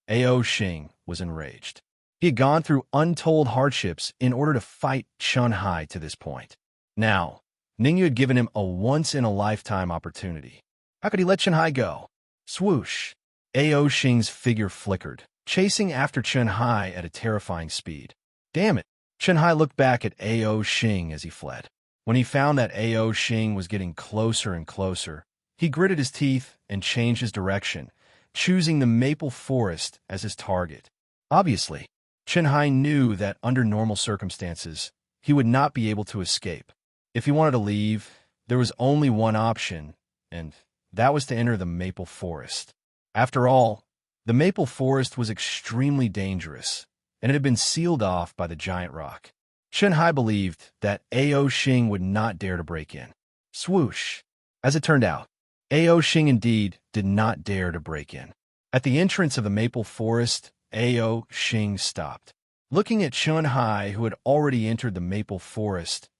S1: Ao Xing was enraged. He had gone through untold hardships in order to fight Chun Hai to this point. Now, Ning Yu had given him a once-in-a-lifetime opportunity. How could he let Chun Hai go? Swoosh! Ao Xing's figure flickered, chasing after Chun Hai at a terrifying speed. Damn it! Chun Hai looked back at Ao Xing as he fled. When he found that Ao Xing was getting closer and closer, he gritted his teeth and changed his direction, choosing the maple forest as his target. Obviously, Chun Hai knew that under normal circumstances, he would not be able to escape. If he wanted to leave, there was only one option, and that was to enter the maple forest. After all, the maple forest was extremely dangerous, and it had been sealed off by the giant rock. Chun Hai believed that Ao Xing would not dare to break in. Swoosh! As it turned out, Ao Xing indeed did not dare to break in. At the entrance of the maple forest, Ao Xing stopped. Looking at Chun Hai, who had already entered the maple forest,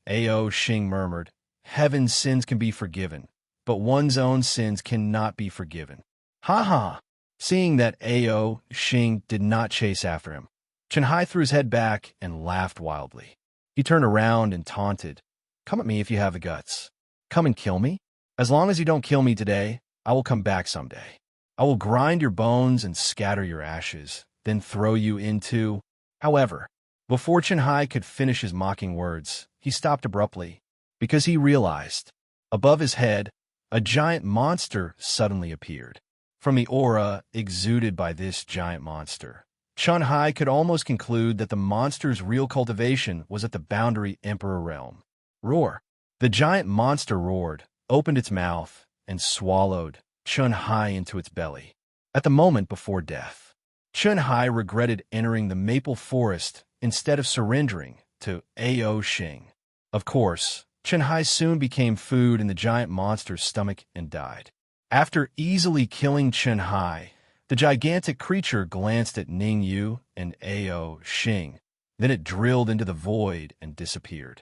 S1: Ao Xing murmured, Heaven's sins can be forgiven, but one's own sins cannot be forgiven. Ha ha! Seeing that Ao Xing did not chase after him, Chun Hai threw his head back and laughed wildly. He turned around and taunted, "Come at me if you have the guts. Come and kill me. As long as you don't kill me today, I will come back someday. I will grind your bones and scatter your ashes, then throw you into—" However, before Chen Hai could finish his mocking words, he stopped abruptly, because he realized, above his head, a giant monster suddenly appeared. From the aura exuded by this giant monster, Chen Hai could almost conclude that the monster's real cultivation was at the boundary Emperor realm. Roar! The giant monster roared, opened its mouth, and swallowed Chen Hai into its belly. At the moment before death, Chen Hai regretted entering the maple forest instead of surrendering to Ao Xing. Of course, Chen Hai soon became food in the giant monster's stomach and died. After easily killing Chen Hai, the gigantic creature glanced at Ning Yu and Ao Xing. Then it drilled into the void and disappeared.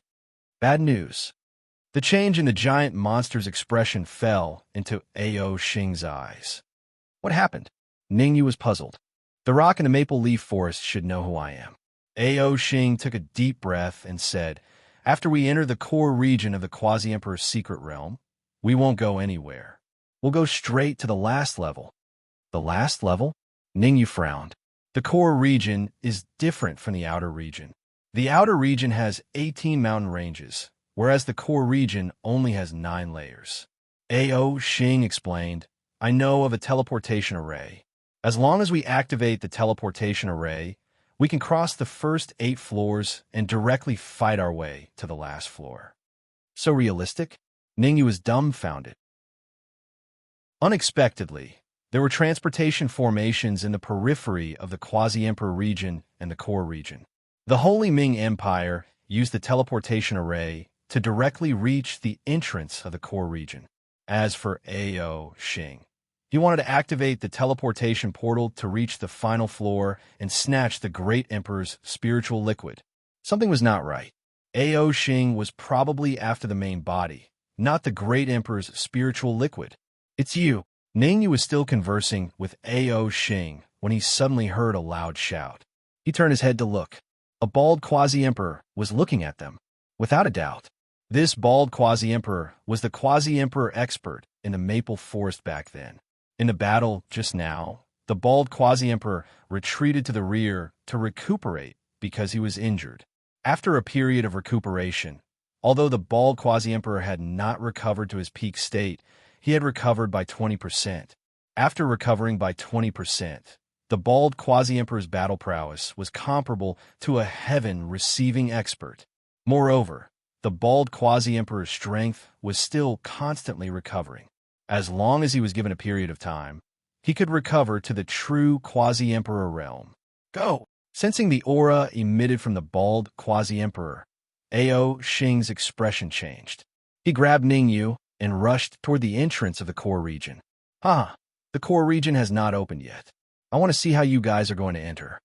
S1: Bad news. The change in the giant monster's expression fell into Ao Xing's eyes. What happened? Ning Yu was puzzled. The rock in the maple leaf forest should know who I am. Ao Xing took a deep breath and said, "After we enter the core region of the Quasi-Emperor's secret realm, we won't go anywhere. We'll go straight to the last level." The last level? Ning Yu frowned. The core region is different from the outer region. The outer region has 18 mountain ranges, whereas the core region only has 9 layers. Ao Xing explained, "I know of a teleportation array. As long as we activate the teleportation array, we can cross the first 8 floors and directly fight our way to the last floor." So realistic? Ning Yu was dumbfounded. Unexpectedly, there were transportation formations in the periphery of the Quasi-Emperor region and the core region. The Holy Ming Empire used the teleportation array to directly reach the entrance of the core region. As for Ao Xing, he wanted to activate the teleportation portal to reach the final floor and snatch the Great Emperor's spiritual liquid. Something was not right. Ao Xing was probably after the main body, not the Great Emperor's spiritual liquid. "It's you." Ning Yu was still conversing with Ao Xing when he suddenly heard a loud shout. He turned his head to look. A bald Quasi-Emperor was looking at them. Without a doubt, this bald Quasi-Emperor was the Quasi-Emperor expert in the maple forest back then. In the battle just now, the bald Quasi-Emperor retreated to the rear to recuperate because he was injured. After a period of recuperation, although the bald Quasi-Emperor had not recovered to his peak state, he had recovered by 20%. After recovering by 20%, the bald Quasi-Emperor's battle prowess was comparable to a heaven-receiving expert. Moreover, the bald Quasi-Emperor's strength was still constantly recovering. As long as he was given a period of time, he could recover to the true Quasi-Emperor realm. Go! Sensing the aura emitted from the bald Quasi-Emperor, Ao Xing's expression changed. He grabbed Ning Yu and rushed toward the entrance of the core region. The core region has not opened yet. I want to see how you guys are going to enter."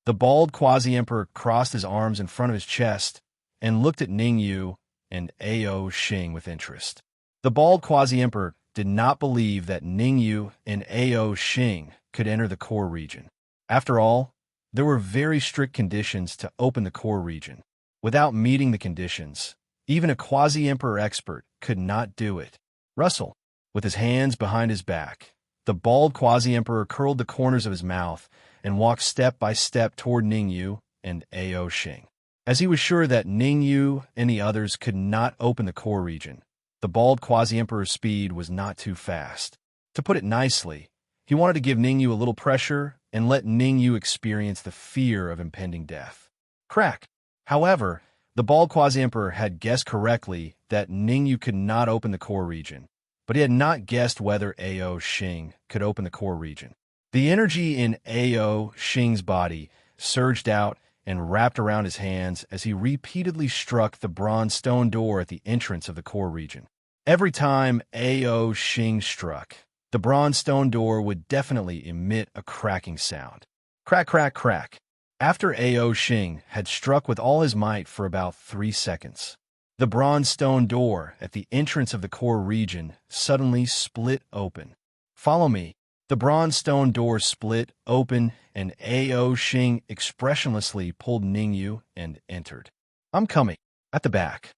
S1: The bald Quasi-Emperor crossed his arms in front of his chest and looked at Ning Yu and Ao Xing with interest. The bald Quasi-Emperor did not believe that Ning Yu and Ao Xing could enter the core region. After all, there were very strict conditions to open the core region. Without meeting the conditions, even a Quasi-Emperor expert could not do it. Russell, with his hands behind his back, the bald Quasi-Emperor curled the corners of his mouth and walked step by step toward Ning Yu and Ao Xing. As he was sure that Ning Yu and the others could not open the core region, the bald Quasi-Emperor's speed was not too fast. To put it nicely, he wanted to give Ning Yu a little pressure and let Ning Yu experience the fear of impending death. Crack! However, the bald Quasi-Emperor had guessed correctly that Ning Yu could not open the core region, but he had not guessed whether Ao Xing could open the core region. The energy in Ao Xing's body surged out and wrapped around his hands as he repeatedly struck the bronze stone door at the entrance of the core region. Every time Ao Xing struck, the bronze stone door would definitely emit a cracking sound. Crack, crack, crack. After Ao Xing had struck with all his might for about 3 seconds, the bronze stone door at the entrance of the core region suddenly split open. "Follow me." The bronze stone door split open, and Ao Xing expressionlessly pulled Ning Yu and entered. I'm coming. At the back.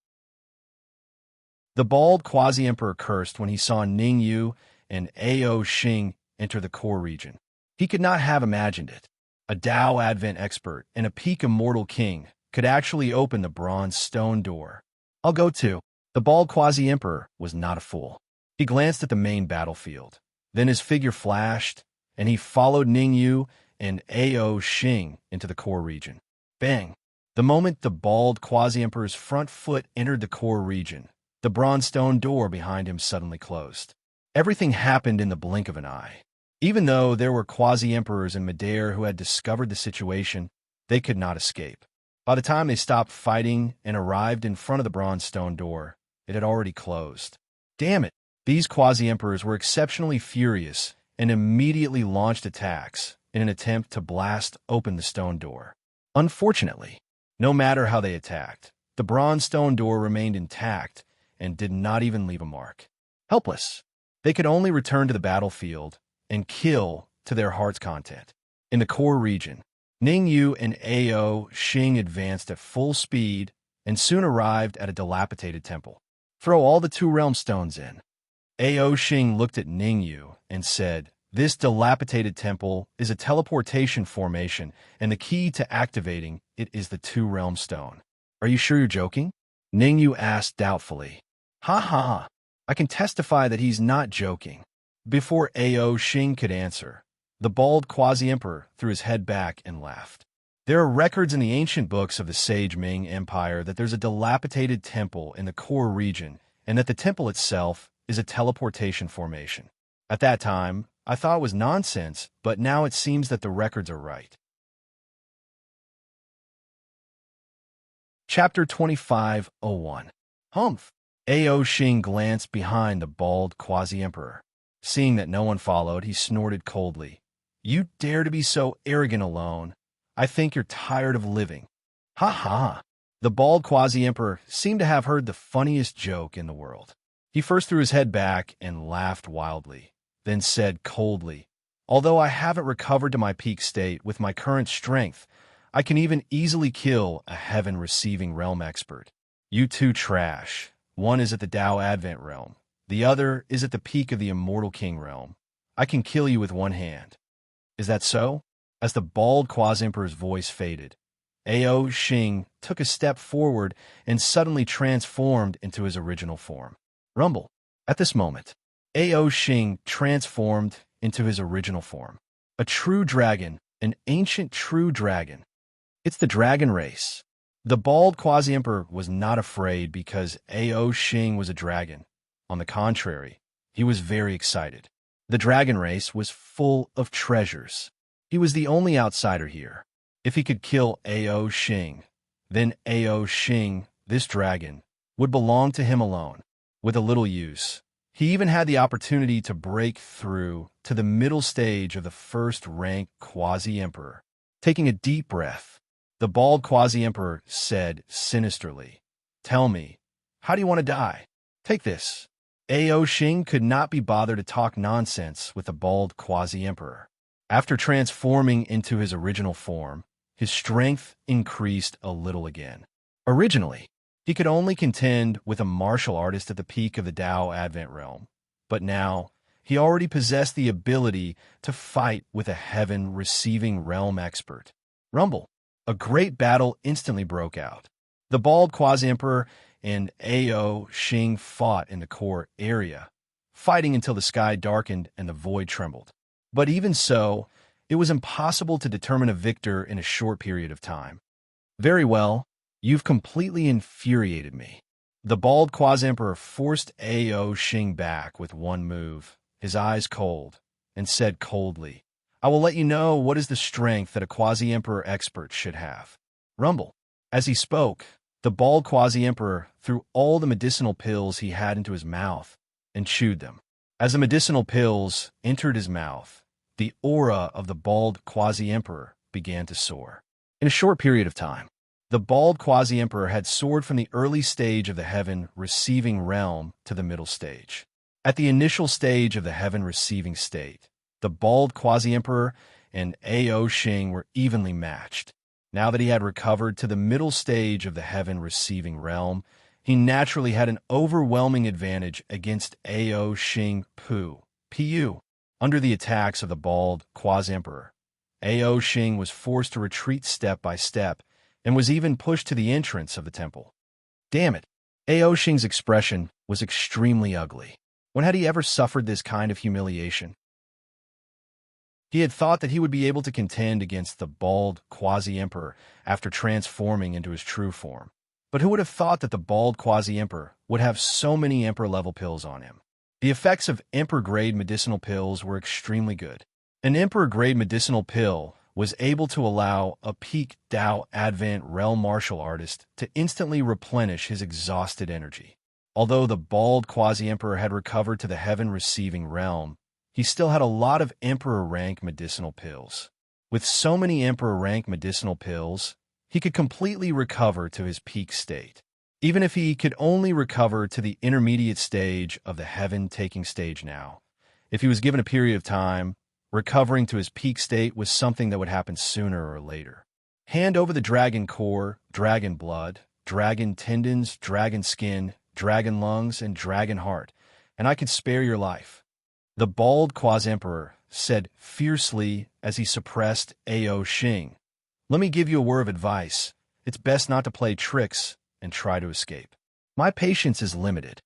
S1: The bald quasi-emperor cursed when he saw Ning Yu and Ao Xing enter the core region. He could not have imagined it. A Dao Advent expert and a peak immortal king could actually open the bronze stone door. I'll go too. The bald quasi-emperor was not a fool. He glanced at the main battlefield. Then his figure flashed, and he followed Ning Yu and Ao Xing into the core region. Bang! The moment the bald quasi-emperor's front foot entered the core region, the bronze stone door behind him suddenly closed. Everything happened in the blink of an eye. Even though there were quasi-emperors in midair who had discovered the situation, they could not escape. By the time they stopped fighting and arrived in front of the bronze stone door, it had already closed. Damn it! These quasi-emperors were exceptionally furious and immediately launched attacks in an attempt to blast open the stone door. Unfortunately, no matter how they attacked, the bronze stone door remained intact and did not even leave a mark. Helpless, they could only return to the battlefield and kill to their heart's content. In the core region, Ning Yu and Ao Xing advanced at full speed and soon arrived at a dilapidated temple. Throw all the two realm stones in. Ao Xing looked at Ning Yu and said, "This dilapidated temple is a teleportation formation, and the key to activating it is the two realm stone." "Are you sure you're joking?" Ning Yu asked doubtfully. "Ha ha ha. I can testify that he's not joking." Before Ao Xing could answer, the bald quasi-emperor threw his head back and laughed. There are records in the ancient books of the Sage Ming Empire that there's a dilapidated temple in the core region and that the temple itself is a teleportation formation. At that time, I thought it was nonsense, but now it seems that the records are right. Chapter 25:01. Humph! Ao Xing glanced behind the bald quasi-emperor. Seeing that no one followed, he snorted coldly. "You dare to be so arrogant alone? I think you're tired of living." "Ha ha!" The bald quasi-emperor seemed to have heard the funniest joke in the world. He first threw his head back and laughed wildly, then said coldly, "Although I haven't recovered to my peak state with my current strength, I can even easily kill a heaven-receiving realm expert. You two trash. One is at the Dao Advent realm. The other is at the peak of the Immortal King realm. I can kill you with one hand." "Is that so?" As the bald quasi-emperor's voice faded, Ao Xing took a step forward and suddenly transformed into his original form. Rumble. At this moment, Ao Xing transformed into his original form. A true dragon, an ancient true dragon. It's the dragon race. The bald quasi-emperor was not afraid because Ao Xing was a dragon. On the contrary, he was very excited. The dragon race was full of treasures. He was the only outsider here. If he could kill Ao Xing, then Ao Xing, this dragon, would belong to him alone. With a little use, he even had the opportunity to break through to the middle stage of the first-rank quasi-emperor. Taking a deep breath, the bald quasi-emperor said sinisterly, "Tell me, how do you want to die? Take this." Ao Xing could not be bothered to talk nonsense with the bald quasi-emperor. After transforming into his original form, his strength increased a little again. Originally, he could only contend with a martial artist at the peak of the Dao Advent realm, but now he already possessed the ability to fight with a heaven-receiving realm expert. Rumble. A great battle instantly broke out. The bald quasi-emperor and Ao Xing fought in the core area, fighting until the sky darkened and the void trembled. But even so, it was impossible to determine a victor in a short period of time. "Very well, you've completely infuriated me." The bald quasi-emperor forced Ao Xing back with one move, his eyes cold, and said coldly, "I will let you know what is the strength that a quasi-emperor expert should have." Rumble. As he spoke, the bald quasi-emperor threw all the medicinal pills he had into his mouth and chewed them. As the medicinal pills entered his mouth, the aura of the bald quasi-emperor began to soar. In a short period of time, the bald quasi-emperor had soared from the early stage of the heaven-receiving realm to the middle stage. At the initial stage of the heaven-receiving state, the bald quasi-emperor and Ao Xing were evenly matched. Now that he had recovered to the middle stage of the heaven-receiving realm, he naturally had an overwhelming advantage against Ao Xing Pu. Under the attacks of the bald quasi-emperor, Ao Xing was forced to retreat step by step and was even pushed to the entrance of the temple. Damn it, Ao Xing's expression was extremely ugly. When had he ever suffered this kind of humiliation? He had thought that he would be able to contend against the bald quasi-emperor after transforming into his true form. But who would have thought that the bald quasi-emperor would have so many emperor-level pills on him? The effects of emperor-grade medicinal pills were extremely good. An emperor-grade medicinal pill was able to allow a peak Dao Advent realm martial artist to instantly replenish his exhausted energy. Although the bald quasi-emperor had recovered to the heaven-receiving realm, he still had a lot of emperor-rank medicinal pills. With so many emperor-rank medicinal pills, he could completely recover to his peak state. Even if he could only recover to the intermediate stage of the heaven-taking stage now, if he was given a period of time, recovering to his peak state was something that would happen sooner or later. Hand over the dragon core, dragon blood, dragon tendons, dragon skin, dragon lungs, and dragon heart, and I could spare your life. The bald quasi-emperor said fiercely as he suppressed Ao Xing. Let me give you a word of advice. It's best not to play tricks and try to escape. My patience is limited.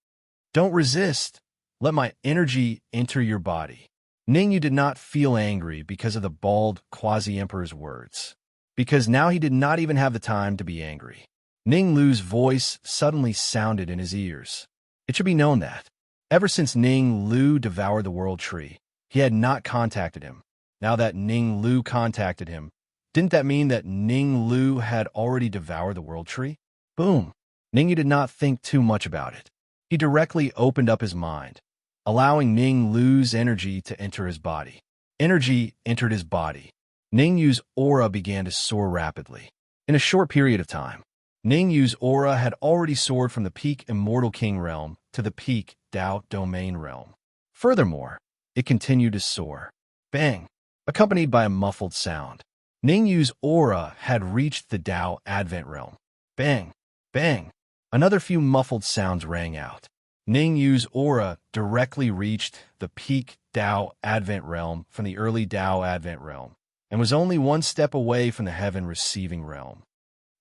S1: Don't resist. Let my energy enter your body. Ningyu did not feel angry because of the bald quasi-emperor's words, because now he did not even have the time to be angry. Ning Lu's voice suddenly sounded in his ears. It should be known that, ever since Ning Lu devoured the world tree, he had not contacted him. Now that Ning Lu contacted him, didn't that mean that Ning Lu had already devoured the world tree? Boom! Ningyu did not think too much about it. He directly opened up his mind, allowing Ning Lu's energy to enter his body. Energy entered his body. Ningyu's aura began to soar rapidly. In a short period of time, Ningyu's aura had already soared from the peak Immortal King realm to the peak Dao Domain realm. Furthermore, it continued to soar. Bang! Accompanied by a muffled sound. Ningyu's aura had reached the Dao Advent realm. Bang! Bang! Another few muffled sounds rang out. Ningyu's aura directly reached the peak Dao Advent realm from the early Dao Advent realm, and was only one step away from the heaven-receiving realm.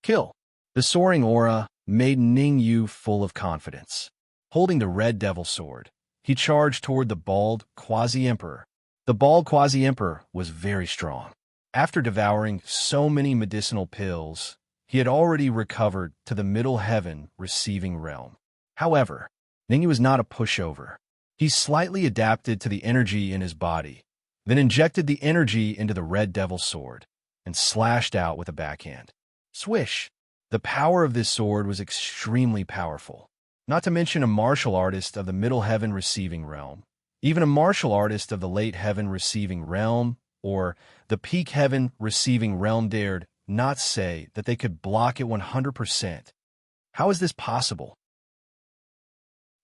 S1: Kill! The soaring aura made Ningyu full of confidence. Holding the red devil sword, he charged toward the bald quasi-emperor. The bald quasi-emperor was very strong. After devouring so many medicinal pills, he had already recovered to the middle heaven-receiving realm. However, Ningyu was not a pushover. He slightly adapted to the energy in his body, then injected the energy into the red devil sword, and slashed out with a backhand. Swish! The power of this sword was extremely powerful. Not to mention a martial artist of the middle heaven-receiving realm, even a martial artist of the late heaven-receiving realm, or the peak heaven-receiving realm dared not say that they could block it 100%. How is this possible?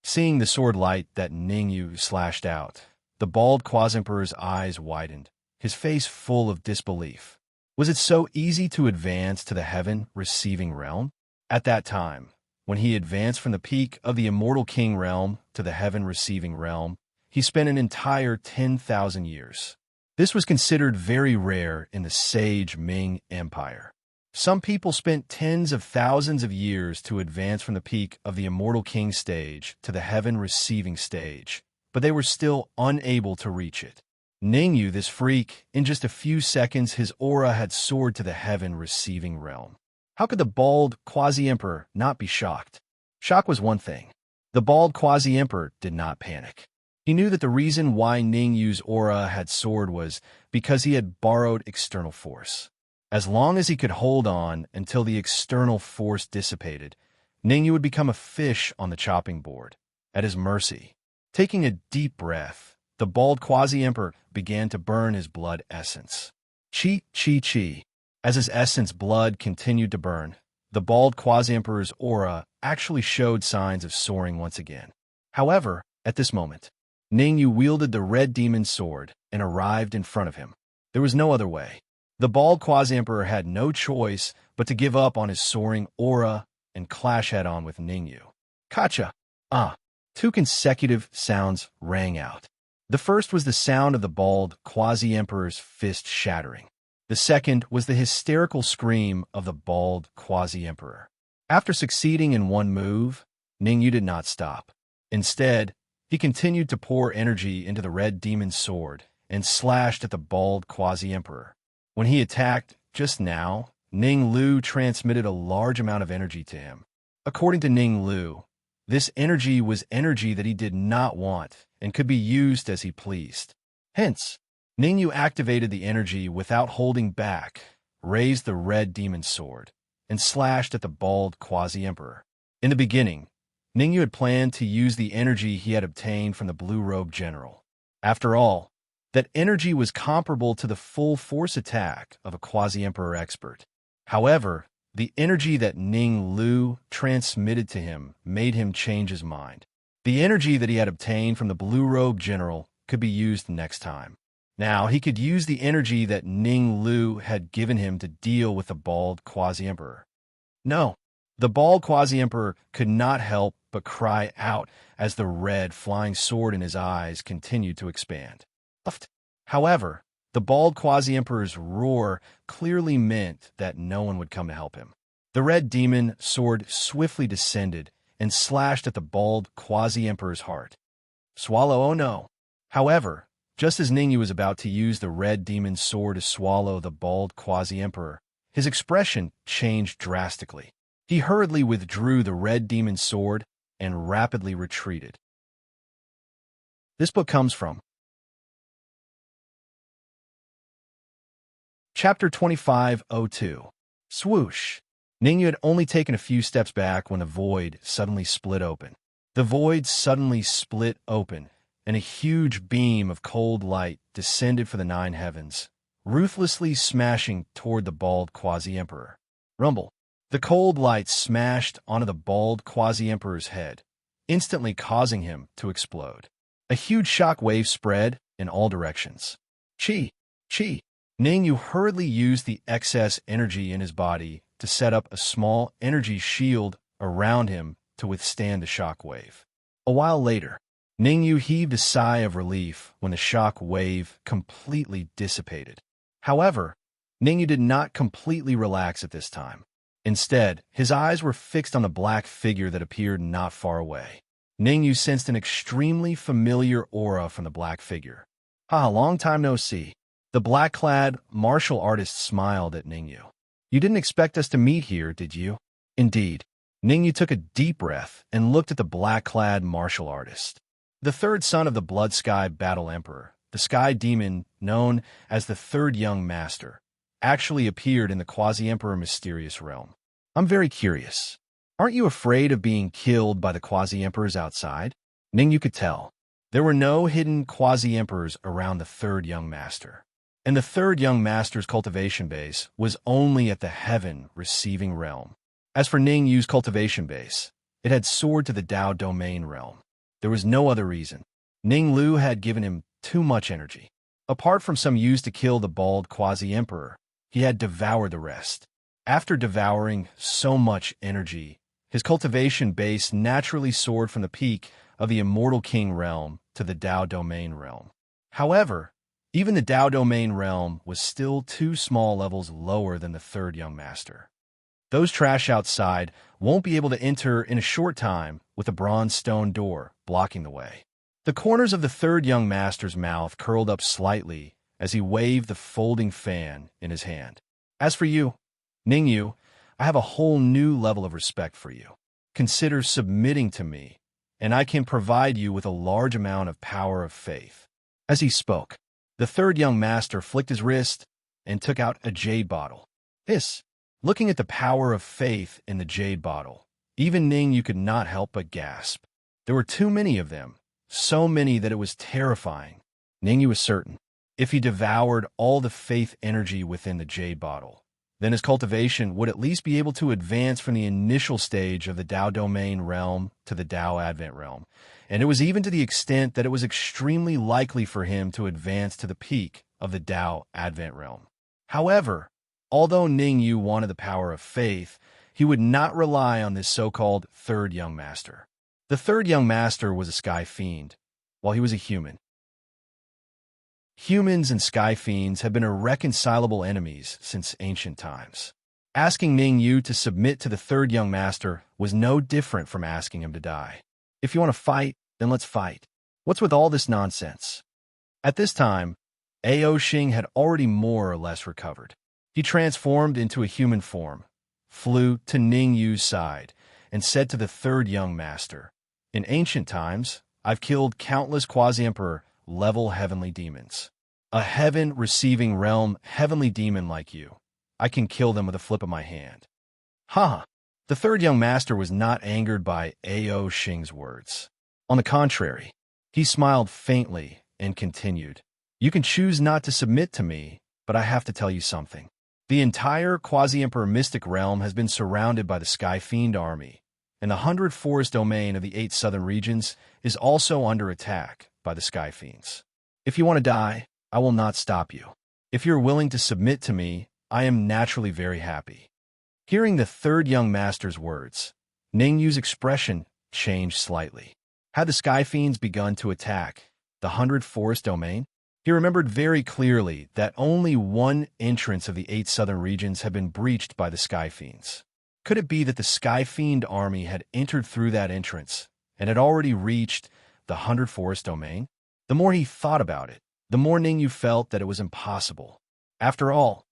S1: Seeing the sword light that Ningyu slashed out, the bald quasi-emperor's eyes widened, his face full of disbelief. Was it so easy to advance to the heaven-receiving realm? At that time, when he advanced from the peak of the Immortal King realm to the heaven-receiving realm, he spent an entire 10,000 years. This was considered very rare in the Sage Ming Empire. Some people spent tens of thousands of years to advance from the peak of the Immortal King stage to the heaven-receiving stage, but they were still unable to reach it. Ningyu, this freak, in just a few seconds his aura had soared to the heaven-receiving realm. How could the bald quasi-emperor not be shocked? Shock was one thing. The bald quasi-emperor did not panic. He knew that the reason why Ningyu's aura had soared was because he had borrowed external force. As long as he could hold on until the external force dissipated, Ningyu would become a fish on the chopping board, at his mercy. Taking a deep breath, the bald quasi-emperor began to burn his blood essence. Chi, chi, chi. As his essence blood continued to burn, the bald quasi-emperor's aura actually showed signs of soaring once again. However, at this moment, Ningyu wielded the red demon sword and arrived in front of him. There was no other way. The bald quasi-emperor had no choice but to give up on his soaring aura and clash head-on with Ningyu. Kacha! Ah! Two consecutive sounds rang out. The first was the sound of the bald quasi-emperor's fist shattering. The second was the hysterical scream of the bald quasi-emperor. After succeeding in one move, Ningyu did not stop. Instead, he continued to pour energy into the red demon's sword and slashed at the bald quasi-emperor. When he attacked just now, Ning Lu transmitted a large amount of energy to him. According to Ning Lu, this energy was energy that he did not want and could be used as he pleased. Hence, Ningyu activated the energy without holding back, raised the red demon sword, and slashed at the bald quasi-emperor. In the beginning, Ningyu had planned to use the energy he had obtained from the blue-robed general. After all, that energy was comparable to the full force attack of a quasi-emperor expert. However, the energy that Ning Lu transmitted to him made him change his mind. The energy that he had obtained from the blue-robed general could be used next time. Now, he could use the energy that Ning Lu had given him to deal with the bald quasi-emperor. No, the bald quasi-emperor could not help but cry out as the red flying sword in his eyes continued to expand. However, the bald quasi-emperor's roar clearly meant that no one would come to help him. The red demon sword swiftly descended and slashed at the bald quasi-emperor's heart. Swallow, oh no! However, just as Ningyu was about to use the red demon's sword to swallow the bald quasi-emperor, his expression changed drastically. He hurriedly withdrew the red demon's sword and rapidly retreated. This book comes from Chapter 2502. Swoosh. Ningyu had only taken a few steps back when the void suddenly split open. The void suddenly split open, and a huge beam of cold light descended from the nine heavens, ruthlessly smashing toward the bald quasi-emperor. Rumble. The cold light smashed onto the bald quasi-emperor's head, instantly causing him to explode. A huge shock wave spread in all directions. Chi! Chi! Ningyu hurriedly used the excess energy in his body to set up a small energy shield around him to withstand the shock wave. A while later, Ningyu heaved a sigh of relief when the shock wave completely dissipated. However, Ningyu did not completely relax at this time. Instead, his eyes were fixed on the black figure that appeared not far away. Ningyu sensed an extremely familiar aura from the black figure. Long time no see. The black-clad martial artist smiled at Ningyu. You didn't expect us to meet here, did you? Indeed. Ningyu took a deep breath and looked at the black-clad martial artist. The third son of the Blood Sky Battle Emperor, the sky demon known as the Third Young Master, actually appeared in the Quasi-Emperor mysterious realm. I'm very curious. Aren't you afraid of being killed by the Quasi-Emperors outside? Ningyu could tell. There were no hidden Quasi-Emperors around the Third Young Master. And the Third Young Master's cultivation base was only at the heaven receiving realm. As for Ningyu's cultivation base, it had soared to the Dao domain realm. There was no other reason. Ning Lu had given him too much energy. Apart from some used to kill the bald Quasi-Emperor, he had devoured the rest. After devouring so much energy, his cultivation base naturally soared from the peak of the Immortal King realm to the Dao domain realm. However, even the Dao domain realm was still 2 small levels lower than the Third Young Master. Those trash outside won't be able to enter in a short time with a bronze stone door blocking the way. The corners of the Third Young Master's mouth curled up slightly as he waved the folding fan in his hand. As for you, Ningyu, I have a whole new level of respect for you. Consider submitting to me, and I can provide you with a large amount of power of faith. As he spoke, the Third Young Master flicked his wrist and took out a jade bottle. Looking at the power of faith in the jade bottle, even Ningyu could not help but gasp. There were too many of them, so many that it was terrifying. Ningyu was certain, if he devoured all the faith energy within the jade bottle, then his cultivation would at least be able to advance from the initial stage of the Dao domain realm to the Dao Advent realm, and it was even to the extent that it was extremely likely for him to advance to the peak of the Dao Advent realm. However, although Ning Yu wanted the power of faith, he would not rely on this so-called third young master. The third young master was a sky fiend, while he was a human. Humans and sky fiends have been irreconcilable enemies since ancient times. Asking Ning Yu to submit to the third young master was no different from asking him to die. If you want to fight, then let's fight. What's with all this nonsense? At this time, Ao Xing had already more or less recovered. He transformed into a human form, flew to Ning Yu's side, and said to the third young master, "In ancient times, I've killed countless quasi-emperor level heavenly demons. A heaven-receiving realm heavenly demon like you. I can kill them with a flip of my hand." Ha! The third young master was not angered by Ao Xing's words. On the contrary, he smiled faintly and continued, "You can choose not to submit to me, but I have to tell you something. The entire quasi-emperor mystic realm has been surrounded by the Sky Fiend army, and the 100 forest domain of the 8 southern regions is also under attack by the Sky Fiends. If you want to die, I will not stop you. If you're willing to submit to me, I am naturally very happy." Hearing the third young master's words, Ning Yu's expression changed slightly. Had the Sky Fiends begun to attack the 100 forest domain? He remembered very clearly that only one entrance of the 8 southern regions had been breached by the Sky Fiends. Could it be that the Sky Fiend army had entered through that entrance and had already reached the 100 forest domain? The more he thought about it, the more Ning Yu felt that it was impossible. After all,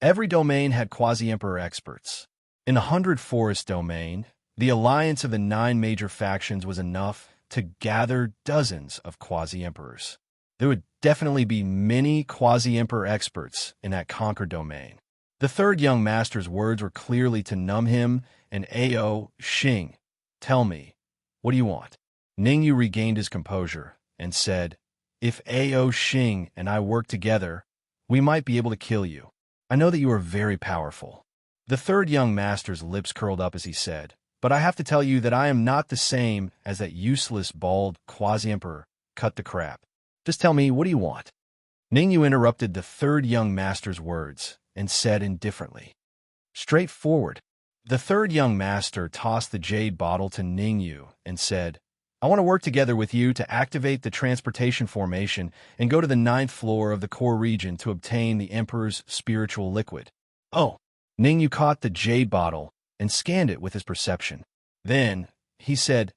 S1: every domain had quasi-emperor experts. In the 100 forest domain, the alliance of the 9 major factions was enough to gather dozens of quasi-emperors. There would definitely be many quasi-emperor experts in that conquered domain. The third young master's words were clearly to numb him, and Ao Xing, "Tell me, what do you want?" Ning Yu regained his composure and said, "If Ao Xing and I work together, we might be able to kill you. I know that you are very powerful." The third young master's lips curled up as he said, "But I have to tell you that I am not the same as that useless, bald quasi-emperor. Cut the crap. Just tell me, what do you want?" Ning Yu interrupted the third young master's words and said indifferently, "Straightforward." The third young master tossed the jade bottle to Ning Yu and said, "I want to work together with you to activate the transportation formation and go to the 9th floor of the core region to obtain the Emperor's spiritual liquid." Oh! Ning Yu caught the jade bottle and scanned it with his perception. Then he said,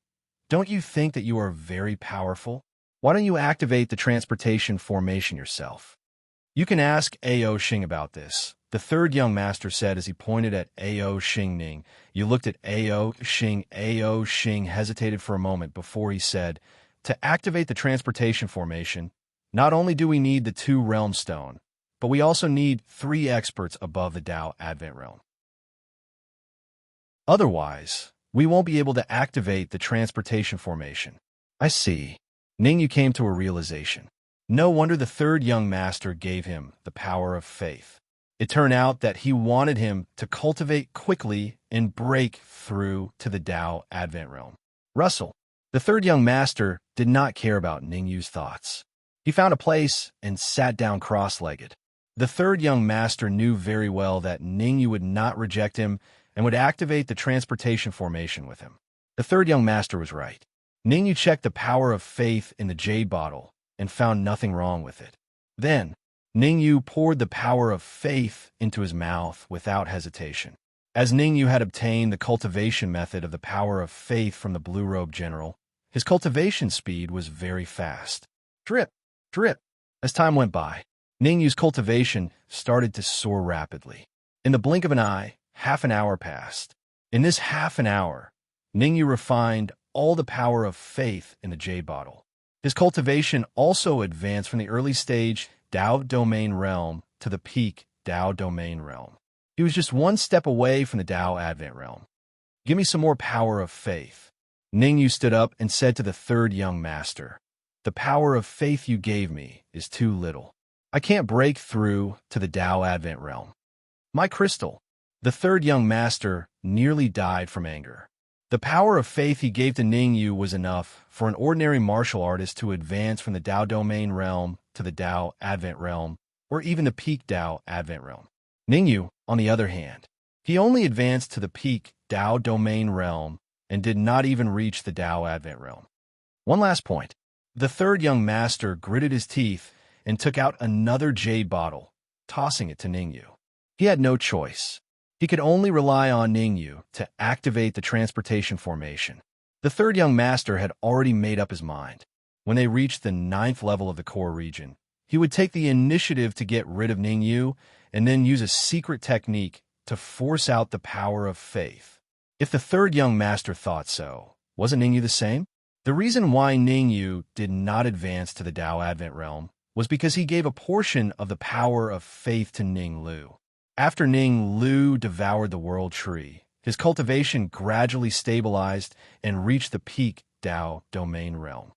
S1: "Don't you think that you are very powerful? Why don't you activate the transportation formation yourself?" "You can ask Ao Xing about this," the third young master said as he pointed at Ao Xing. Ning Yu looked at Ao Xing. Ao Xing hesitated for a moment before he said, "To activate the transportation formation, not only do we need the 2 realm stone, but we also need 3 experts above the Tao Advent realm. Otherwise, we won't be able to activate the transportation formation." "I see." Ning Yu came to a realization. No wonder the third young master gave him the power of faith. It turned out that he wanted him to cultivate quickly and break through to the Tao Advent realm. Russell, the third young master, did not care about Ning Yu's thoughts. He found a place and sat down cross-legged. The third young master knew very well that Ning Yu would not reject him and would activate the transportation formation with him. The third young master was right. Ning Yu checked the power of faith in the jade bottle and found nothing wrong with it. Then, Ning Yu poured the power of faith into his mouth without hesitation. As Ning Yu had obtained the cultivation method of the power of faith from the blue-robed general, his cultivation speed was very fast. Drip, drip. As time went by, Ning Yu's cultivation started to soar rapidly. In the blink of an eye, half an hour passed. In this half an hour, Ning Yu refined all the power of faith in the jade bottle. His cultivation also advanced from the early stage Tao Domain realm to the peak Tao Domain realm. He was just one step away from the Tao Advent realm. "Give me some more power of faith." Ning Yu stood up and said to the third young master, "The power of faith you gave me is too little. I can't break through to the Tao Advent realm. My crystal." The third young master nearly died from anger. The power of faith he gave to Ning Yu was enough for an ordinary martial artist to advance from the Tao Domain realm to the Tao Advent realm, or even the peak Tao Advent realm. Ningyu, on the other hand, he only advanced to the peak Dao domain realm and did not even reach the Dao Advent realm. One last point. The third young master gritted his teeth and took out another jade bottle, tossing it to Ningyu. He had no choice. He could only rely on Ningyu to activate the transportation formation. The third young master had already made up his mind. When they reached the 9th level of the core region, he would take the initiative to get rid of Ningyu and then use a secret technique to force out the power of faith. If the third young master thought so, wasn't Ningyu the same? The reason why Ningyu did not advance to the Dao Advent realm was because he gave a portion of the power of faith to Ning Lu. After Ning Lu devoured the world tree, his cultivation gradually stabilized and reached the peak Dao domain realm.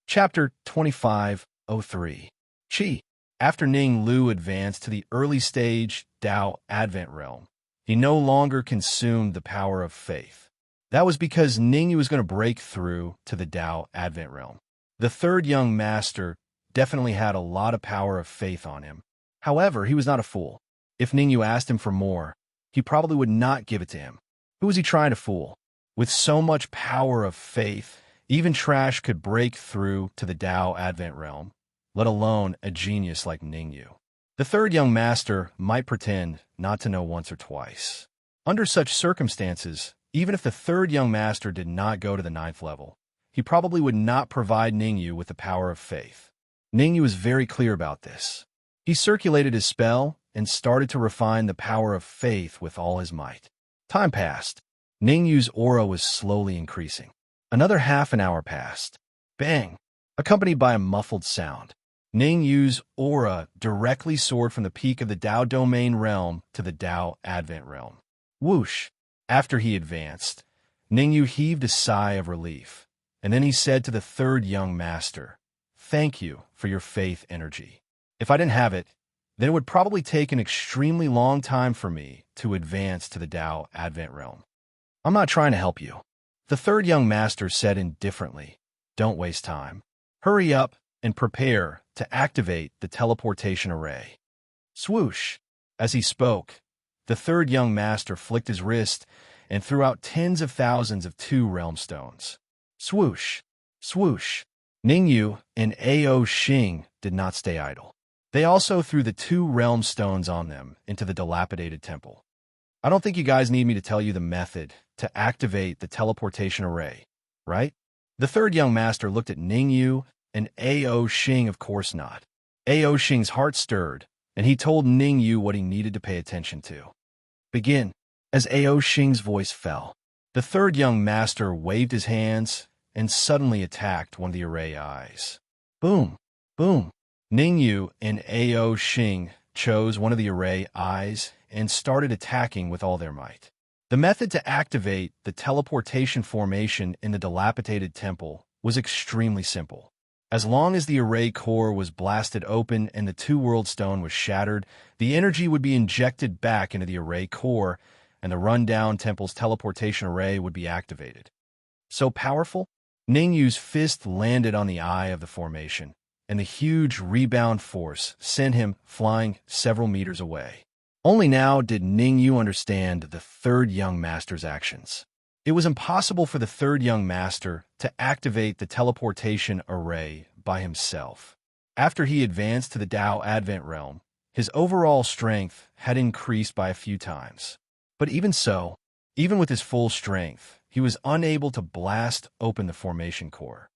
S1: Chapter 2503. Qi. After Ning Lu advanced to the early stage Dao Advent realm, he no longer consumed the power of faith. That was because Ningyu was going to break through to the Dao Advent realm. The third young master definitely had a lot of power of faith on him. However, he was not a fool. If Ningyu asked him for more, he probably would not give it to him. Who was he trying to fool? With so much power of faith, even trash could break through to the Dao Advent realm, let alone a genius like Ningyu. The third young master might pretend not to know once or twice. Under such circumstances, even if the third young master did not go to the 9th level, he probably would not provide Ningyu with the power of faith. Ningyu was very clear about this. He circulated his spell and started to refine the power of faith with all his might. Time passed. Ningyu's aura was slowly increasing. Another half an hour passed. Bang! Accompanied by a muffled sound. Ningyu's aura directly soared from the peak of the Dao domain realm to the Dao Advent realm. Whoosh! After he advanced, Ningyu heaved a sigh of relief, and then he said to the third young master, "Thank you for your faith energy. If I didn't have it, then it would probably take an extremely long time for me to advance to the Dao Advent realm." "I'm not trying to help you," the third young master said indifferently. "Don't waste time. Hurry up and prepare to activate the teleportation array." Swoosh! As he spoke, the third young master flicked his wrist and threw out tens of thousands of 2 realm stones. Swoosh! Swoosh! Ningyu and Ao Xing did not stay idle. They also threw the 2 realm stones on them into the dilapidated temple. I don't think you guys need me to tell you the method to activate the teleportation array, right? The third young master looked at Ningyu and Ao Xing. Of course not. Ao Xing's heart stirred, and he told Ningyu what he needed to pay attention to. "Begin." As Ao Xing's voice fell, the third young master waved his hands and suddenly attacked one of the array eyes. Boom! Boom! Ningyu and Ao Xing chose one of the array eyes and started attacking with all their might. The method to activate the teleportation formation in the dilapidated temple was extremely simple. As long as the array core was blasted open and the 2-world stone was shattered, the energy would be injected back into the array core, and the rundown temple's teleportation array would be activated. So powerful, Ningyu's fist landed on the eye of the formation, and the huge rebound force sent him flying several meters away. Only now did Ningyu understand the third young master's actions. It was impossible for the third young master to activate the teleportation array by himself. After he advanced to the Dao Advent realm, his overall strength had increased by a few times. But even so, even with his full strength, he was unable to blast open the formation core.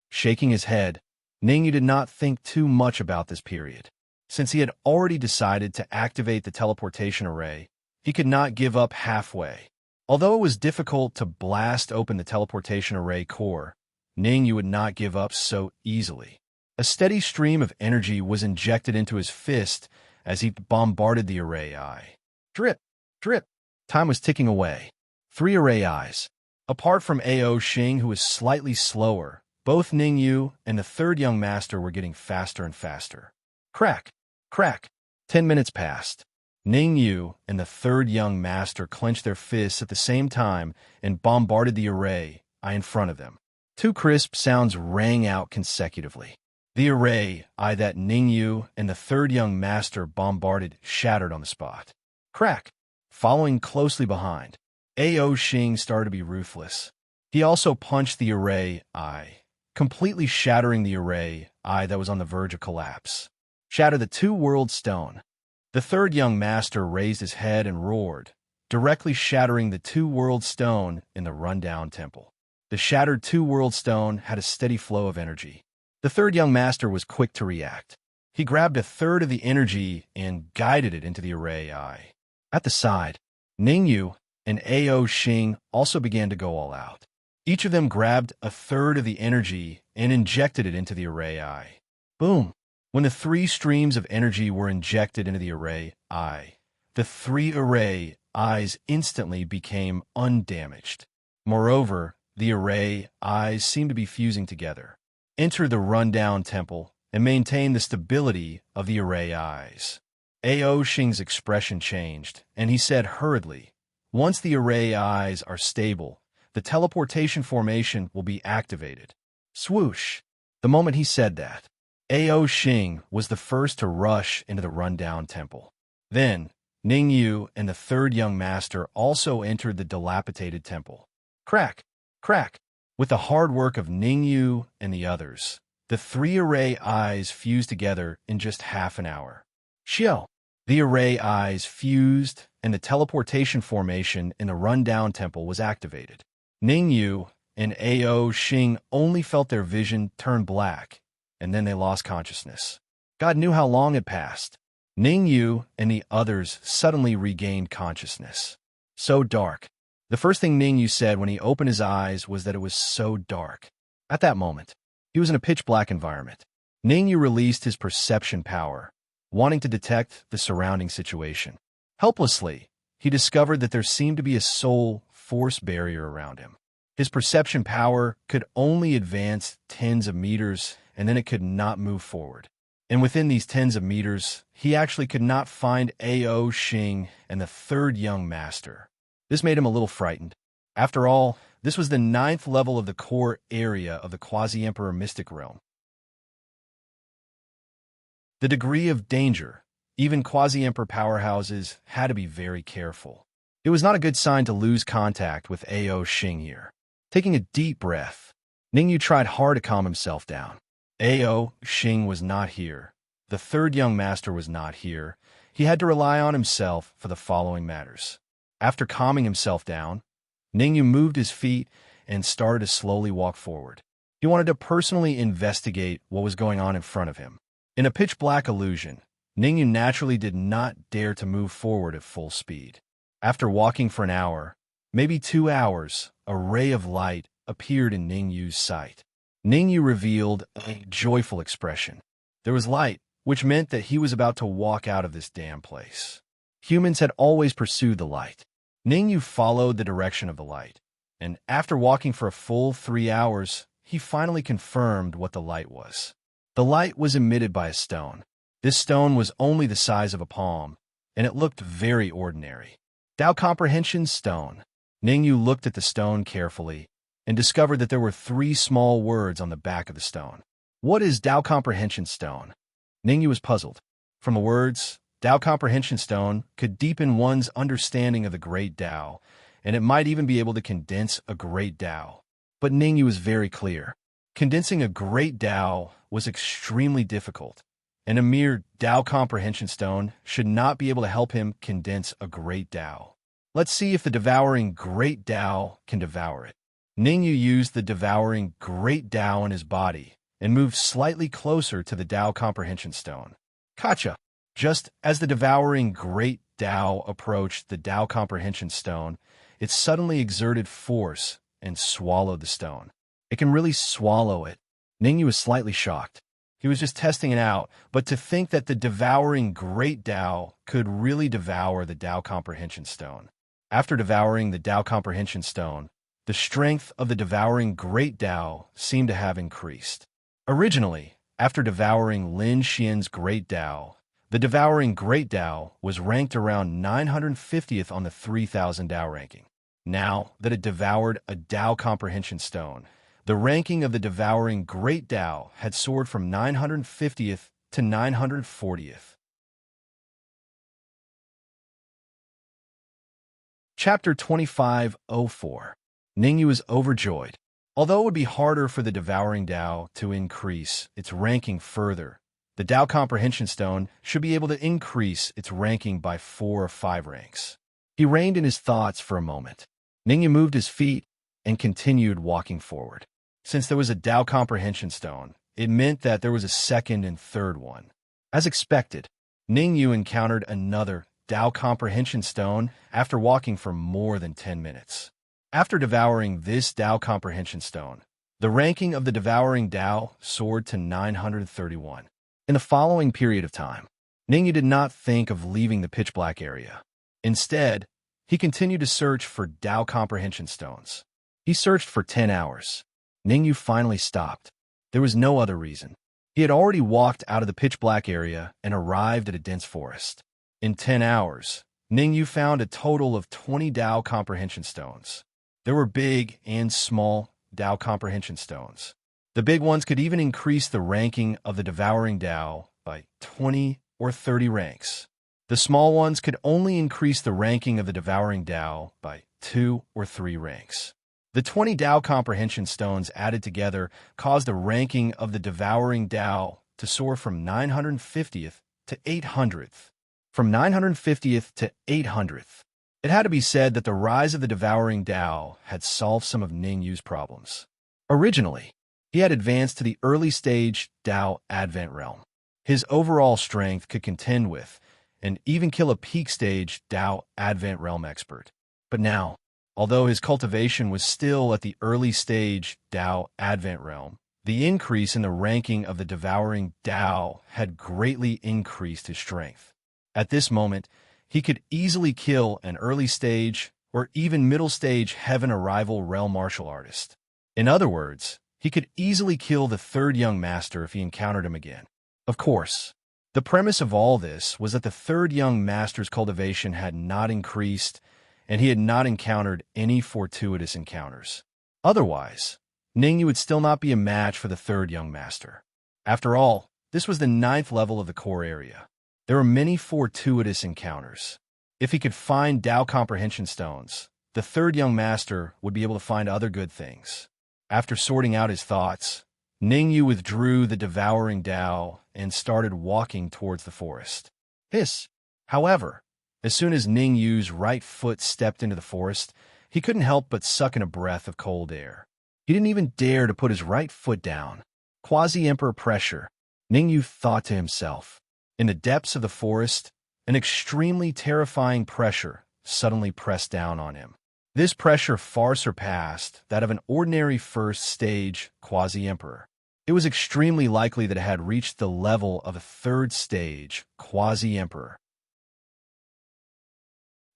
S1: Shaking his head, Ningyu did not think too much about this period. Since he had already decided to activate the teleportation array, he could not give up halfway. Although it was difficult to blast open the teleportation array core, Ningyu would not give up so easily. A steady stream of energy was injected into his fist as he bombarded the array eye. Drip! Drip! Time was ticking away. 3 array eyes. Apart from Ao Xing, who was slightly slower, both Ningyu and the third young master were getting faster and faster. Crack! Crack! 10 minutes passed. Ningyu and the third young master clenched their fists at the same time and bombarded the array eye in front of them. 2 crisp sounds rang out consecutively. The array that Ningyu and the third young master bombarded shattered on the spot. Crack! Following closely behind, Ao Xing started to be ruthless. He also punched the array completely shattering the array that was on the verge of collapse. Shatter the two-world stone. The third young master raised his head and roared, directly shattering the two-world stone in the rundown temple. The shattered two-world stone had a steady flow of energy. The third young master was quick to react. He grabbed a third of the energy and guided it into the array eye. At the side, Ningyu and Ao Xing also began to go all out. Each of them grabbed a third of the energy and injected it into the array eye. Boom! When the three streams of energy were injected into the array eye, the three array eyes instantly became undamaged. Moreover, the array eyes seemed to be fusing together. Enter the rundown temple and maintain the stability of the array eyes. Ao Xing's expression changed, and he said hurriedly, "Once the array eyes are stable, the teleportation formation will be activated." Swoosh! The moment he said that, Ao Xing was the first to rush into the rundown temple. Then, Ningyu and the third young master also entered the dilapidated temple. Crack! Crack! With the hard work of Ningyu and the others, the three array eyes fused together in just half an hour. Xiao! The array eyes fused, and the teleportation formation in the rundown temple was activated. Ningyu and Ao Xing only felt their vision turn black, and then they lost consciousness. God knew how long had passed. Ningyu and the others suddenly regained consciousness. So dark. The first thing Ningyu said when he opened his eyes was that it was so dark. At that moment, he was in a pitch-black environment. Ningyu released his perception power, wanting to detect the surrounding situation. Helplessly, he discovered that there seemed to be a soul force barrier around him. His perception power could only advance tens of meters, and then it could not move forward. And within these tens of meters, he actually could not find Ao Xing and the third young master. This made him a little frightened. After all, this was the 9th level of the core area of the Quasi-Emperor Mystic Realm. The degree of danger, even Quasi-Emperor powerhouses had to be very careful. It was not a good sign to lose contact with Ao Xing here. Taking a deep breath, Ningyu tried hard to calm himself down. Ao Xing was not here. The third young master was not here. He had to rely on himself for the following matters. After calming himself down, Ningyu moved his feet and started to slowly walk forward. He wanted to personally investigate what was going on in front of him. In a pitch-black illusion, Ningyu naturally did not dare to move forward at full speed. After walking for an hour, maybe 2 hours, a ray of light appeared in Ningyu's sight. Ningyu revealed a joyful expression. There was light, which meant that he was about to walk out of this damn place. Humans had always pursued the light. Ningyu followed the direction of the light, and after walking for a full 3 hours, he finally confirmed what the light was. The light was emitted by a stone. This stone was only the size of a palm, and it looked very ordinary. Tao Comprehension Stone. Ningyu looked at the stone carefully and discovered that there were 3 small words on the back of the stone. What is Tao Comprehension Stone? Ningyu was puzzled. From the words, Tao Comprehension Stone could deepen one's understanding of the Great Tao, and it might even be able to condense a Great Tao. But Ningyu was very clear. Condensing a Great Tao was extremely difficult, and a mere Tao Comprehension Stone should not be able to help him condense a Great Tao. Let's see if the devouring Great Tao can devour it. Ningyu used the devouring Great Tao in his body and moved slightly closer to the Tao Comprehension Stone. Gotcha! Just as the devouring Great Tao approached the Tao Comprehension Stone, it suddenly exerted force and swallowed the stone. It can really swallow it. Ningyu was slightly shocked. He was just testing it out, but to think that the devouring Great Tao could really devour the Tao Comprehension Stone. After devouring the Tao Comprehension Stone, the strength of the devouring Great Tao seemed to have increased. Originally, after devouring Lin Xian's Great Tao, the devouring Great Tao was ranked around 950th on the 3000 Tao ranking. Now that it devoured a Tao Comprehension Stone, The ranking of the devouring Great Tao had soared from 950th to 940th. Chapter 2504. Ningyu is overjoyed. Although it would be harder for the devouring Tao to increase its ranking further, the Tao Comprehension Stone should be able to increase its ranking by 4 or 5 ranks. He reined in his thoughts for a moment. Ningyu moved his feet and continued walking forward. Since there was a Tao Comprehension Stone, it meant that there was a second and third one. As expected, Ningyu encountered another Tao Comprehension Stone after walking for more than 10 minutes. After devouring this Tao Comprehension Stone, the ranking of the devouring Tao soared to 931. In the following period of time, Ningyu did not think of leaving the pitch-black area. Instead, he continued to search for Tao Comprehension Stones. He searched for 10 hours. Ningyu finally stopped. There was no other reason. He had already walked out of the pitch-black area and arrived at a dense forest. In 10 hours, Ningyu found a total of 20 Tao Comprehension Stones. There were big and small Tao Comprehension Stones. The big ones could even increase the ranking of the devouring Tao by 20 or 30 ranks. The small ones could only increase the ranking of the devouring Tao by 2 or 3 ranks. The 20 Tao Comprehension Stones added together caused the ranking of the devouring Tao to soar from 950th to 800th. From 950th to 800th. It had to be said that the rise of the devouring Tao had solved some of Ningyu's problems. Originally, he had advanced to the early stage Tao Advent realm. His overall strength could contend with and even kill a peak stage Tao Advent realm expert. But now, although his cultivation was still at the early stage Tao Advent realm, the increase in the ranking of the devouring Tao had greatly increased his strength. At this moment, he could easily kill an early stage or even middle stage heaven arrival realm martial artist. In other words, he could easily kill the third young master if he encountered him again. Of course, the premise of all this was that the third young master's cultivation had not increased and he had not encountered any fortuitous encounters. Otherwise, Ningyu would still not be a match for the third young master. After all, this was the 9th level of the core area. There were many fortuitous encounters. If he could find Tao Comprehension Stones, the third young master would be able to find other good things. After sorting out his thoughts, Ningyu withdrew the devouring Tao and started walking towards the forest. However, as soon as Ningyu's right foot stepped into the forest, he couldn't help but suck in a breath of cold air. He didn't even dare to put his right foot down. Quasi-Emperor pressure, Ningyu thought to himself. In the depths of the forest, an extremely terrifying pressure suddenly pressed down on him. This pressure far surpassed that of an ordinary first-stage quasi-emperor. It was extremely likely that it had reached the level of a third-stage quasi-emperor.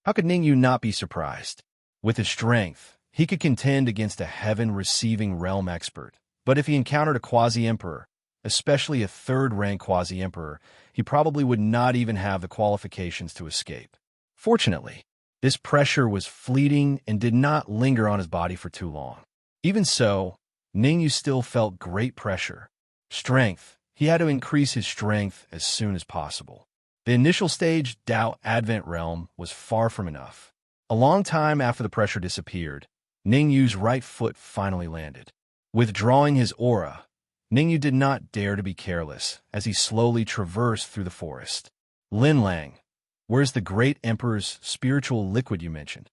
S1: How could Ningyu not be surprised? With his strength, he could contend against a heaven-receiving realm expert. But if he encountered a quasi-emperor, especially a third-rank quasi-emperor, he probably would not even have the qualifications to escape. Fortunately, this pressure was fleeting and did not linger on his body for too long. Even so, Ningyu still felt great pressure. Strength. He had to increase his strength as soon as possible. The initial stage Tao Advent realm was far from enough. A long time after the pressure disappeared, Ningyu's right foot finally landed. Withdrawing his aura, Ningyu did not dare to be careless as he slowly traversed through the forest. Lin Lang, where's the great emperor's spiritual liquid you mentioned?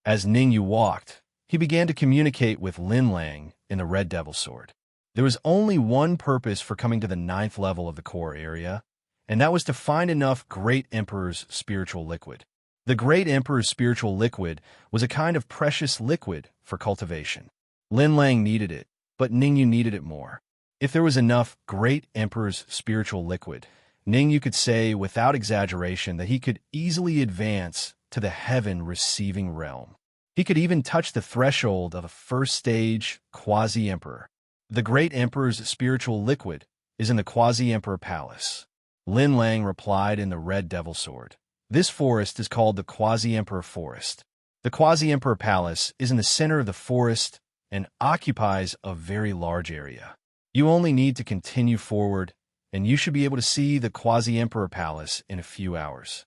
S1: As Ningyu walked, he began to communicate with Lin Lang in the Red Devil Sword. There was only one purpose for coming to the 9th level of the core area, and that was to find enough Great Emperor's spiritual liquid. The Great Emperor's spiritual liquid was a kind of precious liquid for cultivation. Lin Lang needed it, but Ningyu needed it more. If there was enough Great Emperor's spiritual liquid, Ningyu could say without exaggeration that he could easily advance to the heaven-receiving realm. He could even touch the threshold of a first-stage quasi-emperor. The Great Emperor's spiritual liquid is in the quasi-emperor palace. Lin Lang replied in the Red Devil Sword. This forest is called the Quasi-Emperor Forest. The Quasi-Emperor Palace is in the center of the forest and occupies a very large area. You only need to continue forward, and you should be able to see the Quasi-Emperor Palace in a few hours.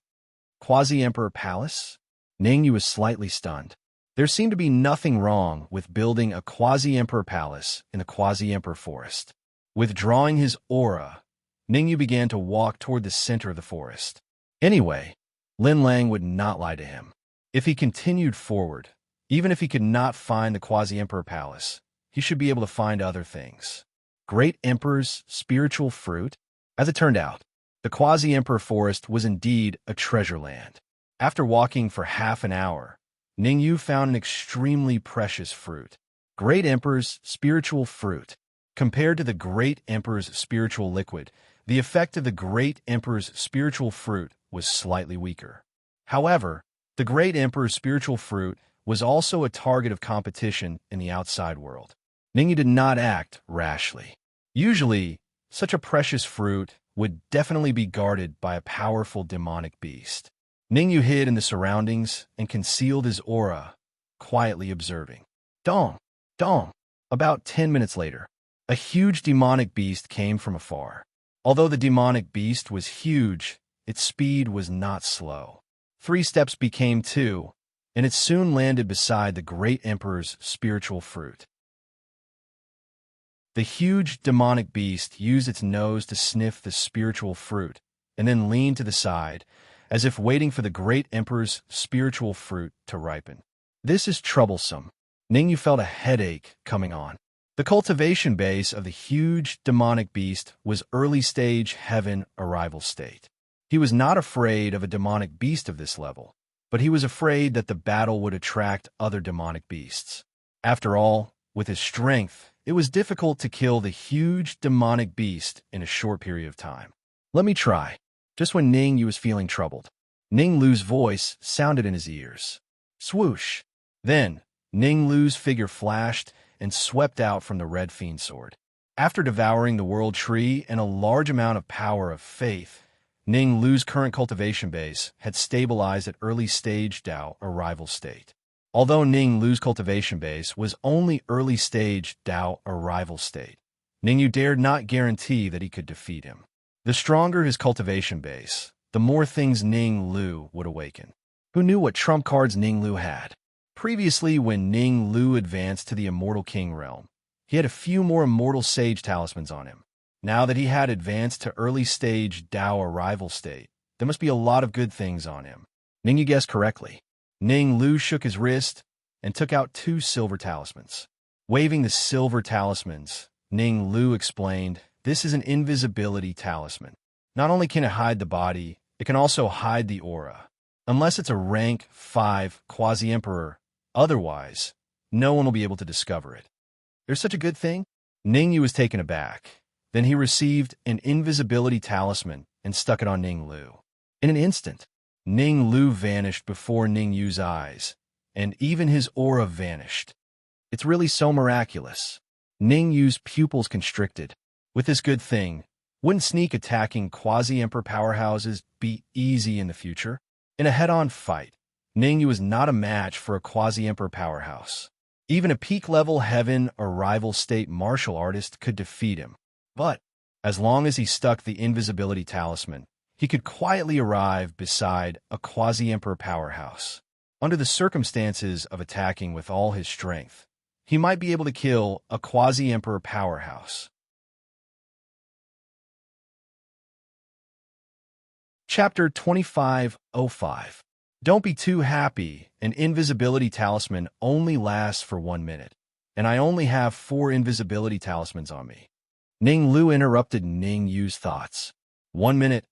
S1: Quasi-Emperor Palace? Ningyu was slightly stunned. There seemed to be nothing wrong with building a Quasi-Emperor Palace in the Quasi-Emperor Forest. Withdrawing his aura, Ningyu began to walk toward the center of the forest. Anyway, Lin Lang would not lie to him. If he continued forward, even if he could not find the Quasi-Emperor Palace, he should be able to find other things. Great Emperor's spiritual fruit? As it turned out, the Quasi-Emperor Forest was indeed a treasure land. After walking for half an hour, Ningyu found an extremely precious fruit. Great Emperor's spiritual fruit. Compared to the Great Emperor's spiritual liquid, the effect of the Great Emperor's spiritual fruit was slightly weaker. However, the Great Emperor's spiritual fruit was also a target of competition in the outside world. Ningyu did not act rashly. Usually, such a precious fruit would definitely be guarded by a powerful demonic beast. Ningyu hid in the surroundings and concealed his aura, quietly observing. Dong! Dong! About 10 minutes later, a huge demonic beast came from afar. Although the demonic beast was huge, its speed was not slow. 3 steps became 2, and it soon landed beside the Great Emperor's spiritual fruit. The huge demonic beast used its nose to sniff the spiritual fruit, and then leaned to the side, as if waiting for the Great Emperor's spiritual fruit to ripen. This is troublesome. Ningyu felt a headache coming on. The cultivation base of the huge demonic beast was early-stage heaven arrival state. He was not afraid of a demonic beast of this level, but he was afraid that the battle would attract other demonic beasts. After all, with his strength, it was difficult to kill the huge demonic beast in a short period of time. Let me try. Just when Ningyu was feeling troubled, Ning Lu's voice sounded in his ears. Swoosh! Then, Ning Lu's figure flashed and swept out from the red fiend sword. After devouring the world tree and a large amount of power of faith, Ning Lu's current cultivation base had stabilized at early-stage Dao arrival state. Although Ning Lu's cultivation base was only early-stage Dao arrival state, Ningyu dared not guarantee that he could defeat him. The stronger his cultivation base, the more things Ning Lu would awaken. Who knew what trump cards Ning Lu had? Previously, when Ning Lu advanced to the Immortal King realm, he had a few more Immortal Sage talismans on him. Now that he had advanced to early-stage Dao arrival state, there must be a lot of good things on him. Ningyu guessed correctly. Ning Lu shook his wrist and took out 2 silver talismans. Waving the silver talismans, Ning Lu explained, "This is an invisibility talisman. Not only can it hide the body, it can also hide the aura. Unless it's a rank 5 Quasi-Emperor, otherwise, no one will be able to discover it." There's such a good thing? Ningyu was taken aback. Then he received an invisibility talisman and stuck it on Ning Lu. In an instant, Ning Lu vanished before Ningyu's eyes, and even his aura vanished. It's really so miraculous. Ningyu's pupils constricted. With this good thing, wouldn't sneak attacking Quasi-Emperor powerhouses be easy in the future? In a head-on fight, Ningyu was not a match for a Quasi-Emperor powerhouse. Even a peak-level heaven or rival state martial artist could defeat him. But, as long as he stuck the invisibility talisman, he could quietly arrive beside a Quasi-Emperor powerhouse. Under the circumstances of attacking with all his strength, he might be able to kill a Quasi-Emperor powerhouse. Chapter 2505. Don't be too happy. An invisibility talisman only lasts for 1 minute, and I only have 4 invisibility talismans on me. Ning Lu interrupted Ning Yu's thoughts. 1 minute?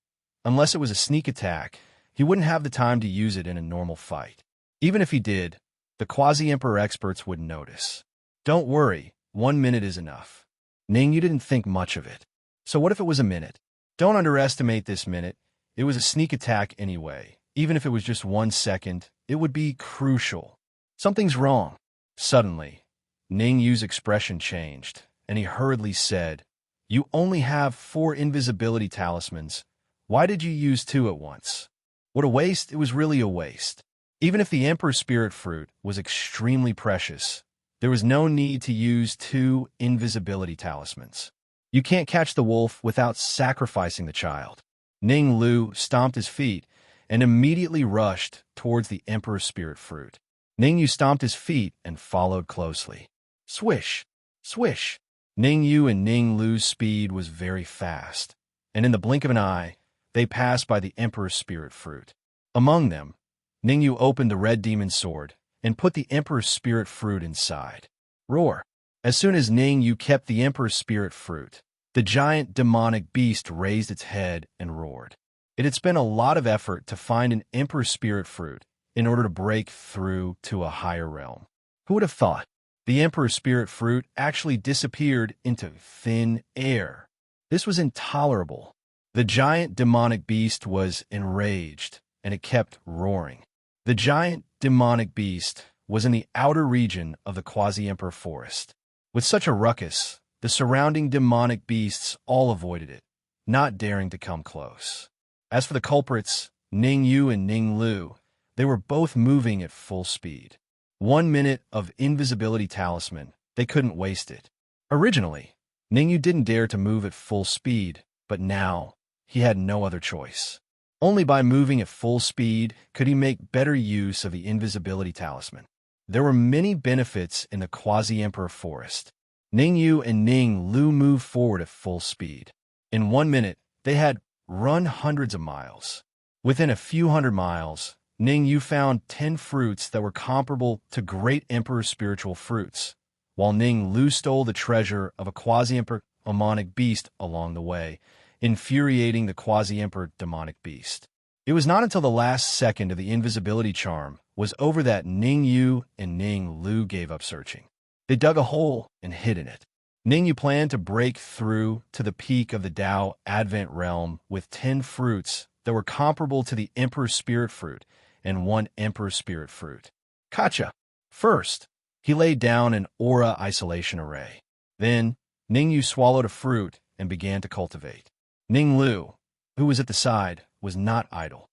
S1: Unless it was a sneak attack, he wouldn't have the time to use it in a normal fight. Even if he did, the Quasi-Emperor experts wouldn't notice. Don't worry, 1 minute is enough. Ning Yu didn't think much of it. So what if it was a minute? Don't underestimate this minute. It was a sneak attack anyway. Even if it was just 1 second, it would be crucial. Something's wrong. Suddenly, Ning Yu's expression changed, and he hurriedly said, "You only have 4 invisibility talismans. Why did you use 2 at once?" What a waste. It was really a waste. Even if the Emperor's spirit fruit was extremely precious, There was no need to use 2 invisibility talismans. You can't catch the wolf without sacrificing the child. Ning Lu stomped his feet and immediately rushed towards the Emperor's spirit fruit. Ning Yu stomped his feet and followed closely. Swish! Swish! Ning Yu and Ning Lu's speed was very fast, and in the blink of an eye, they passed by the Emperor's spirit fruit. Among them, Ning Yu opened the red demon's sword and put the Emperor's spirit fruit inside. Roar! As soon as Ning Yu kept the Emperor's spirit fruit, the giant demonic beast raised its head and roared. It had spent a lot of effort to find an Emperor's spirit fruit in order to break through to a higher realm. Who would have thought? The Emperor's spirit fruit actually disappeared into thin air. This was intolerable. The giant demonic beast was enraged, and it kept roaring. The giant demonic beast was in the outer region of the Quasi-Emperor forest. With such a ruckus, the surrounding demonic beasts all avoided it, not daring to come close. As for the culprits, Ning Yu and Ning Lu, they were both moving at full speed. 1 minute of invisibility talisman, they couldn't waste it. Originally, Ning Yu didn't dare to move at full speed, but now he had no other choice. Only by moving at full speed could he make better use of the invisibility talisman. There were many benefits in the Quasi-Emperor forest. Ning Yu and Ning Lu moved forward at full speed. In 1 minute, they had run hundreds of miles. Within a few hundred miles, Ning Yu found 10 fruits that were comparable to Great Emperor's spiritual fruits, while Ning Lu stole the treasure of a Quasi-Emperor demonic beast along the way, infuriating the Quasi-Emperor demonic beast. It was not until the last second of the invisibility charm was over that Ning Yu and Ning Lu gave up searching. They dug a hole and hid in it. Ning Yu planned to break through to the peak of the Tao Advent realm with 10 fruits that were comparable to the Emperor's spirit fruit and 1 Emperor's spirit fruit. Gotcha! First, he laid down an aura isolation array. Then, Ning Yu swallowed a fruit and began to cultivate. Ning Lu, who was at the side, was not idle.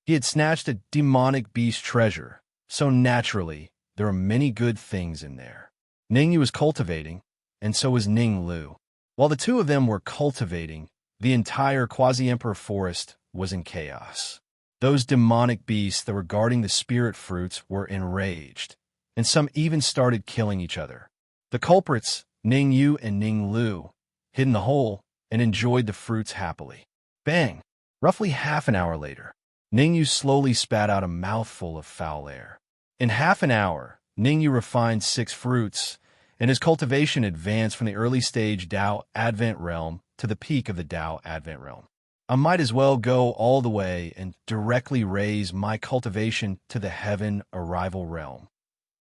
S1: He had snatched a demonic beast treasure, so naturally, there were many good things in there. Ning Yu was cultivating, and so was Ning Lu. While the two of them were cultivating, the entire Quasi-Emperor forest was in chaos. Those demonic beasts that were guarding the spirit fruits were enraged, and some even started killing each other. The culprits, Ning Yu and Ning Lu, hid in the hole and enjoyed the fruits happily. Bang! Roughly half an hour later, Ning Yu slowly spat out a mouthful of foul air. In half an hour, Ning Yu refined 6 fruits, and his cultivation advanced from the early stage Tao Advent realm to the peak of the Tao Advent realm. I might as well go all the way and directly raise my cultivation to the Heaven Arrival realm.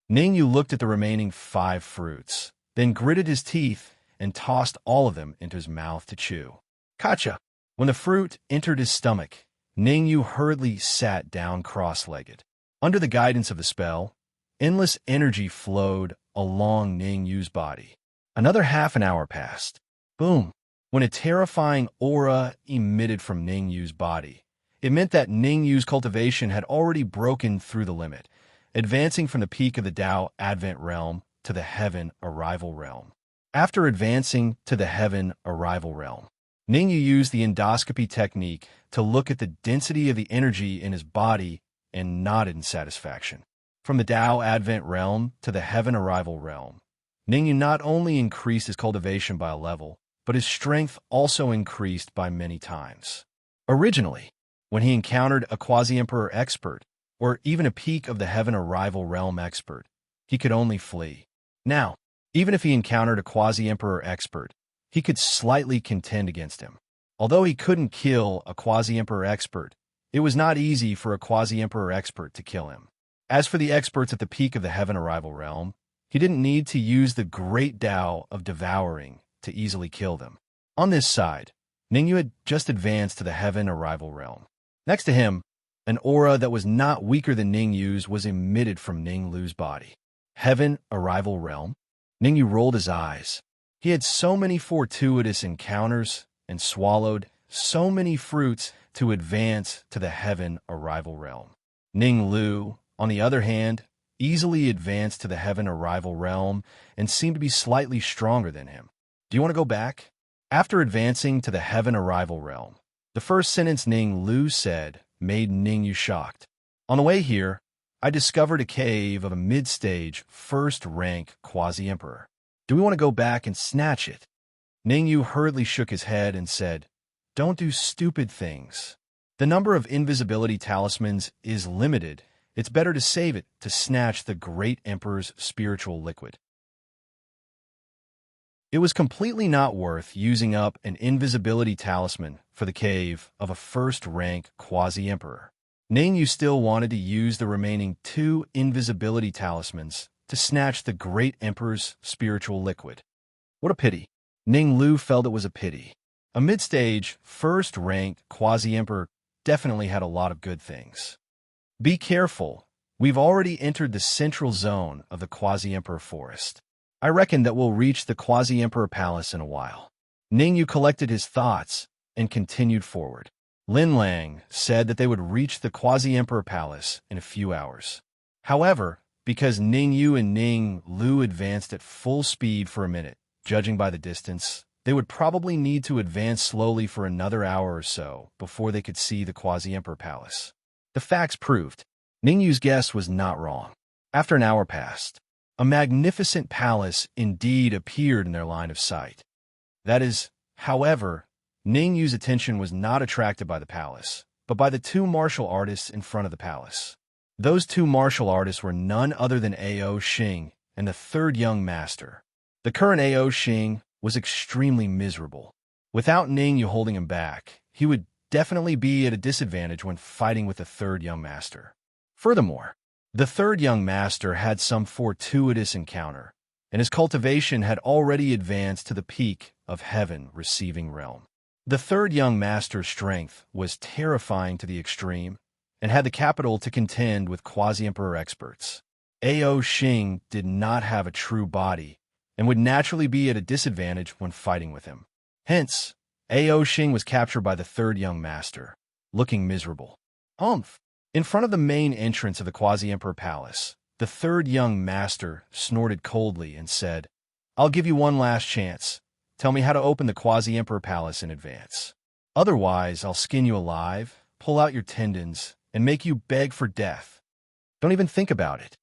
S1: Ning Yu looked at the remaining 5 fruits, then gritted his teeth and tossed all of them into his mouth to chew. Gotcha! When the fruit entered his stomach, Ning Yu hurriedly sat down cross-legged. Under the guidance of the spell, endless energy flowed along Ning Yu's body. Another half an hour passed. Boom! When a terrifying aura emitted from Ning Yu's body, it meant that Ning Yu's cultivation had already broken through the limit, advancing from the peak of the Tao Advent realm to the Heaven Arrival realm. After advancing to the Heaven Arrival realm, Ning Yu used the endoscopy technique to look at the density of the energy in his body and nodded in satisfaction. From the Tao Advent realm to the Heaven Arrival realm, Ning Yu not only increased his cultivation by a level, but his strength also increased by many times. Originally, when he encountered a Quasi-Emperor expert, or even a peak of the Heaven Arrival realm expert, he could only flee. Now, even if he encountered a Quasi-Emperor expert, he could slightly contend against him. Although he couldn't kill a Quasi-Emperor expert, it was not easy for a Quasi-Emperor expert to kill him. As for the experts at the peak of the Heaven Arrival realm, he didn't need to use the great Tao of devouring to easily kill them. On this side, Ning Yu had just advanced to the Heaven Arrival realm. Next to him, an aura that was not weaker than Ning Yu's was emitted from Ning Lu's body. Heaven Arrival realm? Ning Yu rolled his eyes. He had so many fortuitous encounters and swallowed so many fruits to advance to the Heaven Arrival realm. Ning Lu, on the other hand, easily advanced to the heaven arrival realm and seemed to be slightly stronger than him. Do you want to go back? After advancing to the heaven arrival realm, the first sentence Ning Lu said made Ning Yu shocked. On the way here, I discovered a cave of a mid-stage, first-rank quasi-emperor. Do we want to go back and snatch it? Ning Yu hurriedly shook his head and said, "Don't do stupid things. The number of invisibility talismans is limited. It's better to save it to snatch the great emperor's spiritual liquid." It was completely not worth using up an invisibility talisman for the cave of a first-rank quasi-emperor. Ning Yu still wanted to use the remaining 2 invisibility talismans to snatch the great emperor's spiritual liquid. What a pity. Ning Lu felt it was a pity. A mid-stage, first-rank quasi-emperor definitely had a lot of good things. Be careful. We've already entered the central zone of the quasi-emperor forest. I reckon that we'll reach the quasi-emperor palace in a while. Ning Yu collected his thoughts and continued forward. Lin Lang said that they would reach the quasi-emperor palace in a few hours. However, because Ning Yu and Ning Lu advanced at full speed for a minute, judging by the distance, they would probably need to advance slowly for another hour or so before they could see the quasi-emperor palace. The facts proved Ning Yu's guess was not wrong. After an hour passed, a magnificent palace indeed appeared in their line of sight. That is, however, Ning Yu's attention was not attracted by the palace, but by the 2 martial artists in front of the palace. Those 2 martial artists were none other than Ao Xing and the 3rd young master. The current Ao Xing was extremely miserable. Without Ning Yu holding him back, he would definitely be at a disadvantage when fighting with the 3rd young master. Furthermore, the 3rd young master had some fortuitous encounter, and his cultivation had already advanced to the peak of heaven receiving realm. The 3rd young master's strength was terrifying to the extreme and had the capital to contend with quasi-emperor experts. Ao Xing did not have a true body and would naturally be at a disadvantage when fighting with him. Hence, Ao Xing was captured by the 3rd young master, looking miserable. In front of the main entrance of the quasi-emperor palace, the 3rd young master snorted coldly and said, "I'll give you one last chance. Tell me how to open the quasi-emperor palace in advance. Otherwise, I'll skin you alive, pull out your tendons, and make you beg for death. Don't even think about it."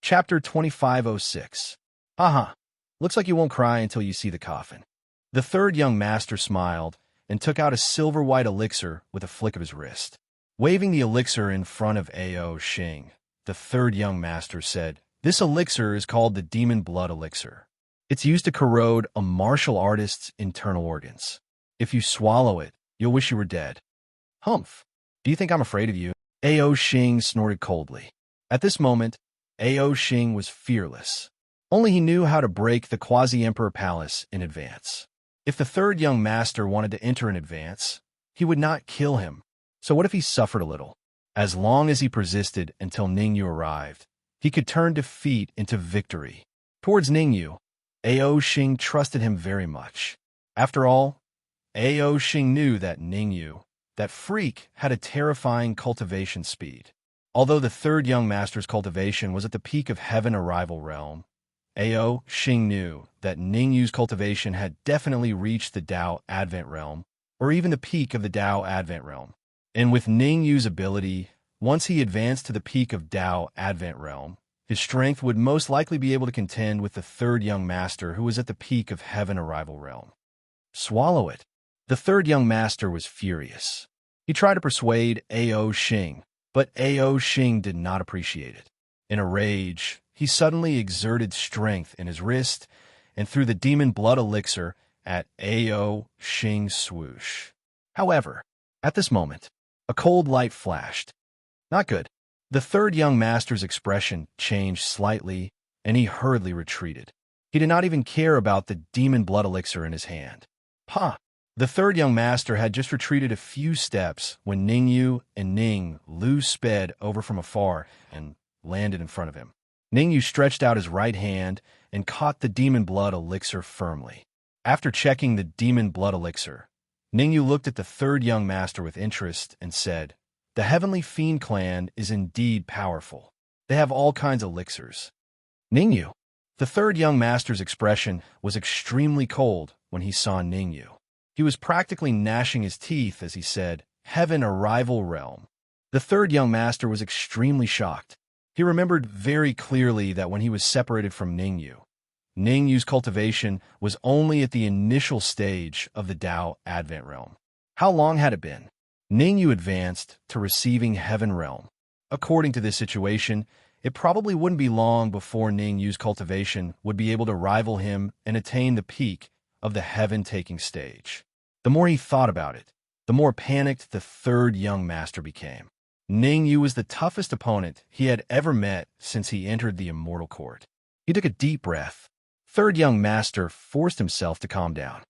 S1: Chapter 2506. Haha, looks like you won't cry until you see the coffin. The 3rd young master smiled and took out a silver-white elixir with a flick of his wrist. Waving the elixir in front of Ao Xing, the 3rd young master said, "This elixir is called the demon blood elixir. It's used to corrode a martial artist's internal organs. If you swallow it, you'll wish you were dead." "Humph. Do you think I'm afraid of you?" Ao Xing snorted coldly. At this moment, Ao Xing was fearless. Only he knew how to break the quasi-emperor palace in advance. If the 3rd young master wanted to enter in advance, he would not kill him. So what if he suffered a little? As long as he persisted until Ning Yu arrived, he could turn defeat into victory. Towards Ning Yu, Ao Xing trusted him very much. After all, Ao Xing knew that Ning Yu, that freak, had a terrifying cultivation speed. Although the 3rd young master's cultivation was at the peak of heaven arrival realm, Ao Xing knew that Ning Yu's cultivation had definitely reached the Dao Advent realm, or even the peak of the Dao Advent realm. And with Ning Yu's ability, once he advanced to the peak of Dao Advent realm, his strength would most likely be able to contend with the 3rd young master who was at the peak of heaven arrival realm. Swallow it. The 3rd young master was furious. He tried to persuade Ao Xing, but Ao Xing did not appreciate it. In a rage, he suddenly exerted strength in his wrist and threw the demon blood elixir at Ao Xing's swoosh. However, at this moment, a cold light flashed. Not good. The 3rd young master's expression changed slightly, and he hurriedly retreated. He did not even care about the demon blood elixir in his hand. Ha! The 3rd young master had just retreated a few steps when Ning Yu and Ning Lu sped over from afar and landed in front of him. Ning Yu stretched out his right hand and caught the demon blood elixir firmly. After checking the demon blood elixir, Ning Yu looked at the 3rd young master with interest and said, The Heavenly Fiend clan is indeed powerful. They have all kinds of elixirs. Ningyu. The third young master's expression was extremely cold when he saw Ningyu. He was practically gnashing his teeth as he said, "Heaven, a rival realm." The third young master was extremely shocked. He remembered very clearly that when he was separated from Ningyu's cultivation was only at the initial stage of the Tao Advent realm. How long had it been? Ningyu advanced to receiving Heaven realm. According to this situation, it probably wouldn't be long before Ningyu's cultivation would be able to rival him and attain the peak of the heaven-taking stage. The more he thought about it, the more panicked the third young master became. Ningyu was the toughest opponent he had ever met since he entered the immortal court. He took a deep breath. Third young master forced himself to calm down.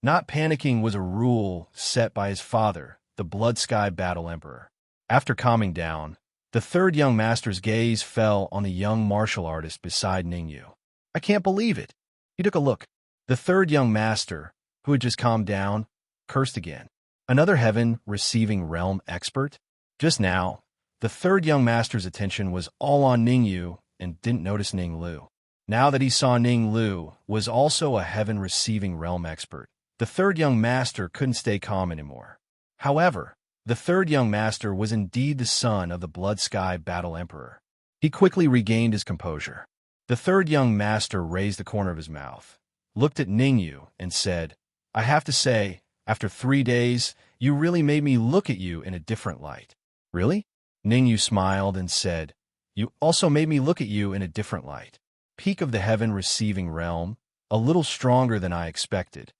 S1: Not panicking was a rule set by his father, the Blood Sky Battle Emperor. After calming down, the third young master's gaze fell on the young martial artist beside Ningyu. "I can't believe it." He took a look. The third young master, who had just calmed down, cursed again. Another heaven-receiving realm expert? Just now, the third young master's attention was all on Ningyu and didn't notice Ning Lu. Now that he saw Ning Lu was also a heaven-receiving realm expert, the third young master couldn't stay calm anymore. However, the third young master was indeed the son of the Blood Sky Battle Emperor. He quickly regained his composure. The third young master raised the corner of his mouth, looked at Ningyu, and said, "I have to say, after 3 days, you really made me look at you in a different light." "Really?" Ningyu smiled and said, "You also made me look at you in a different light. Peak of the heaven-receiving realm, a little stronger than I expected."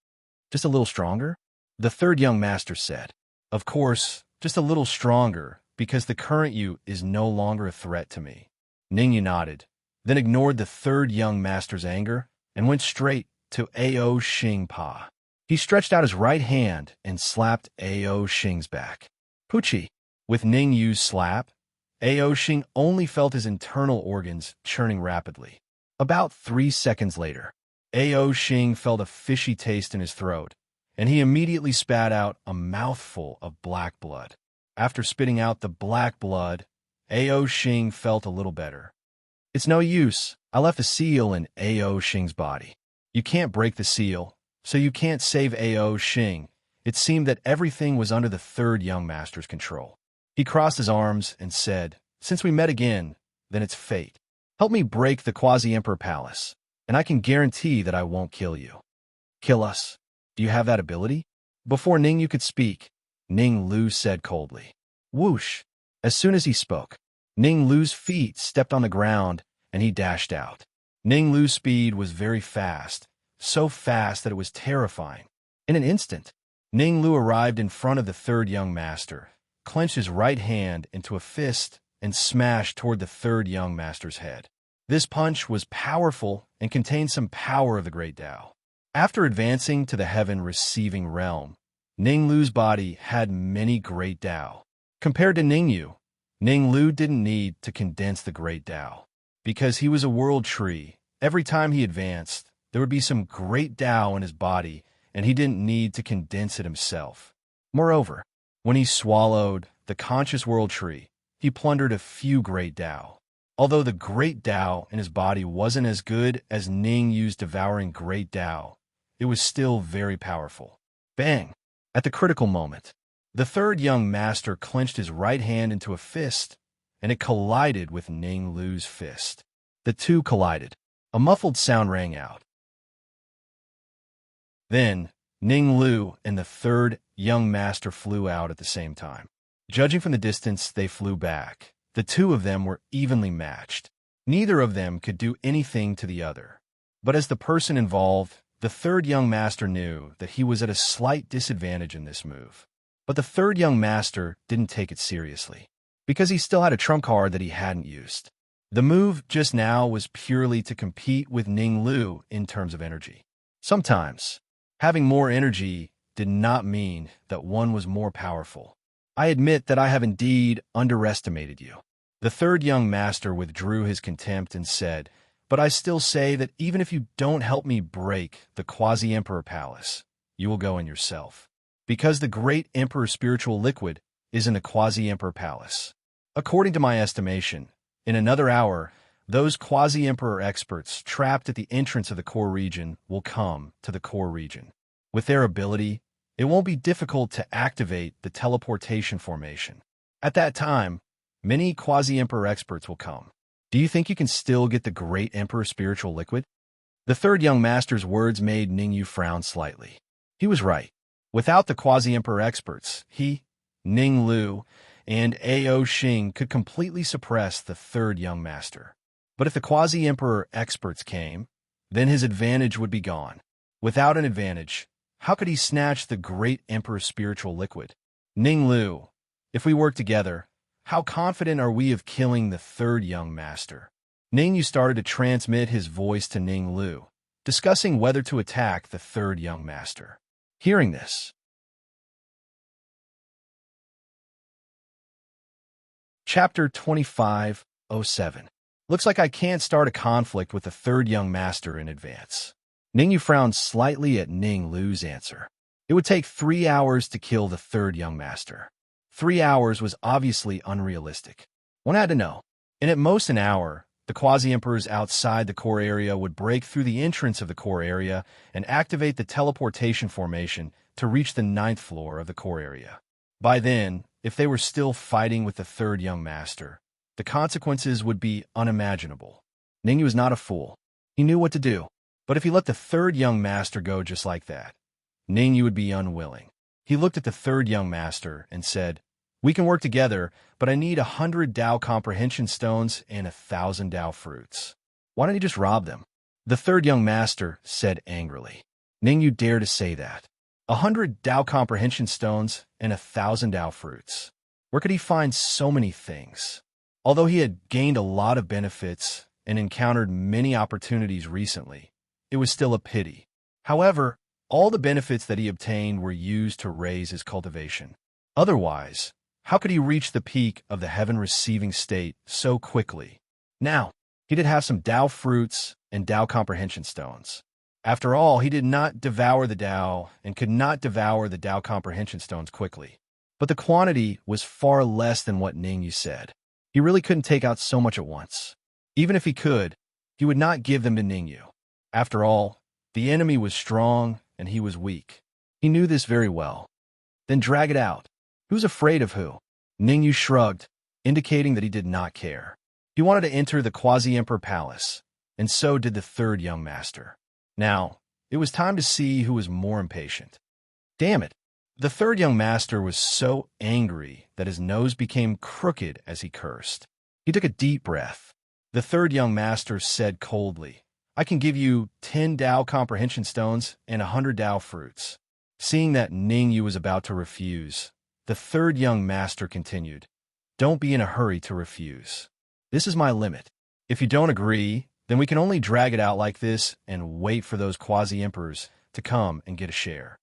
S1: "Just a little stronger?" The third young master said. "Of course, just a little stronger, because the current you is no longer a threat to me." Ningyu nodded, then ignored the third young master's anger and went straight to Ao Xing Pa. He stretched out his right hand and slapped Ao Xing's back. Poochie! With Ningyu's slap, Ao Xing only felt his internal organs churning rapidly. About 3 seconds later, Ao Xing felt a fishy taste in his throat, and he immediately spat out a mouthful of black blood. After spitting out the black blood, Ao Xing felt a little better. "It's no use. I left a seal in Ao Xing's body. You can't break the seal, so you can't save Ao Xing." It seemed that everything was under the third young master's control. He crossed his arms and said, "Since we met again, then it's fate. Help me break the Quasi-Emperor Palace, and I can guarantee that I won't kill you." "Kill us? Do you have that ability?" Before Ningyu could speak, Ning Lu said coldly. Whoosh! As soon as he spoke, Ning Lu's feet stepped on the ground, and he dashed out. Ning Lu's speed was very fast, so fast that it was terrifying. In an instant, Ning Lu arrived in front of the third young master, clenched his right hand into a fist, and smashed toward the third young master's head. This punch was powerful and contained some power of the great Tao. After advancing to the heaven-receiving realm, Ning Lu's body had many great Tao. Compared to Ningyu, Ning Lu didn't need to condense the great Tao. Because he was a world tree, every time he advanced, there would be some great Tao in his body, and he didn't need to condense it himself. Moreover, when he swallowed the conscious world tree, he plundered a few great Tao. Although the great Tao in his body wasn't as good as Ningyu's devouring great Tao, it was still very powerful. Bang! At the critical moment, the third young master clenched his right hand into a fist, and it collided with Ning Lu's fist. The two collided. A muffled sound rang out. Then, Ning Lu and the third young master flew out at the same time. Judging from the distance they flew back, the two of them were evenly matched. Neither of them could do anything to the other. But as the person involved, the third young master knew that he was at a slight disadvantage in this move. But the third young master didn't take it seriously, because he still had a trump card that he hadn't used. The move just now was purely to compete with Ning Lu in terms of energy. Sometimes, having more energy did not mean that one was more powerful. "I admit that I have indeed underestimated you." The third young master withdrew his contempt and said, "But I still say that even if you don't help me break the Quasi-Emperor Palace, you will go in yourself. Because the great Emperor spiritual liquid is in the quasi-emperor palace. According to my estimation, in another hour, those quasi-emperor experts trapped at the entrance of the core region will come to the core region. With their ability, it won't be difficult to activate the teleportation formation. At that time, many quasi-emperor experts will come. Do you think you can still get the great Emperor spiritual liquid? The third young master's words made Ningyu frown slightly. He was right. Without the quasi-emperor experts, he, Ning Lu, and Ao Xing could completely suppress the third young master. But if the quasi-emperor experts came, then his advantage would be gone. Without an advantage, how could he snatch the great Emperor spiritual liquid? Ning Lu, if we work together, how confident are we of killing the third young master? Ningyu started to transmit his voice to Ning Lu, discussing whether to attack the third young master. Hearing this, Chapter 2507. Looks like I can't start a conflict with the third young master in advance. Ningyu frowned slightly at Ning Lu's answer. It would take 3 hours to kill the third young master. 3 hours was obviously unrealistic. One had to know. And at most an hour, the quasi-emperors outside the core area would break through the entrance of the core area and activate the teleportation formation to reach the 9th floor of the core area. By then, if they were still fighting with the third young master, the consequences would be unimaginable. Ningyu was not a fool. He knew what to do. But if he let the third young master go just like that, Ningyu would be unwilling. He looked at the third young master and said, "We can work together, but I need 100 Dao comprehension stones and 1,000 Dao fruits. Why don't you just rob them?" The third young master said angrily. Ningyu dared to say that. 100 Dao comprehension stones and 1,000 Dao fruits. Where could he find so many things? Although he had gained a lot of benefits and encountered many opportunities recently, it was still a pity. However, all the benefits that he obtained were used to raise his cultivation. Otherwise, how could he reach the peak of the heaven-receiving state so quickly? Now, he did have some Dao fruits and Dao comprehension stones. After all, he did not devour the Dao and could not devour the Dao comprehension stones quickly. But the quantity was far less than what Ningyu said. He really couldn't take out so much at once. Even if he could, he would not give them to Ningyu. After all, the enemy was strong and he was weak. He knew this very well. Then drag it out. Who's afraid of who? Ningyu shrugged, indicating that he did not care. He wanted to enter the quasi-emperor palace, and so did the third young master. Now, it was time to see who was more impatient. Damn it! The third young master was so angry that his nose became crooked as he cursed. He took a deep breath. The third young master said coldly, "I can give you 10 Dao comprehension stones and 100 Dao fruits." Seeing that Ningyu was about to refuse, the third young master continued, "Don't be in a hurry to refuse. This is my limit. If you don't agree, then we can only drag it out like this and wait for those quasi-emperors to come and get a share."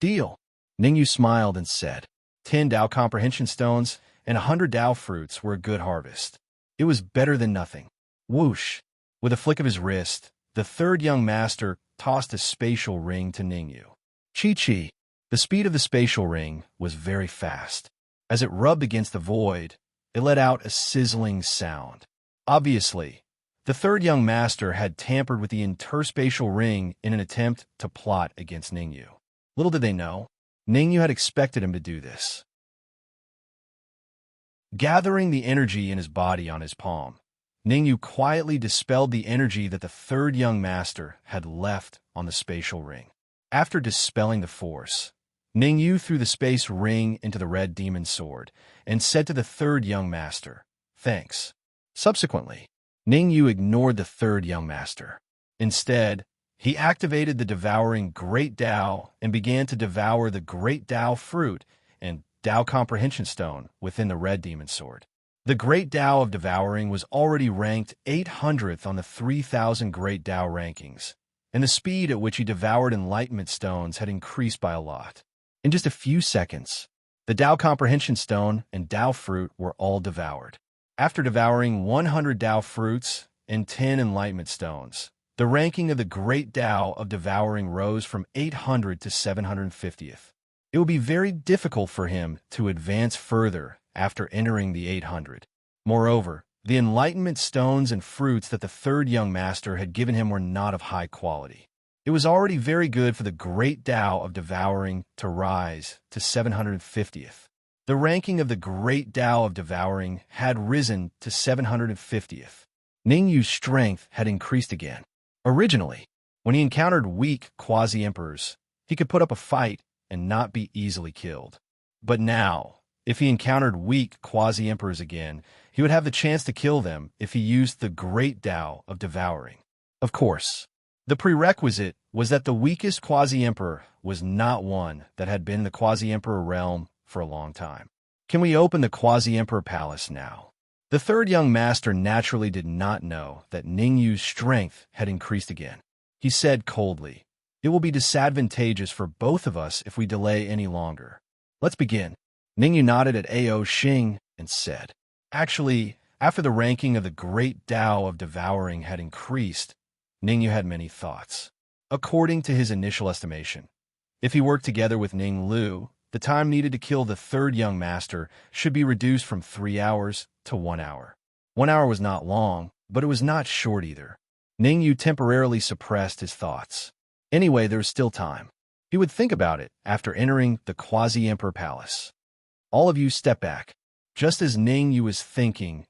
S1: Deal. Ningyu smiled and said, 10 Dao comprehension stones and 100 Dao fruits were a good harvest. It was better than nothing. Whoosh! With a flick of his wrist, the third young master tossed a spatial ring to Ningyu. Chi-chi! The speed of the spatial ring was very fast. As it rubbed against the void, it let out a sizzling sound. Obviously, the third young master had tampered with the interspatial ring in an attempt to plot against Ningyu. Little did they know, Ningyu had expected him to do this. Gathering the energy in his body on his palm, Ningyu quietly dispelled the energy that the third young master had left on the spatial ring. After dispelling the force, Ningyu threw the space ring into the red demon sword and said to the third young master, "Thanks." Subsequently, Ningyu ignored the third young master. Instead, he activated the devouring Great Dao and began to devour the Great Dao fruit and Dao comprehension stone within the red demon sword. The Great Dao of devouring was already ranked 800th on the 3,000 Great Dao rankings, and the speed at which he devoured enlightenment stones had increased by a lot. In just a few seconds, the Dao comprehension stone and Dao fruit were all devoured. After devouring 100 Dao fruits and 10 enlightenment stones, the ranking of the Great Dao of devouring rose from 800 to 750th. It would be very difficult for him to advance further after entering the 800. Moreover, the enlightenment stones and fruits that the third young master had given him were not of high quality. It was already very good for the great Tao of devouring to rise to 750th. The ranking of the great Tao of devouring had risen to 750th. Ning Yu's strength had increased again. Originally, when he encountered weak quasi-emperors, he could put up a fight and not be easily killed. But now, if he encountered weak quasi-emperors again, he would have the chance to kill them if he used the great Tao of devouring. Of course, the prerequisite was that the weakest quasi-emperor was not one that had been in the quasi-emperor realm for a long time. Can we open the quasi-emperor palace now? The third young master naturally did not know that Ning Yu's strength had increased again. He said coldly, "It will be disadvantageous for both of us if we delay any longer. Let's begin." Ning Yu nodded at Ao Xing and said, "Actually, after the ranking of the great Tao of devouring had increased, Ning Yu had many thoughts. According to his initial estimation, if he worked together with Ning Lu, the time needed to kill the third young master should be reduced from 3 hours to 1 hour. 1 hour was not long, but it was not short either. Ning Yu temporarily suppressed his thoughts. Anyway, there was still time. He would think about it after entering the quasi-emperor palace. All of you step back. Just as Ning Yu was thinking,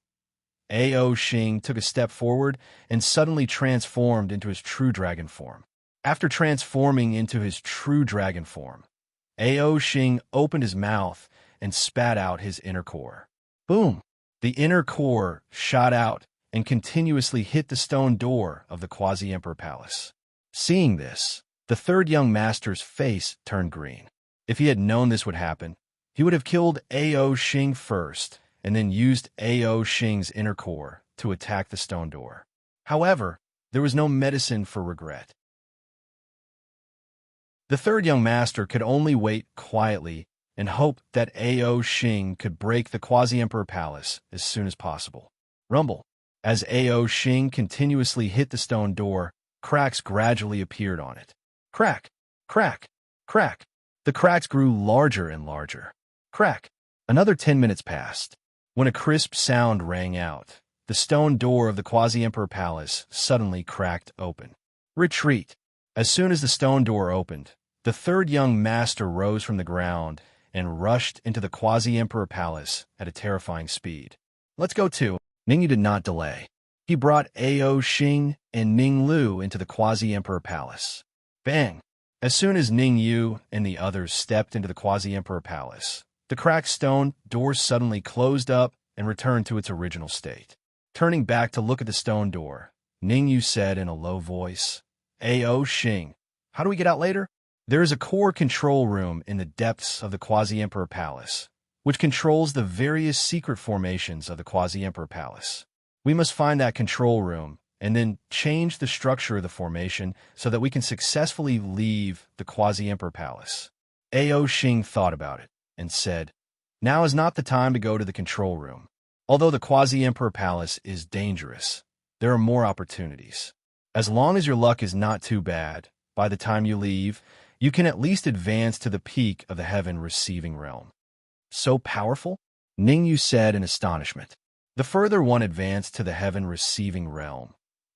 S1: Ao Xing took a step forward and suddenly transformed into his true dragon form. After transforming into his true dragon form, Ao Xing opened his mouth and spat out his inner core. Boom! The inner core shot out and continuously hit the stone door of the quasi-emperor palace. Seeing this, the third young master's face turned green. If he had known this would happen, he would have killed Ao Xing first and then used Ao Xing's inner core to attack the stone door. However, there was no medicine for regret. The third young master could only wait quietly and hope that Ao Xing could break the quasi-emperor palace as soon as possible. Rumble. As Ao Xing continuously hit the stone door, cracks gradually appeared on it. Crack, crack, crack. The cracks grew larger and larger. Crack. Another 10 minutes passed. When a crisp sound rang out, the stone door of the quasi-emperor palace suddenly cracked open. Retreat. As soon as the stone door opened, the third young master rose from the ground and rushed into the quasi-emperor palace at a terrifying speed. Let's go too. Ning Yu did not delay. He brought Ao Xing and Ning Lu into the quasi-emperor palace. Bang! As soon as Ning Yu and the others stepped into the quasi-emperor palace, the cracked stone door suddenly closed up and returned to its original state. Turning back to look at the stone door, Ning Yu said in a low voice, Ao Xing, how do we get out later? There is a core control room in the depths of the quasi-emperor palace, which controls the various secret formations of the quasi-emperor palace. We must find that control room and then change the structure of the formation so that we can successfully leave the quasi-emperor palace. Ao Xing thought about it and said, now is not the time to go to the control room. Although the quasi-emperor palace is dangerous, there are more opportunities. As long as your luck is not too bad, by the time you leave, you can at least advance to the peak of the heaven receiving realm. So powerful? Ning Yu said in astonishment. The further one advanced to the heaven receiving realm,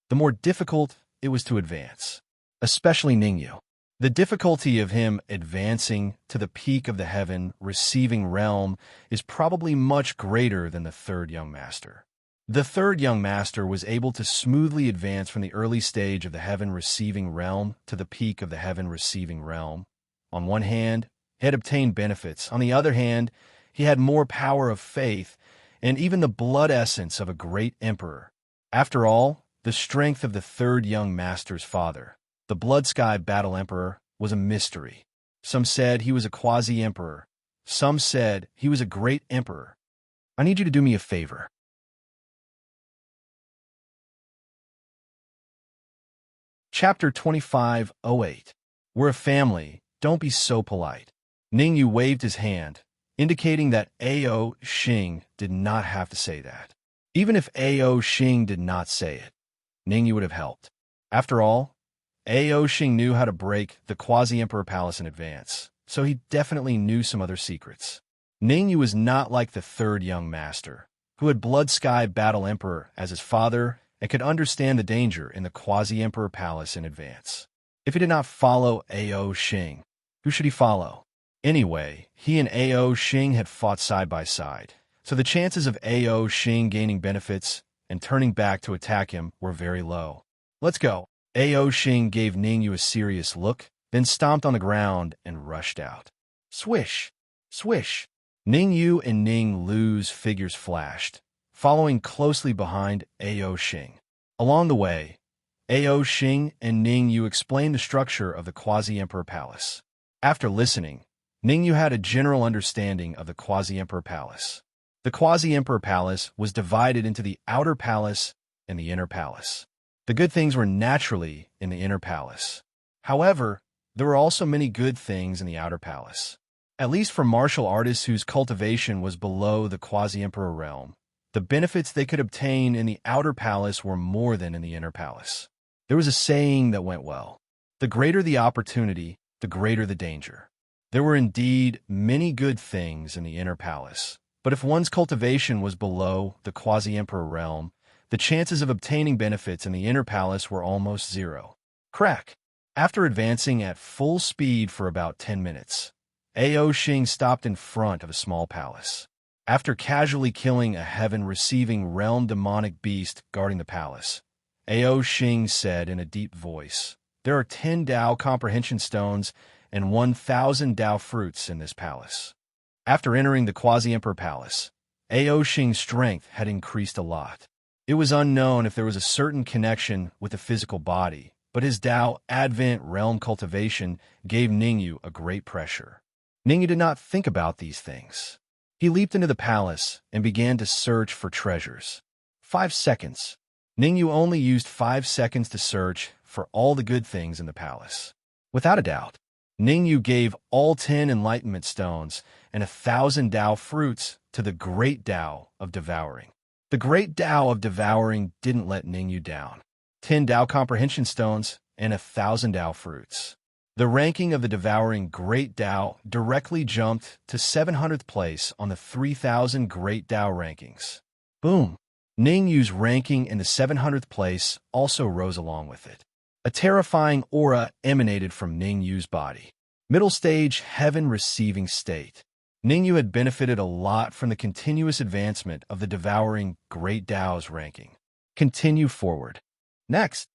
S1: the more difficult it was to advance, especially Ning Yu. The difficulty of him advancing to the peak of the heaven receiving realm is probably much greater than the third young master. The third young master was able to smoothly advance from the early stage of the heaven receiving realm to the peak of the heaven receiving realm. On one hand, he had obtained benefits. On the other hand, he had more power of faith and even the blood essence of a great emperor. After all, the strength of the third young master's father, the Blood Sky Battle Emperor, was a mystery. Some said he was a quasi-emperor. Some said he was a great emperor. I need you to do me a favor. Chapter 2508. We're a family. Don't be so polite. Ning Yu waved his hand, indicating that Ao Xing did not have to say that. Even if Ao Xing did not say it, Ning Yu would have helped. After all, Ao Xing knew how to break the quasi-emperor palace in advance. so he definitely knew some other secrets. Ningyu was not like the third young master, who had Blood Sky Battle Emperor as his father and could understand the danger in the Quasi-Emperor Palace in advance. If he did not follow Ao Xing, who should he follow? Anyway, he and Ao Xing had fought side by side, so the chances of Ao Xing gaining benefits and turning back to attack him were very low. Let's go. Ao Xing gave Ningyu a serious look, then stomped on the ground and rushed out. Swish! Swish! Ningyu and Ning Lu's figures flashed, following closely behind Ao Xing. Along the way, Ao Xing and Ningyu explained the structure of the Quasi-Emperor Palace. After listening, Ningyu had a general understanding of the Quasi-Emperor Palace. The Quasi-Emperor Palace was divided into the Outer Palace and the Inner Palace. The good things were naturally in the Inner Palace. However, there were also many good things in the Outer Palace. At least for martial artists whose cultivation was below the Quasi-Emperor realm, the benefits they could obtain in the Outer Palace were more than in the Inner Palace. There was a saying that went well: the greater the opportunity, the greater the danger. There were indeed many good things in the Inner Palace, but if one's cultivation was below the Quasi-Emperor realm, the chances of obtaining benefits in the Inner Palace were almost zero. Crack! After advancing at full speed for about 10 minutes, Ao Xing stopped in front of a small palace. After casually killing a heaven-receiving realm demonic beast guarding the palace, Ao Xing said in a deep voice, "There are 10 Dao comprehension stones and 1,000 Dao fruits in this palace." After entering the Quasi-Emperor Palace, Ao Xing's strength had increased a lot. It was unknown if there was a certain connection with the physical body, but his Dao Advent realm cultivation gave Ningyu a great pressure. Ningyu did not think about these things. He leaped into the palace and began to search for treasures. 5 seconds. Ningyu only used 5 seconds to search for all the good things in the palace. Without a doubt, Ningyu gave all 10 enlightenment stones and 1,000 Dao fruits to the Great Dao of Devouring. The Great Dao of Devouring didn't let Ningyu down. 10 Dao comprehension stones and 1,000 Dao fruits. The ranking of the Devouring Great Dao directly jumped to 700th place on the 3,000 Great Dao rankings. Boom! Ningyu's ranking in the 700th place also rose along with it. A terrifying aura emanated from Ningyu's body. Middle stage heaven receiving state. Ningyu had benefited a lot from the continuous advancement of the Devouring Great Dao's ranking. Continue forward. Next.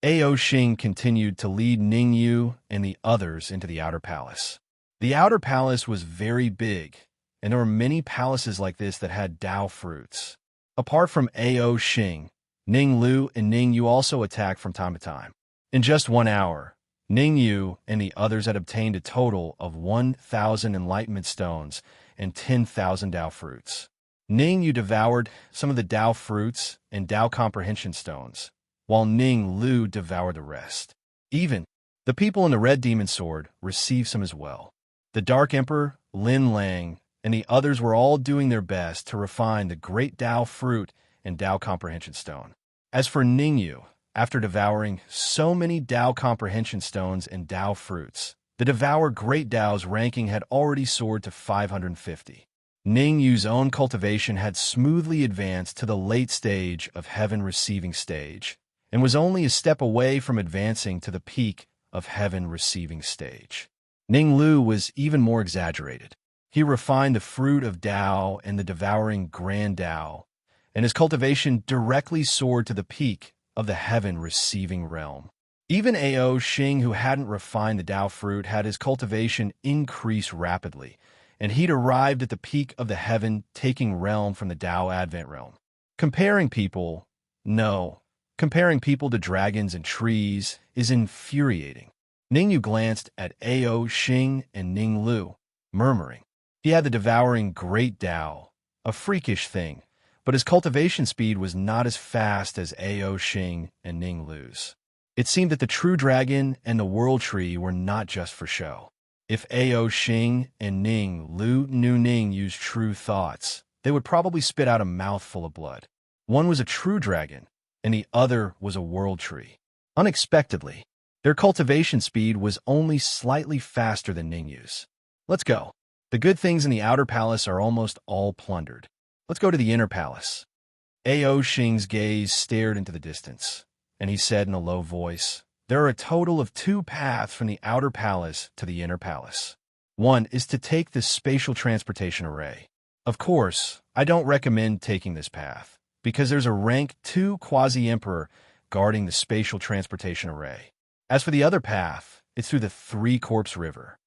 S1: Ao Xing continued to lead Ningyu and the others into the Outer Palace. The Outer Palace was very big, and there were many palaces like this that had Dao fruits. Apart from Ao Xing, Ning Lu and Ningyu also attacked from time to time. In just 1 hour, Ningyu and the others had obtained a total of 1,000 enlightenment stones and 10,000 Dao fruits. Ningyu devoured some of the Dao fruits and Dao comprehension stones, while Ning Lu devoured the rest. Even the people in the Red Demon Sword received some as well. The Dark Emperor, Lin Lang, and the others were all doing their best to refine the Great Dao fruit and Dao comprehension stone. As for Ningyu, after devouring so many Dao comprehension stones and Dao fruits, the Devour Great Dao's ranking had already soared to 550. Ningyu's own cultivation had smoothly advanced to the late stage of Heaven Receiving Stage, and was only a step away from advancing to the peak of Heaven Receiving Stage. Ning Lu was even more exaggerated. He refined the fruit of Dao and the devouring Grand Dao, and his cultivation directly soared to the peak of the Heaven Receiving realm. Even Ao Xing, who hadn't refined the Dao fruit, had his cultivation increase rapidly, and he'd arrived at the peak of the Heaven Taking realm from the Dao Advent realm. Comparing people to dragons and trees is infuriating. Ningyu glanced at Ao Xing and Ning Lu, murmuring. He had the devouring Great Dao, a freakish thing, but his cultivation speed was not as fast as Ao Xing and Ning Lu's. It seemed that the true dragon and the world tree were not just for show. If Ao Xing and Ning Lu knew Ning used true thoughts, they would probably spit out a mouthful of blood. One was a true dragon, and the other was a world tree. Unexpectedly, Their cultivation speed was only slightly faster than Ningyu's. Let's go. The good things in the outer palace are almost all plundered. Let's go to the inner palace. Ao Xing's gaze stared into the distance, and he said in a low voice, "There are a total of 2 paths from the outer palace to the inner palace. One is to take this spatial transportation array. Of course, I don't recommend taking this path, because there's a rank 2 quasi-emperor guarding the spatial transportation array. As for the other path, it's through the Three Corpse River."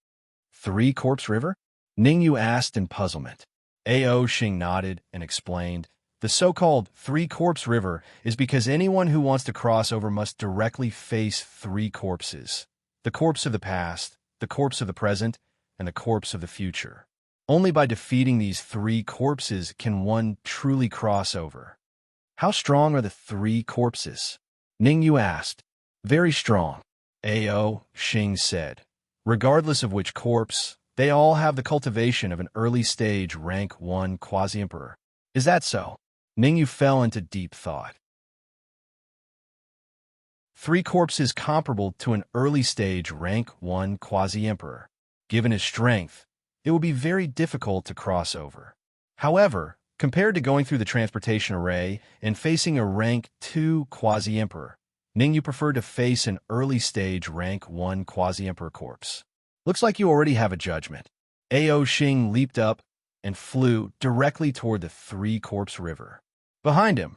S1: Three Corpse River? Ningyu asked in puzzlement. Ao Xing nodded and explained, "The so-called Three Corpse River is because anyone who wants to cross over must directly face 3 corpses. The corpse of the past, the corpse of the present, and the corpse of the future. Only by defeating these 3 corpses can one truly cross over." "How strong are the 3 corpses?" Ningyu asked. "Very strong," Ao Xing said. "Regardless of which corpse, they all have the cultivation of an early-stage rank 1 quasi-emperor." "Is that so?" Ningyu fell into deep thought. 3 corpses comparable to an early-stage rank 1 quasi-emperor. Given his strength, it would be very difficult to cross over. However, compared to going through the transportation array and facing a rank 2 quasi-emperor, Ningyu preferred to face an early-stage rank 1 quasi-emperor corpse. "Looks like you already have a judgment." Ao Xing leaped up and flew directly toward the Three Corpse River. Behind him,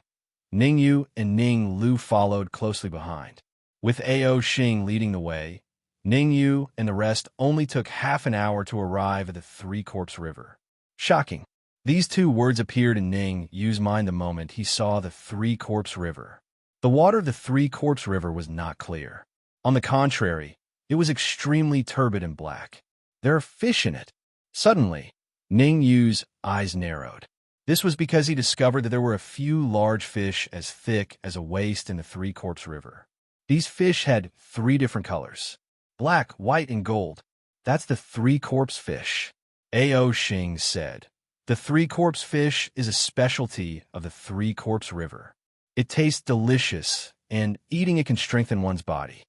S1: Ningyu and Ning Lu followed closely behind. With Ao Xing leading the way, Ningyu and the rest only took half an hour to arrive at the Three Corpse River. Shocking. These 2 words appeared in Ningyu's mind the moment he saw the Three Corpse River. The water of the Three Corpse River was not clear. On the contrary, it was extremely turbid and black. "There are fish in it." Suddenly, Ningyu's eyes narrowed. This was because he discovered that there were a few large fish as thick as a waist in the Three Corpse River. These fish had 3 different colors: black, white, and gold. "That's the Three Corpse fish," Ao Xing said. "The Three Corpse fish is a specialty of the Three Corpse River. It tastes delicious, and eating it can strengthen one's body."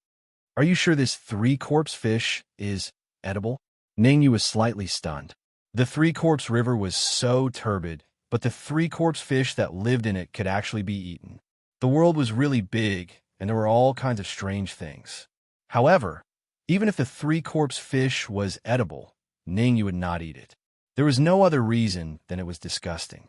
S1: "Are you sure this Three Corpse fish is edible?" Ningyu was slightly stunned. The Three Corpse River was so turbid, but the 3 corpse fish that lived in it could actually be eaten. The world was really big, and there were all kinds of strange things. However, even if the 3 corpse fish was edible, Ningyu would not eat it. There was no other reason than it was disgusting.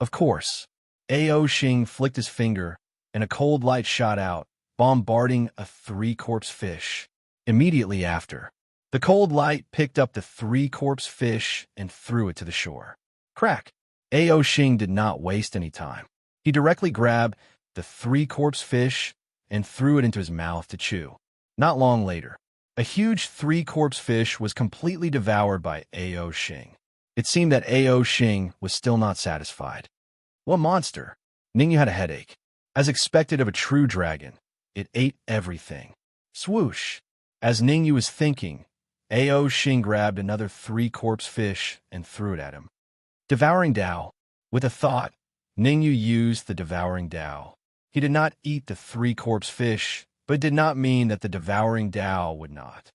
S1: Of course, Ao Xing flicked his finger, and a cold light shot out, bombarding a 3 corpse fish. Immediately after, the cold light picked up the 3 corpse fish and threw it to the shore. Crack! Ao Xing did not waste any time. He directly grabbed the 3 corpse fish and threw it into his mouth to chew. Not long later, a huge 3 corpse fish was completely devoured by Ao Xing. It seemed that Ao Xing was still not satisfied. What monster? Ningyu had a headache. As expected of a true dragon, it ate everything. Swoosh! As Ningyu was thinking, Ao Xing grabbed another 3 corpse fish and threw it at him. Devouring Dao. With a thought, Ningyu used the Devouring Dao. He did not eat the 3 corpse fish, but it did not mean that the Devouring Dao would not.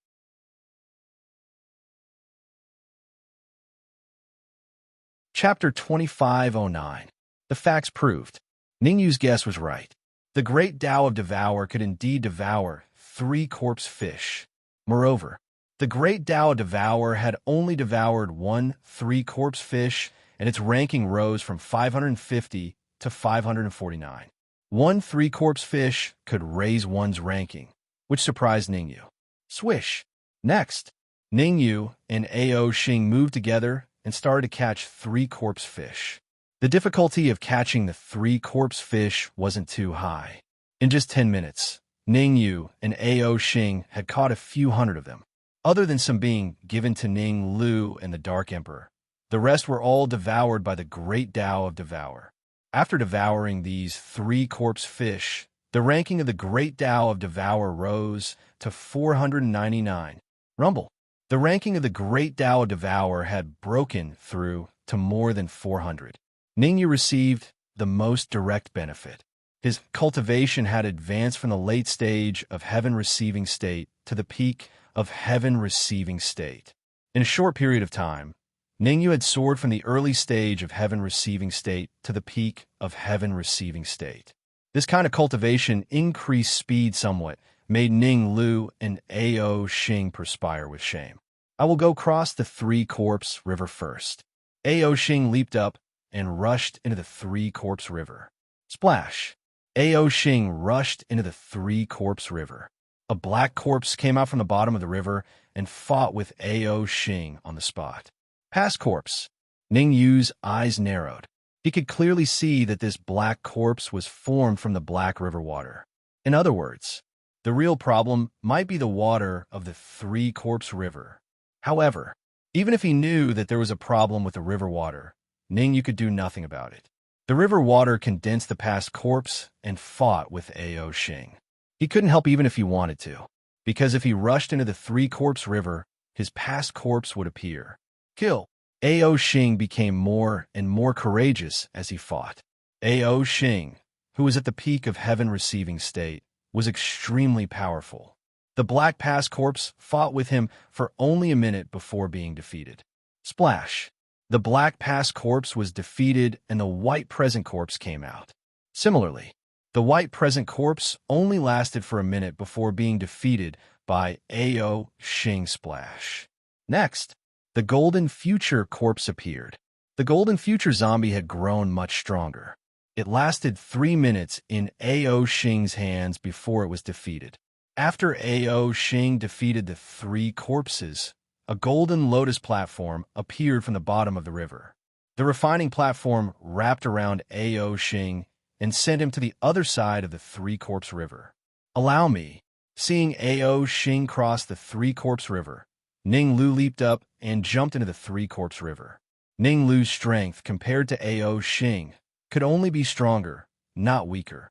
S1: Chapter 2509. The facts proved. Ningyu's guess was right. The great Tao of Devour could indeed devour 3 corpse fish. Moreover, the great Tao of Devour had only devoured 1 3 corpse fish, and its ranking rose from 550 to 549. 1 3 corpse fish could raise one's ranking, which surprised Ningyu. Swish! Next, Ningyu and Ao Xing moved together and started to catch 3 corpse fish. The difficulty of catching the 3 corpse fish wasn't too high. In just 10 minutes, Ningyu and Ao Xing had caught a few hundred of them. Other than some being given to Ning Lu and the Dark Emperor, the rest were all devoured by the great Tao of Devour. After devouring these 3 corpse fish, the ranking of the great Tao of Devour rose to 499. Rumble. The ranking of the great Tao of Devour had broken through to more than 400. Ningyu received the most direct benefit. His cultivation had advanced from the late stage of heaven-receiving state to the peak of heaven-receiving state. In a short period of time, Ningyu had soared from the early stage of heaven-receiving state to the peak of heaven-receiving state. This kind of cultivation increased speed somewhat, made Ning Lu and Ao Xing perspire with shame. I will go cross the Three-Corpse River first. Ao Xing leaped up and rushed into the Three-Corpse River. Splash! Ao Xing rushed into the Three-Corpse River. A black corpse came out from the bottom of the river and fought with Ao Xing on the spot. Past corpse. Ning Yu's eyes narrowed. He could clearly see that this black corpse was formed from the black river water. In other words, the real problem might be the water of the Three-Corpse River. However, even if he knew that there was a problem with the river water, Ningyu could do nothing about it. The river water condensed the past corpse and fought with Ao Xing. He couldn't help even if he wanted to, because if he rushed into the Three-Corpse River, his past corpse would appear. Kill! Ao Xing became more and more courageous as he fought. Ao Xing, who was at the peak of heaven-receiving state, was extremely powerful. The black past corpse fought with him for only a minute before being defeated. Splash! The black past corpse was defeated and the white present corpse came out. Similarly, the white present corpse only lasted for a minute before being defeated by Ao Xing. Splash! Next, the golden future corpse appeared. The golden future zombie had grown much stronger. It lasted 3 minutes in Ao Xing's hands before it was defeated. After Ao Xing defeated the 3 corpses, a golden lotus platform appeared from the bottom of the river. The refining platform wrapped around Ao Xing and sent him to the other side of the Three-Corpse River. Allow me. Seeing Ao Xing cross the Three-Corpse River, Ning Lu leaped up and jumped into the Three-Corpse River. Ning Lu's strength compared to Ao Xing could only be stronger, not weaker.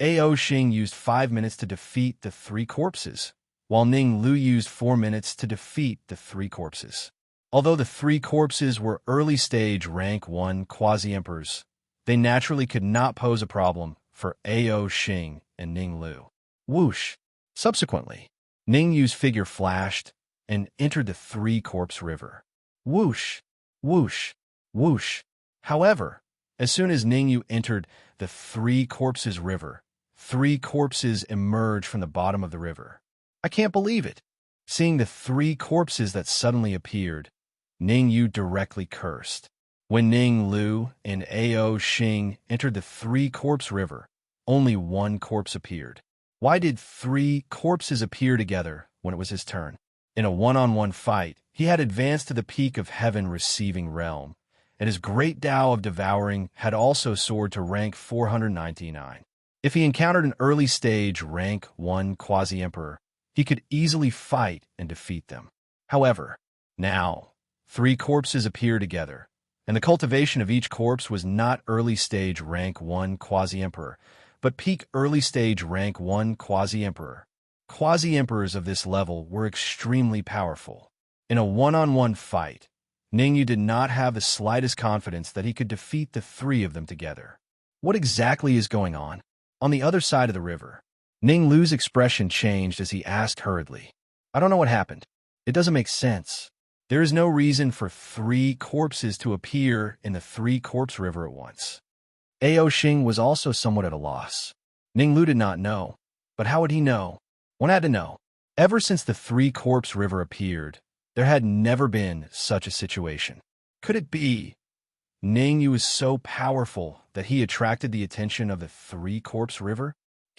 S1: Ao Xing used 5 minutes to defeat the 3 corpses, while Ning Lu used 4 minutes to defeat the 3 corpses. Although the 3 corpses were early-stage rank 1 quasi-emperors, they naturally could not pose a problem for Ao Xing and Ning Lu. Whoosh! Subsequently, Ning Yu's figure flashed and entered the Three-Corpse River. Whoosh! Whoosh! Whoosh! However, as soon as Ning Yu entered the 3 corpses river, 3 corpses emerged from the bottom of the river. I can't believe it. Seeing the 3 corpses that suddenly appeared, Ning Yu directly cursed. When Ning Lu and Ao Xing entered the 3-corpse river, only 1 corpse appeared. Why did 3 corpses appear together when it was his turn? In a one-on-one fight, he had advanced to the peak of heaven-receiving realm, and his great Tao of devouring had also soared to rank 499. If he encountered an early-stage rank 1 quasi-emperor, he could easily fight and defeat them. However, now, 3 corpses appear together, and the cultivation of each corpse was not early-stage rank 1 quasi-emperor, but peak early-stage rank 1 quasi-emperor. Quasi-emperors of this level were extremely powerful. In a one-on-one fight, Ningyu did not have the slightest confidence that he could defeat the 3 of them together. What exactly is going on? On the other side of the river, Ning Lu's expression changed as he asked hurriedly, I don't know what happened. It doesn't make sense. There is no reason for 3 corpses to appear in the 3-corpse river at once. Ao Xing was also somewhat at a loss. Ning Lu did not know, but how would he know? One had to know. Ever since the 3-corpse river appeared, there had never been such a situation. Could it be Ning Yu was so powerful that he attracted the attention of the 3-corpse river?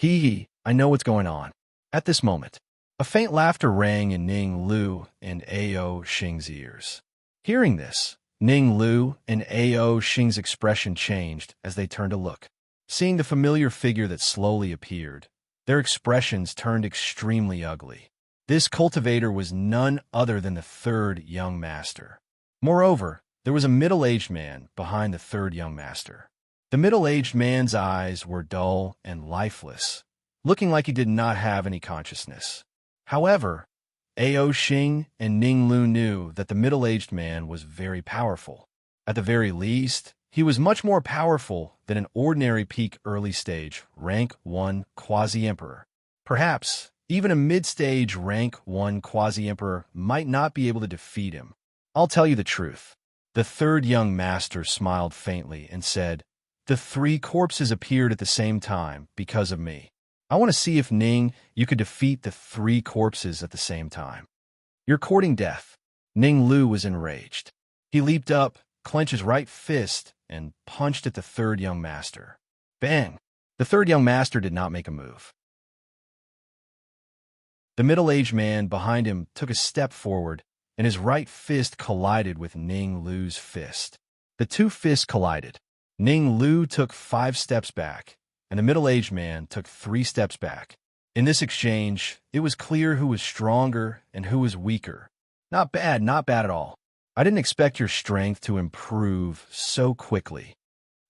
S1: I know what's going on. At this moment, a faint laughter rang in Ning Lu and Ao Xing's ears. Hearing this, Ning Lu and Ao Xing's expression changed as they turned to look. Seeing the familiar figure that slowly appeared, their expressions turned extremely ugly. This cultivator was none other than the 3rd young master. Moreover, there was a middle-aged man behind the 3rd young master. The middle-aged man's eyes were dull and lifeless, looking like he did not have any consciousness. However, Ao Xing and Ning Lu knew that the middle-aged man was very powerful. At the very least, he was much more powerful than an ordinary peak early stage, rank 1 quasi-emperor. Perhaps even a mid-stage rank 1 quasi-emperor might not be able to defeat him. I'll tell you the truth. The third young master smiled faintly and said, "The three corpses appeared at the same time because of me. I want to see if Ning, you could defeat the three corpses at the same time." "You're courting death." Ning Lu was enraged. He leaped up, clenched his right fist, and punched at the third young master. Bang! The third young master did not make a move. The middle-aged man behind him took a step forward, and his right fist collided with Ning Lu's fist. The two fists collided. Ning Lu took 5 steps back, and the middle-aged man took 3 steps back. In this exchange, it was clear who was stronger and who was weaker. Not bad at all. I didn't expect your strength to improve so quickly.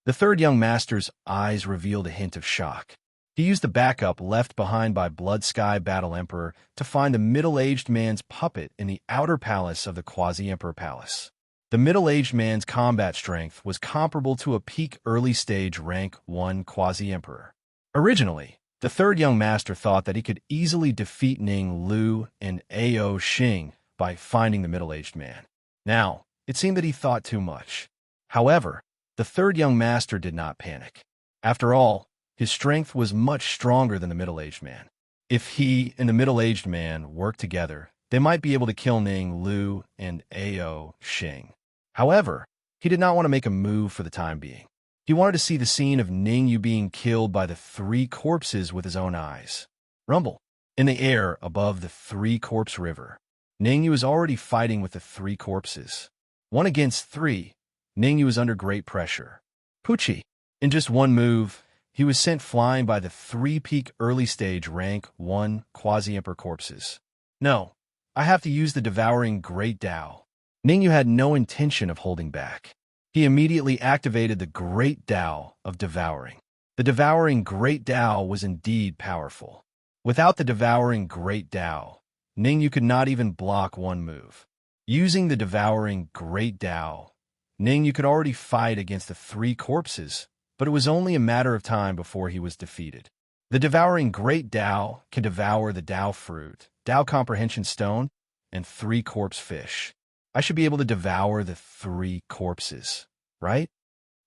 S1: The third young master's eyes revealed a hint of shock. He used the backup left behind by Blood Sky Battle Emperor to find the middle-aged man's puppet in the outer palace of the Quasi-Emperor Palace. The middle-aged man's combat strength was comparable to a peak early-stage rank 1 Quasi-Emperor. Originally, the third young master thought that he could easily defeat Ning Lu and Ao Xing by finding the middle-aged man. Now, it seemed that he thought too much. However, the third young master did not panic. After all, his strength was much stronger than the middle-aged man. If he and the middle-aged man worked together, they might be able to kill Ning Lu and Ao Xing. However, he did not want to make a move for the time being. He wanted to see the scene of Ning Yu being killed by the 3 corpses with his own eyes. Rumble. In the air above the 3-corpse river, Ning Yu was already fighting with the 3 corpses. 1 against 3, Ning Yu was under great pressure. Pucci. In just one move, he was sent flying by the 3-peak early-stage rank 1 quasi-emperor corpses. No, I have to use the devouring Great Tao. Ning Yu had no intention of holding back. He immediately activated the Great Tao of devouring. The devouring Great Tao was indeed powerful. Without the devouring Great Tao, Ning Yu could not even block one move. Using the devouring Great Tao, Ning Yu could already fight against the 3 corpses, but it was only a matter of time before he was defeated. The devouring Great Tao can devour the Tao Fruit, Tao Comprehension Stone, and 3 corpse fish. I should be able to devour the 3 corpses, right?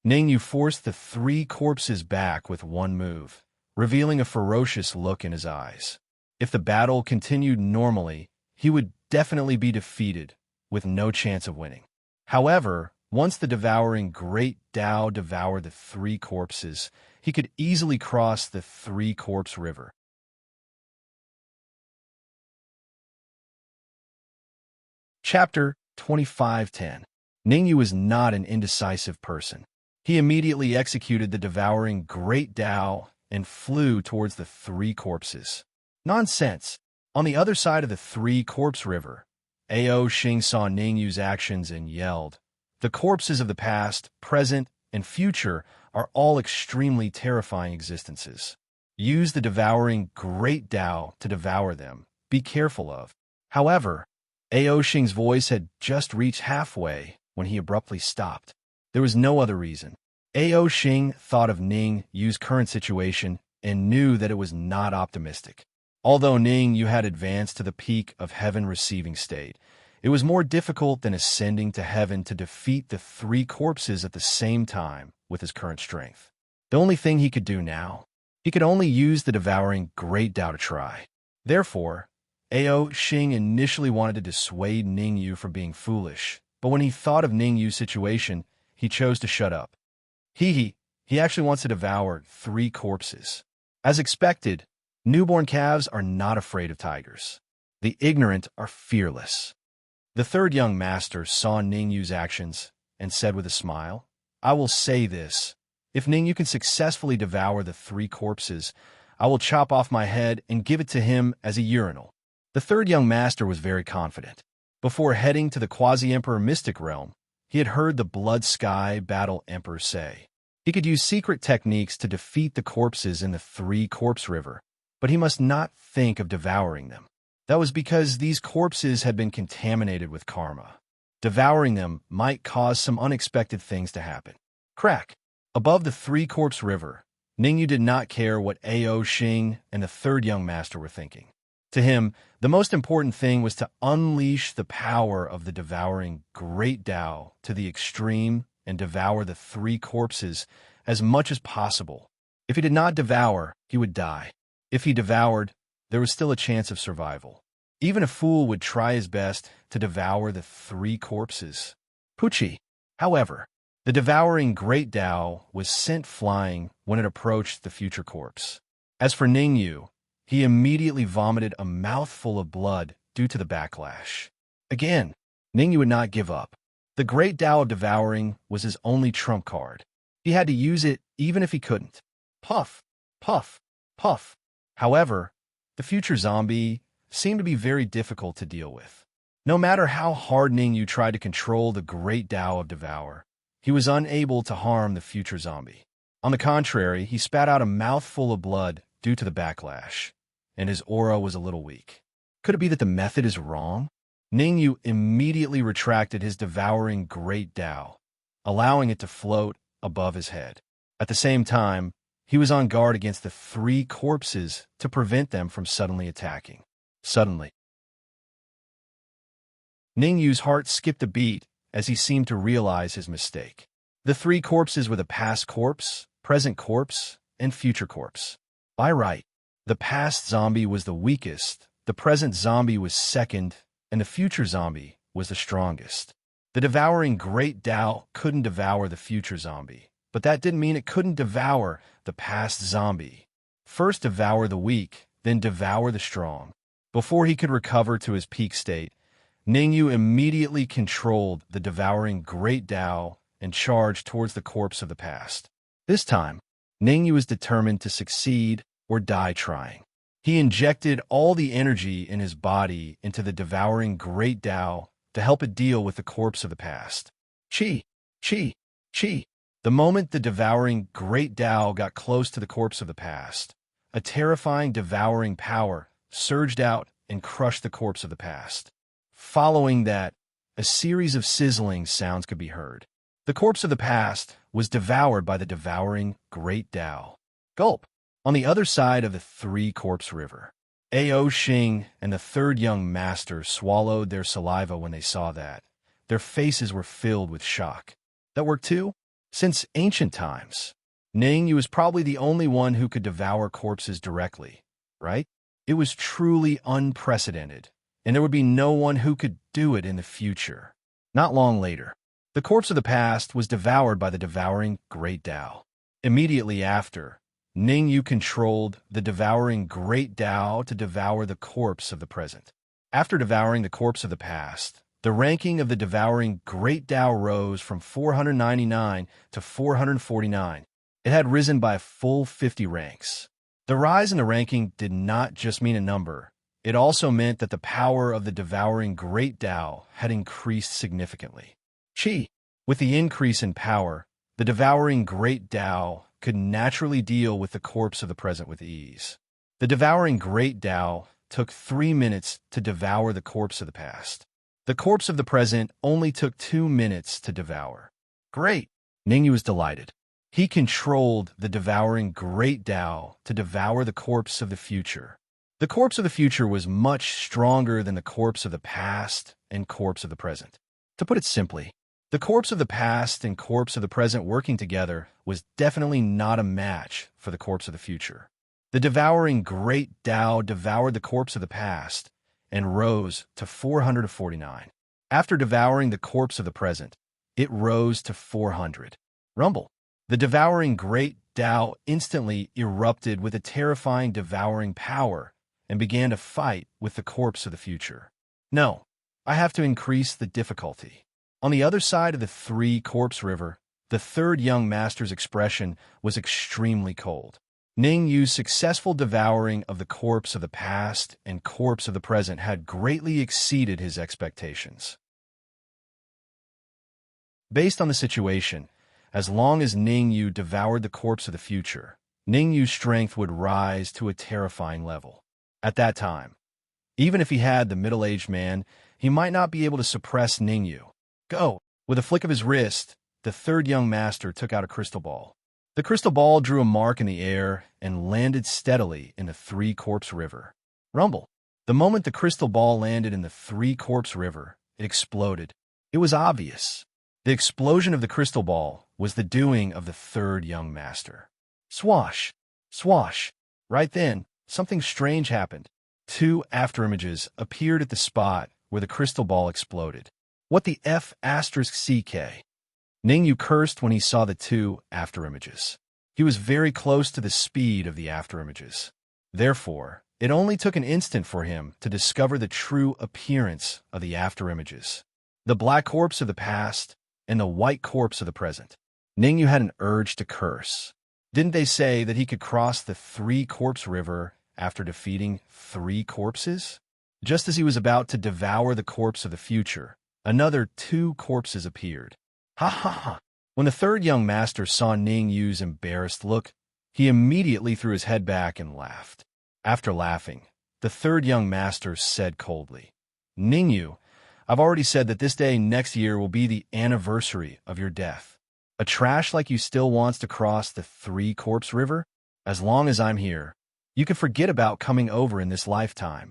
S1: Ning Yu forced the 3 corpses back with one move, revealing a ferocious look in his eyes. If the battle continued normally, he would definitely be defeated, with no chance of winning. However, once the devouring Great Tao devoured the 3 corpses, he could easily cross the 3-corpse river. Chapter 25:10. Ning Yu was not an indecisive person. He immediately executed the devouring Great Tao and flew towards the 3 corpses. Nonsense! On the other side of the 3-corpse river, Ao Xing saw Ning Yu's actions and yelled, "The corpses of the past, present, and future are all extremely terrifying existences. Use the devouring Great Tao to devour them. Be careful of." However, Ao Xing's voice had just reached halfway when he abruptly stopped. There was no other reason. Ao Xing thought of Ning Yu's current situation and knew that it was not optimistic. Although Ning Yu had advanced to the peak of heaven receiving state, it was more difficult than ascending to heaven to defeat the 3 corpses at the same time with his current strength. The only thing he could do now, he could only use the devouring Great Tao to try. Therefore, Ao Xing initially wanted to dissuade Ning Yu from being foolish, but when he thought of Ning Yu's situation, he chose to shut up. He actually wants to devour 3 corpses. As expected, newborn calves are not afraid of tigers. The ignorant are fearless. The third young master saw Ning Yu's actions and said with a smile, "I will say this. If Ning Yu can successfully devour the 3 corpses, I will chop off my head and give it to him as a urinal." The third young master was very confident. Before heading to the Quasi-Emperor Mystic Realm, he had heard the Blood Sky Battle Emperor say he could use secret techniques to defeat the corpses in the 3-corpse river, but he must not think of devouring them. That was because these corpses had been contaminated with karma. Devouring them might cause some unexpected things to happen. Crack! Above the three-corpse river, Ningyu did not care what Ao Xing and the third young master were thinking. To him, the most important thing was to unleash the power of the devouring Great Tao to the extreme and devour the three corpses as much as possible. If he did not devour, he would die. If he devoured, there was still a chance of survival. Even a fool would try his best to devour the three corpses. Pucci, however, the devouring Great Tao was sent flying when it approached the future corpse. As for Ningyu, he immediately vomited a mouthful of blood due to the backlash. Again, Ningyu would not give up. The Great Tao of devouring was his only trump card. He had to use it even if he couldn't. Puff, puff, puff. However, the future zombie seemed to be very difficult to deal with. No matter how hard Ningyu tried to control the Great Tao of devour, he was unable to harm the future zombie. On the contrary, he spat out a mouthful of blood due to the backlash, and his aura was a little weak. Could it be that the method is wrong? Ningyu immediately retracted his devouring Great Tao, allowing it to float above his head. At the same time, he was on guard against the three corpses to prevent them from suddenly attacking. Suddenly, Ningyu's heart skipped a beat as he seemed to realize his mistake. The three corpses were the past corpse, present corpse, and future corpse. By right, the past zombie was the weakest, the present zombie was second, and the future zombie was the strongest. The devouring Great Tao couldn't devour the future zombie, but that didn't mean it couldn't devour the past zombie. First devour the weak, then devour the strong. Before he could recover to his peak state, Ningyu immediately controlled the devouring Great Tao and charged towards the corpse of the past. This time, Ningyu was determined to succeed or die trying. He injected all the energy in his body into the devouring Great Tao to help it deal with the corpse of the past. Chi, chi, chi. The moment the devouring Great Tao got close to the corpse of the past, a terrifying devouring power surged out and crushed the corpse of the past. Following that, a series of sizzling sounds could be heard. The corpse of the past was devoured by the devouring Great Tao. Gulp! On the other side of the three-corpse river, Ao Xing and the third young master swallowed their saliva when they saw that. Their faces were filled with shock. That worked too? Since ancient times, Ningyu was probably the only one who could devour corpses directly, right? It was truly unprecedented, and there would be no one who could do it in the future. Not long later, the corpse of the past was devoured by the devouring Great Tao. Immediately after, Ningyu controlled the devouring Great Tao to devour the corpse of the present. After devouring the corpse of the past, the ranking of the devouring Great Tao rose from 499 to 449. It had risen by a full 50 ranks. The rise in the ranking did not just mean a number. It also meant that the power of the devouring Great Tao had increased significantly. Chi. With the increase in power, the devouring Great Tao could naturally deal with the corpse of the present with ease. The devouring Great Tao took 3 minutes to devour the corpse of the past. The corpse of the present only took 2 minutes to devour. Great! Ningyu was delighted. He controlled the devouring Great Tao to devour the corpse of the future. The corpse of the future was much stronger than the corpse of the past and corpse of the present. To put it simply, the corpse of the past and corpse of the present working together was definitely not a match for the corpse of the future. The devouring Great Tao devoured the corpse of the past and rose to 449. After devouring the corpse of the present, it rose to 400. Rumble. The devouring Great Tao instantly erupted with a terrifying devouring power and began to fight with the corpse of the future. No, I have to increase the difficulty. On the other side of the three-corpse river, the third young master's expression was extremely cold. Ningyu's successful devouring of the corpse of the past and corpse of the present had greatly exceeded his expectations. Based on the situation, as long as Ningyu devoured the corpse of the future, Ningyu's strength would rise to a terrifying level. At that time, even if he had the middle-aged man, he might not be able to suppress Ningyu. Go! With a flick of his wrist, the third young master took out a crystal ball. The crystal ball drew a mark in the air and landed steadily in the Three-Corpse River. Rumble. The moment the crystal ball landed in the Three-Corpse River, it exploded. It was obvious. The explosion of the crystal ball was the doing of the third young master. Swash! Swash! Right then, something strange happened. Two afterimages appeared at the spot where the crystal ball exploded. What the F***CK? Ningyu cursed when he saw the two afterimages. He was very close to the speed of the afterimages. Therefore, it only took an instant for him to discover the true appearance of the afterimages. The black corpse of the past and the white corpse of the present. Ningyu had an urge to curse. Didn't they say that he could cross the Three-Corpse River after defeating three corpses? Just as he was about to devour the corpse of the future, another two corpses appeared. Ha ha ha! When the third young master saw Ningyu's embarrassed look, he immediately threw his head back and laughed. After laughing, the third young master said coldly, Ningyu, I've already said that this day next year will be the anniversary of your death. A trash like you still wants to cross the Three-Corpse River? As long as I'm here, you can forget about coming over in this lifetime.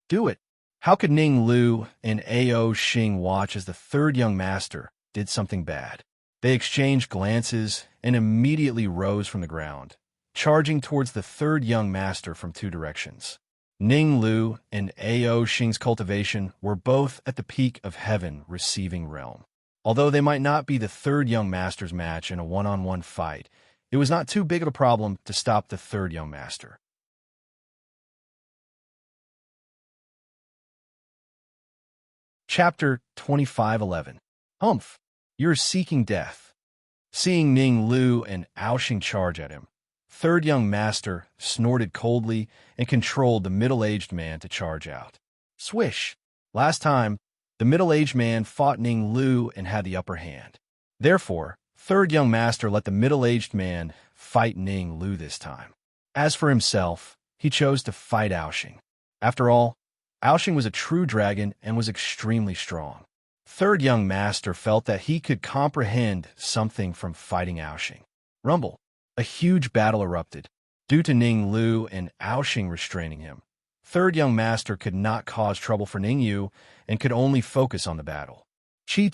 S1: Do it. How could Ning Lu and Ao Xing watch as the third young master did something bad? They exchanged glances and immediately rose from the ground, charging towards the third young master from two directions. Ning Lu and Ao Xing's cultivation were both at the peak of heaven receiving realm. Although they might not be the third young master's match in a one-on-one fight, it was not too big of a problem to stop the third young master. Chapter 25:11. Humph! You're seeking death. Seeing Ning Lu and Ao Xing charge at him, third young master snorted coldly and controlled the middle-aged man to charge out. Swish! Last time, the middle-aged man fought Ning Lu and had the upper hand. Therefore, third young master let the middle-aged man fight Ning Lu this time. As for himself, he chose to fight Ao Xing. After all, Ao Xing was a true dragon and was extremely strong. Third young master felt that he could comprehend something from fighting Ao Xing. Rumble. A huge battle erupted. Due to Ning Lu and Ao Xing restraining him, third young master could not cause trouble for Ningyu and could only focus on the battle. Chi.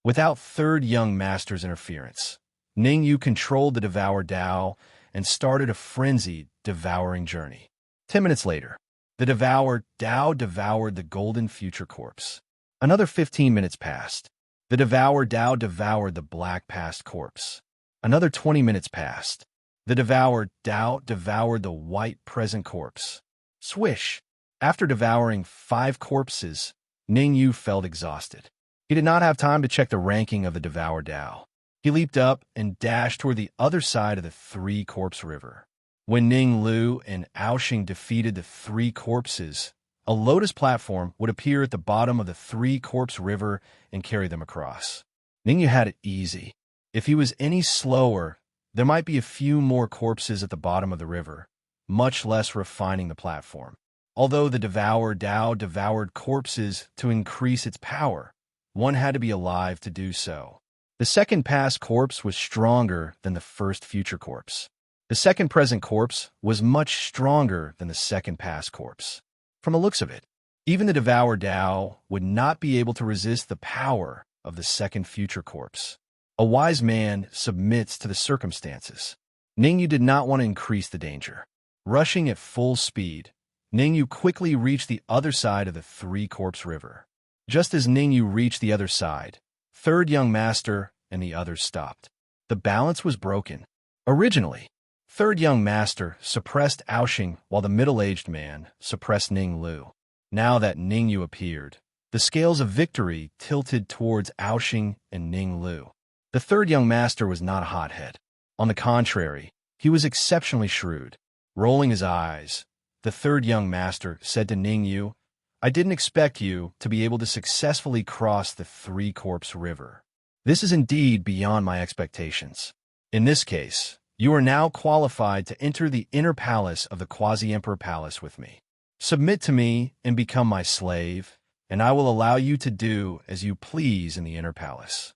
S1: Without third young master's interference, Ningyu controlled the Devour Dao and started a frenzied devouring journey. 10 minutes later, the Devour Dao devoured the golden future corpse. Another 15 minutes passed. The Devour Dao devoured the black past corpse. Another 20 minutes passed. The Devour Dao devoured the white present corpse. Swish! After devouring 5 corpses, Ningyu felt exhausted. He did not have time to check the ranking of the Devour Dao. He leaped up and dashed toward the other side of the Three-Corpse River. When Ning Lu and Ao Xing defeated the 3 corpses, a lotus platform would appear at the bottom of the Three-Corpse River and carry them across. Ningyu had it easy. If he was any slower, there might be a few more corpses at the bottom of the river, much less refining the platform. Although the Devour Dao devoured corpses to increase its power, one had to be alive to do so. The second past corpse was stronger than the first future corpse. The second present corpse was much stronger than the second past corpse. From the looks of it, even the Devour Dao would not be able to resist the power of the second future corpse. A wise man submits to the circumstances. Ningyu did not want to increase the danger. Rushing at full speed, Ningyu quickly reached the other side of the Three-Corpse River. Just as Ningyu reached the other side, third young master and the others stopped. The balance was broken. Originally, third young master suppressed Ao Xing while the middle-aged man suppressed Ning Lu. Now that Ningyu appeared, the scales of victory tilted towards Ao Xing and Ning Lu. The third young master was not a hothead. On the contrary, he was exceptionally shrewd. Rolling his eyes, the third young master said to Ningyu, I didn't expect you to be able to successfully cross the Three-Corpse River. This is indeed beyond my expectations. In this case, you are now qualified to enter the inner palace of the Quasi-Emperor Palace with me. Submit to me and become my slave, and I will allow you to do as you please in the inner palace.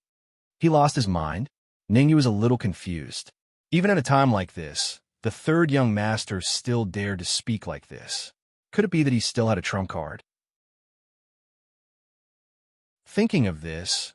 S1: He lost his mind? Ningyu was a little confused. Even at a time like this, the third young master still dared to speak like this. Could it be that he still had a trump card? Thinking of this,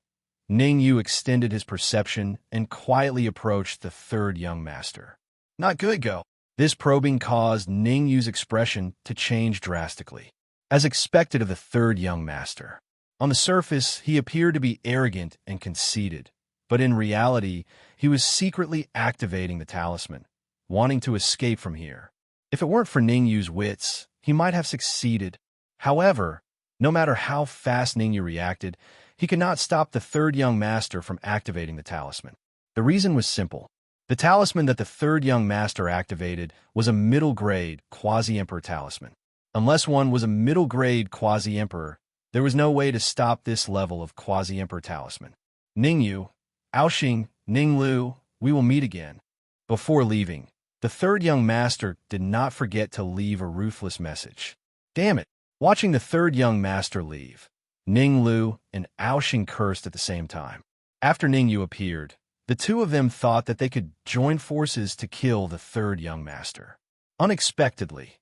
S1: Ningyu extended his perception and quietly approached the third young master. Not good, go. This probing caused Ningyu's expression to change drastically, as expected of the third young master. On the surface, he appeared to be arrogant and conceited, but in reality, he was secretly activating the talisman, wanting to escape from here. If it weren't for Ningyu's wits, he might have succeeded. However, no matter how fast Ningyu reacted, he could not stop the third young master from activating the talisman. The reason was simple. The talisman that the third young master activated was a middle-grade quasi-emperor talisman. Unless one was a middle-grade quasi-emperor, there was no way to stop this level of quasi-emperor talisman. Ningyu, Aoxing, Ninglu, we will meet again. Before leaving, the third young master did not forget to leave a ruthless message. Damn it! Watching the third young master leave, Ninglu and Aoxing cursed at the same time. After Ningyu appeared, the two of them thought that they could join forces to kill the third young master. Unexpectedly,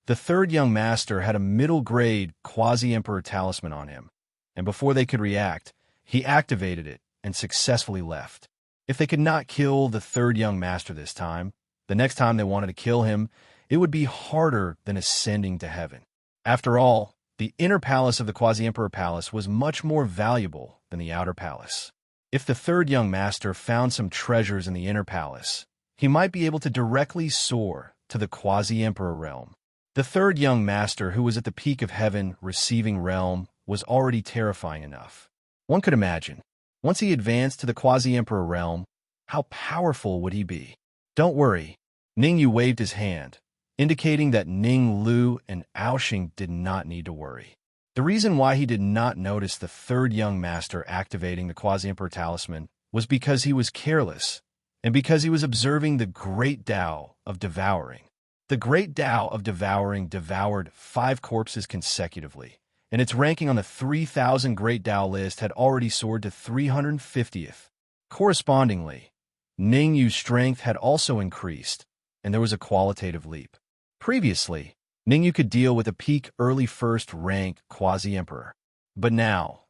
S1: the third young master had a middle-grade quasi-emperor talisman on him, and before they could react, he activated it and successfully left. If they could not kill the third young master this time, the next time they wanted to kill him, it would be harder than ascending to heaven. After all, the inner palace of the quasi-emperor palace was much more valuable than the outer palace. If the third young master found some treasures in the inner palace, he might be able to directly soar to the quasi-emperor realm. The third young master, who was at the peak of heaven receiving realm, was already terrifying enough. One could imagine, once he advanced to the quasi-emperor realm, how powerful would he be? Don't worry, Ningyu waved his hand, indicating that Ninglu and Aoxing did not need to worry. The reason why he did not notice the third young master activating the quasi-emperor talisman was because he was careless, and because he was observing the Great Tao of Devouring. The Great Tao of Devouring devoured 5 corpses consecutively, and its ranking on the 3,000 Great Tao list had already soared to 350th. Correspondingly, Ningyu's strength had also increased, and there was a qualitative leap. Previously, Ningyu could deal with a peak early first-rank quasi-emperor. But now,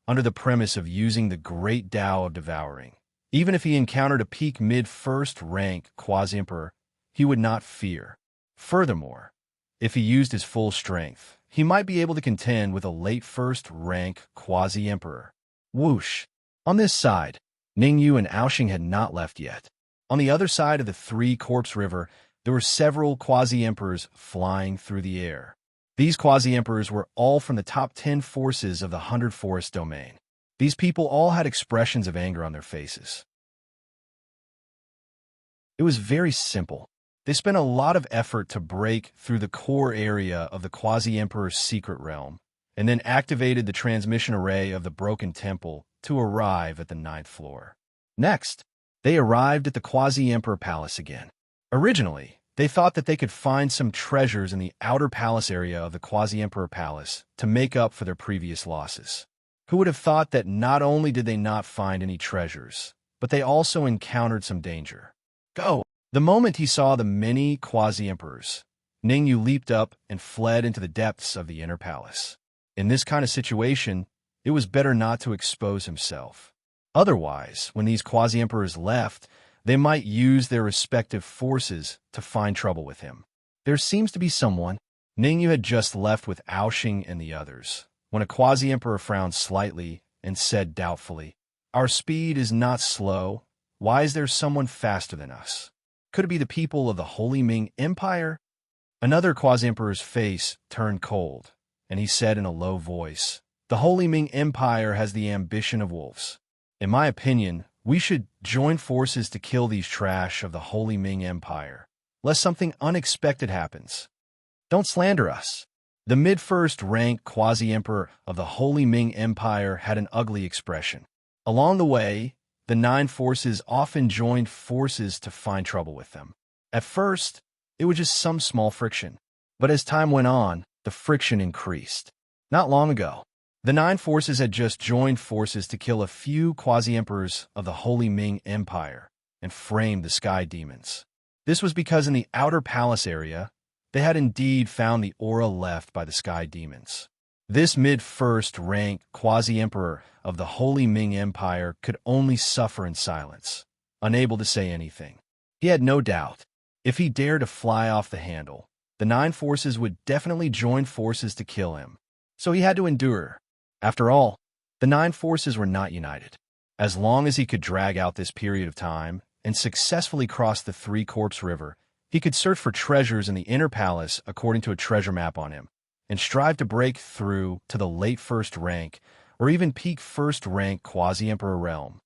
S1: under the premise of using the Great Tao of Devouring, even if he encountered a peak mid-first-rank quasi-emperor, he would not fear. Furthermore, if he used his full strength, he might be able to contend with a late first-rank quasi-emperor. Whoosh! On this side, Ningyu and Aoxing had not left yet. On the other side of the Three-Corpse River, there were several quasi-emperors flying through the air. These quasi-emperors were all from the top 10 forces of the 100 Forest domain. These people all had expressions of anger on their faces. It was very simple. They spent a lot of effort to break through the core area of the quasi-emperor's secret realm, and then activated the transmission array of the Broken Temple to arrive at the 9th floor. Next, they arrived at the quasi-emperor palace again. Originally, they thought that they could find some treasures in the outer palace area of the quasi-emperor palace to make up for their previous losses. Who would have thought that not only did they not find any treasures, but they also encountered some danger? Go! The moment he saw the many quasi-emperors, Ningyu leaped up and fled into the depths of the inner palace. In this kind of situation, it was better not to expose himself. Otherwise, when these quasi-emperors left, they might use their respective forces to find trouble with him. There seems to be someone. Ningyu had just left with Aoxing and the others, when a quasi-emperor frowned slightly and said doubtfully, "Our speed is not slow. Why is there someone faster than us? Could it be the people of the Holy Ming Empire?" Another quasi-emperor's face turned cold, and he said in a low voice, "The Holy Ming Empire has the ambition of wolves. In my opinion, we should join forces to kill these trash of the Holy Ming Empire, lest something unexpected happens. Don't slander us." The mid-first rank quasi-emperor of the Holy Ming Empire had an ugly expression. Along the way, the 9 forces often joined forces to find trouble with them. At first, it was just some small friction, but as time went on, the friction increased. Not long ago, The nine forces had just joined forces to kill a few quasi-emperors of the Holy Ming Empire and frame the sky demons. This was because in the outer palace area, they had indeed found the aura left by the sky demons. This mid-first rank quasi-emperor of the Holy Ming Empire could only suffer in silence, unable to say anything. He had no doubt, if he dared to fly off the handle, the nine forces would definitely join forces to kill him. So he had to endure. After all, the nine forces were not united. As long as he could drag out this period of time and successfully cross the Three-Corpse River, he could search for treasures in the inner palace according to a treasure map on him, and strive to break through to the late first rank or even peak first rank quasi-emperor realm.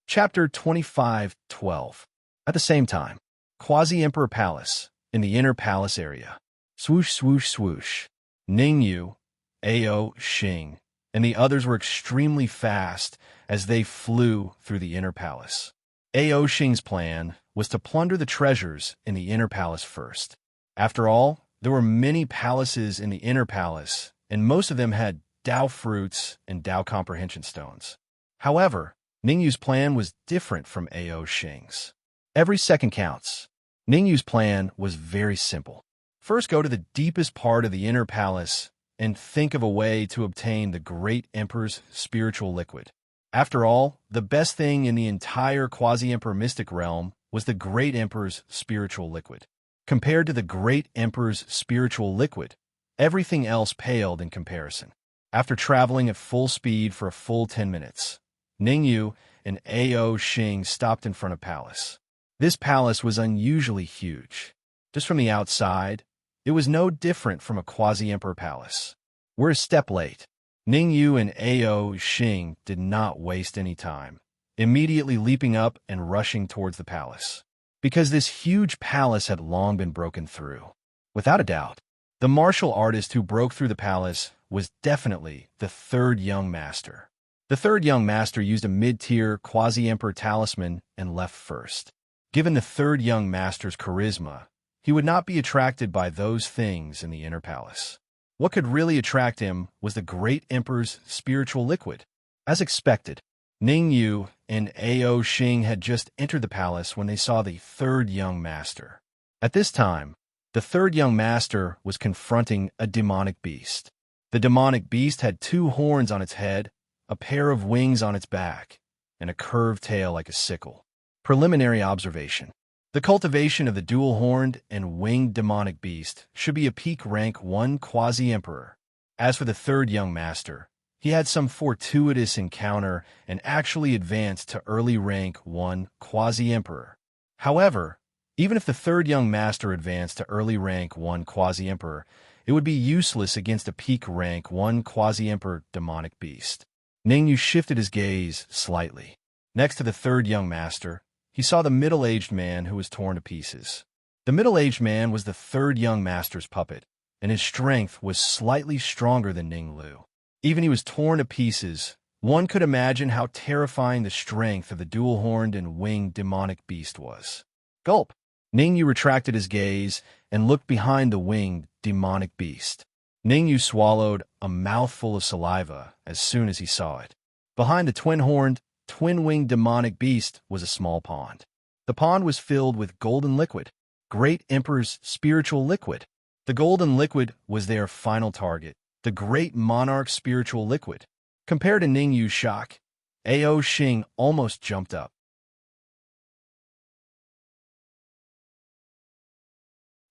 S1: Chapter 25:12. At the same time, Quasi-Emperor Palace, in the inner palace area. Swoosh, swoosh, swoosh. Ning Yu, Ao Xing, and the others were extremely fast as they flew through the inner palace. Ao Xing's plan was to plunder the treasures in the inner palace first. After all, there were many palaces in the inner palace, and most of them had Dao fruits and Dao comprehension stones. However, Ningyu's plan was different from Ao Xing's. Every second counts. Ningyu's plan was very simple. First, go to the deepest part of the inner palace and think of a way to obtain the Great Emperor's spiritual liquid. After all, the best thing in the entire Quasi-Emperor mystic realm was the Great Emperor's spiritual liquid. Compared to the Great Emperor's spiritual liquid, everything else paled in comparison. After traveling at full speed for a full 10 minutes, Ningyu and Ao Xing stopped in front of palace. This palace was unusually huge. Just from the outside, it was no different from a quasi-emperor palace. We're a step late. Ningyu and Ao Xing did not waste any time, immediately leaping up and rushing towards the palace, because this huge palace had long been broken through. Without a doubt, the martial artist who broke through the palace was definitely the third young master. The third young master used a mid-tier quasi-emperor talisman and left first. Given the third young master's charisma, he would not be attracted by those things in the inner palace. What could really attract him was the Great Emperor's spiritual liquid. As expected, Ningyu and Ao Xing had just entered the palace when they saw the third young master. At this time, the third young master was confronting a demonic beast. The demonic beast had two horns on its head, a pair of wings on its back, and a curved tail like a sickle. Preliminary observation. The cultivation of the dual-horned and winged demonic beast should be a peak rank 1 quasi-emperor. As for the third young master, he had some fortuitous encounter and actually advanced to early rank 1 quasi-emperor. However, even if the third young master advanced to early rank 1 quasi-emperor, it would be useless against a peak rank 1 quasi-emperor demonic beast. Ningyu shifted his gaze slightly. Next to the third young master, he saw the middle-aged man who was torn to pieces. The middle-aged man was the third young master's puppet, and his strength was slightly stronger than Ninglu. Even he was torn to pieces, one could imagine how terrifying the strength of the dual-horned and winged demonic beast was. Gulp! Ningyu retracted his gaze and looked behind the winged demonic beast. Ningyu swallowed a mouthful of saliva as soon as he saw it. Behind the twin-horned, twin-winged demonic beast was a small pond. The pond was filled with golden liquid, Great Emperor's spiritual liquid. The golden liquid was their final target, the Great Monarch's spiritual liquid. Compared to Ningyu's shock, Ao Xing almost jumped up.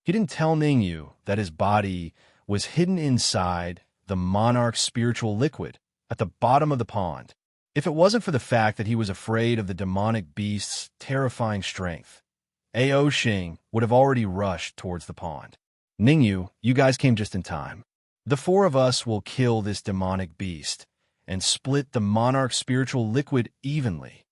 S1: He didn't tell Ningyu that his body was hidden inside the monarch's spiritual liquid at the bottom of the pond. If it wasn't for the fact that he was afraid of the demonic beast's terrifying strength, Ao Xing would have already rushed towards the pond. Ningyu, you guys came just in time. The four of us will kill this demonic beast and split the monarch's spiritual liquid evenly.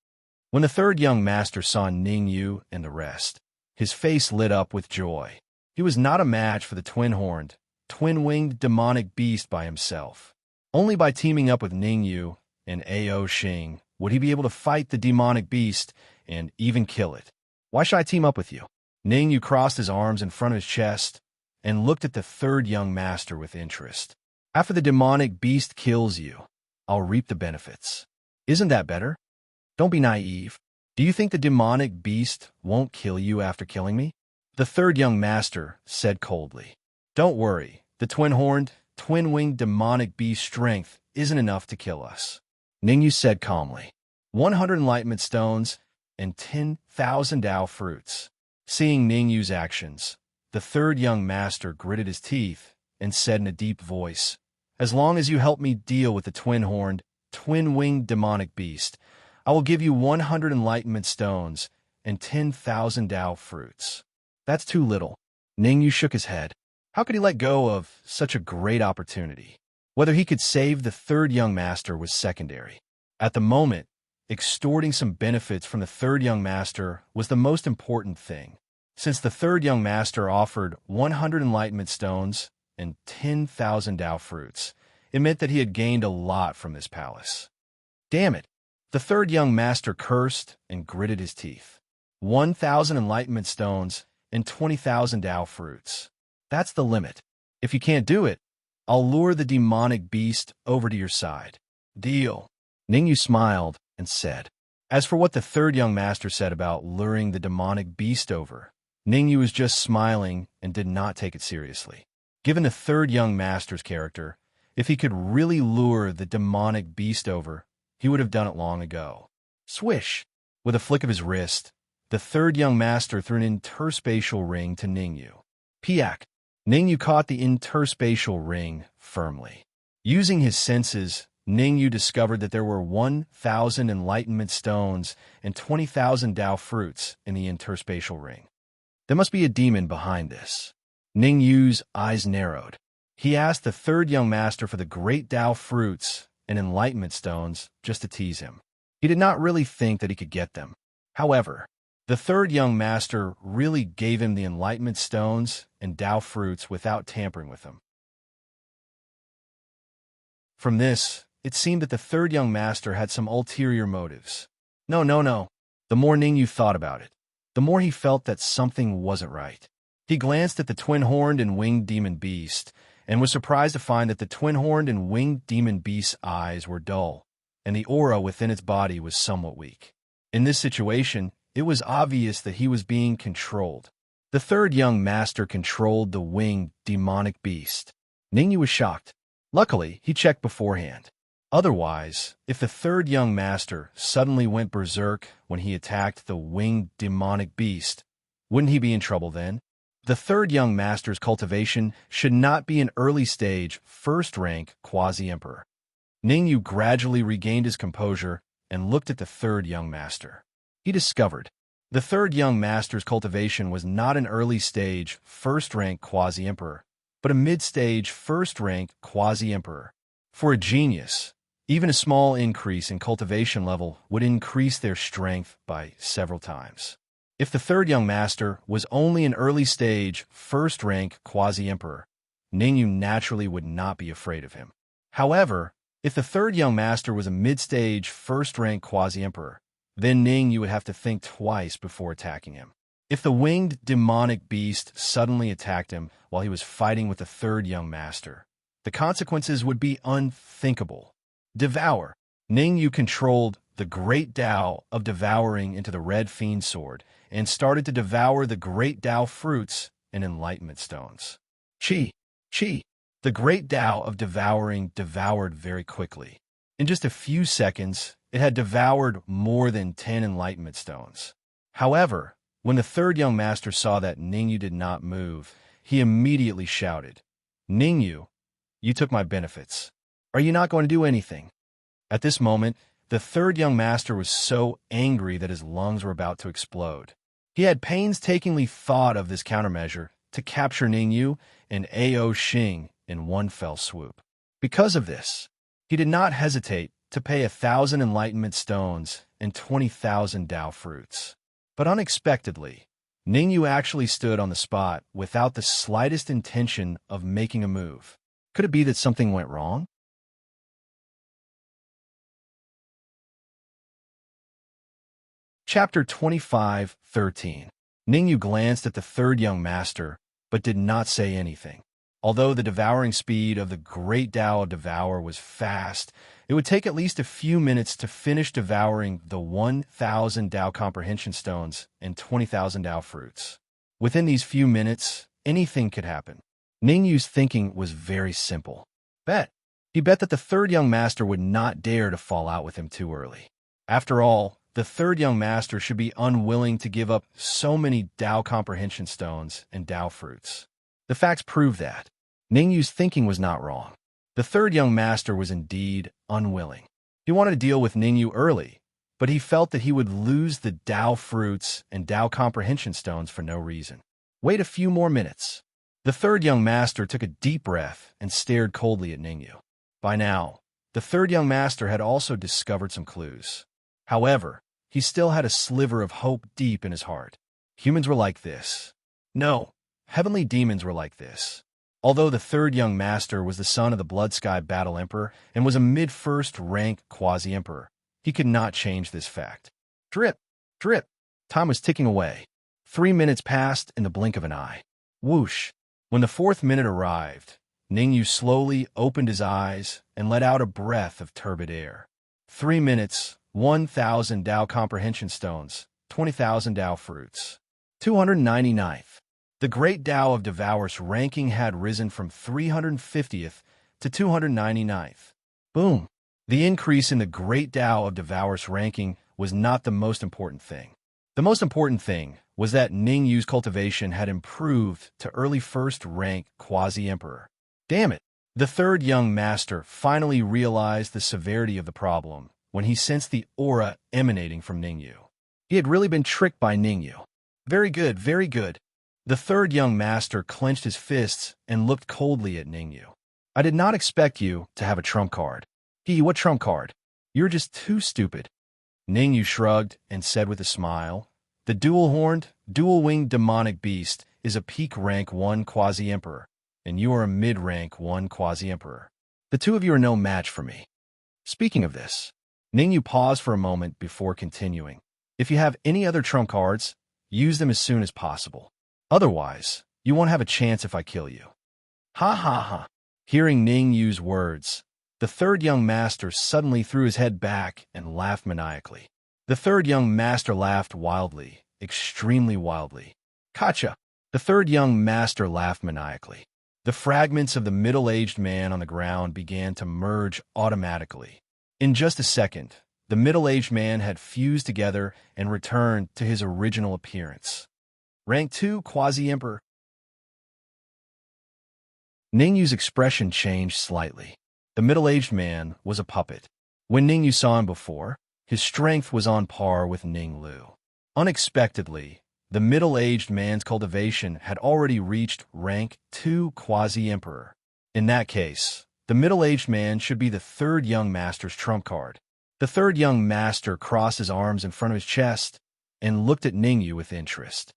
S1: When the third young master saw Ningyu and the rest, his face lit up with joy. He was not a match for the twin-horned, twin-winged demonic beast by himself. Only by teaming up with Ningyu and Ao Xing would he be able to fight the demonic beast and even kill it. Why should I team up with you? Ningyu crossed his arms in front of his chest, and looked at the third young master with interest. After the demonic beast kills you, I'll reap the benefits. Isn't that better? Don't be naive. Do you think the demonic beast won't kill you after killing me? The third young master said coldly. Don't worry, the twin-horned, twin-winged demonic beast's strength isn't enough to kill us. Ningyu said calmly. 100 enlightenment stones and 10,000 Dao fruits. Seeing Ningyu's actions, the third young master gritted his teeth and said in a deep voice, as long as you help me deal with the twin-horned, twin-winged demonic beast, I will give you 100 enlightenment stones and 10,000 Dao fruits. That's too little. Ningyu shook his head. How could he let go of such a great opportunity? Whether he could save the third young master was secondary. At the moment, extorting some benefits from the third young master was the most important thing. Since the third young master offered 100 enlightenment stones and 10,000 Dao fruits, it meant that he had gained a lot from this palace. Damn it! The third young master cursed and gritted his teeth. 1,000 enlightenment stones and 20,000 Dao fruits. That's the limit. If you can't do it, I'll lure the demonic beast over to your side. Deal. Ningyu smiled and said. As for what the third young master said about luring the demonic beast over, Ningyu was just smiling and did not take it seriously. Given the third young master's character, if he could really lure the demonic beast over, he would have done it long ago. Swish! With a flick of his wrist, the third young master threw an interspatial ring to Ningyu. Piak! Ningyu caught the interspatial ring firmly. Using his senses, Ningyu discovered that there were 1,000 enlightenment stones and 20,000 Dao fruits in the interspatial ring. There must be a demon behind this. Ningyu's eyes narrowed. He asked the third young master for the great Dao fruits and enlightenment stones just to tease him. He did not really think that he could get them. However, the third young master really gave him the enlightenment stones and Dao fruits without tampering with them. From this, it seemed that the third young master had some ulterior motives. No. The more Ningyu thought about it, the more he felt that something wasn't right. He glanced at the twin-horned and winged demon beast, and was surprised to find that the twin-horned and winged demon beast's eyes were dull, and the aura within its body was somewhat weak. In this situation, it was obvious that he was being controlled. The third young master controlled the winged demonic beast. Ningyu was shocked. Luckily, he checked beforehand. Otherwise, if the third young master suddenly went berserk when he attacked the winged demonic beast, wouldn't he be in trouble then? The third young master's cultivation should not be an early-stage, first-rank quasi-emperor. Ningyu gradually regained his composure and looked at the third young master. He discovered the third young master's cultivation was not an early-stage, first-rank quasi-emperor, but a mid-stage, first-rank quasi-emperor. For a genius, even a small increase in cultivation level would increase their strength by several times. If the third young master was only an early-stage, first-rank quasi-emperor, Ningyu naturally would not be afraid of him. However, if the third young master was a mid-stage, first-rank quasi-emperor, then Ningyu would have to think twice before attacking him. If the winged demonic beast suddenly attacked him while he was fighting with the third young master, the consequences would be unthinkable. Devour. Ningyu controlled the great Dao of devouring into the red fiend sword and started to devour the great Dao fruits and enlightenment stones. Chi. The great Dao of devouring devoured very quickly. In just a few seconds, it had devoured more than 10 enlightenment stones. However, when the third young master saw that Ningyu did not move, he immediately shouted, "Ningyu, you took my benefits. Are you not going to do anything?" At this moment, the third young master was so angry that his lungs were about to explode. He had painstakingly thought of this countermeasure to capture Ningyu and Ao Xing in one fell swoop. Because of this, he did not hesitate to pay 1,000 enlightenment stones and 20,000 Dao fruits. But unexpectedly, Ningyu actually stood on the spot without the slightest intention of making a move. Could it be that something went wrong? Chapter 25:13. Ningyu glanced at the third young master but did not say anything. Although the devouring speed of the great Tao of Devour was fast, it would take at least a few minutes to finish devouring the 1,000 Tao comprehension stones and 20,000 Tao fruits. Within these few minutes, anything could happen. Ningyu's thinking was very simple. Bet. He bet that the third young master would not dare to fall out with him too early. After all, the third young master should be unwilling to give up so many Tao comprehension stones and Tao fruits. The facts prove that. Ningyu's thinking was not wrong. The third young master was indeed unwilling. He wanted to deal with Ningyu early, but he felt that he would lose the Tao fruits and Tao comprehension stones for no reason. Wait a few more minutes. The third young master took a deep breath and stared coldly at Ningyu. By now, the third young master had also discovered some clues. However, he still had a sliver of hope deep in his heart. Humans were like this. No, heavenly demons were like this. Although the third young master was the son of the Blood Sky Battle Emperor and was a mid-first rank quasi-emperor, he could not change this fact. Drip, drip. Time was ticking away. 3 minutes passed in the blink of an eye. Whoosh. When the 4th minute arrived, Ningyu slowly opened his eyes and let out a breath of turbid air. 3 minutes, 1,000 Tao comprehension stones, 20,000 Tao fruits. 299th. The great Tao of Devour's ranking had risen from 350th to 299th. Boom. The increase in the great Tao of Devour's ranking was not the most important thing. The most important thing was that Ningyu's cultivation had improved to early first rank quasi-emperor. Damn it! The third young master finally realized the severity of the problem when he sensed the aura emanating from Ningyu. He had really been tricked by Ningyu. Very good, very good. The third young master clenched his fists and looked coldly at Ningyu. I did not expect you to have a trump card. What trump card? You're just too stupid. Ningyu shrugged and said with a smile, the dual-horned, dual-winged demonic beast is a peak rank 1 quasi-emperor, and you are a mid-rank 1 quasi-emperor. The two of you are no match for me. Speaking of this, Ningyu paused for a moment before continuing. If you have any other trump cards, use them as soon as possible. Otherwise, you won't have a chance if I kill you. Ha ha ha. Hearing Ningyu's words, the third young master suddenly threw his head back and laughed maniacally. The third young master laughed wildly, extremely wildly. Gotcha! The third young master laughed maniacally. The fragments of the middle-aged man on the ground began to merge automatically. In just a second, the middle-aged man had fused together and returned to his original appearance. Rank 2 quasi-emperor. Ningyu's expression changed slightly. The middle-aged man was a puppet. When Ningyu saw him before, his strength was on par with Ninglu. Unexpectedly, the middle-aged man's cultivation had already reached rank 2 quasi-emperor. In that case, the middle-aged man should be the third young master's trump card. The third young master crossed his arms in front of his chest and looked at Ningyu with interest.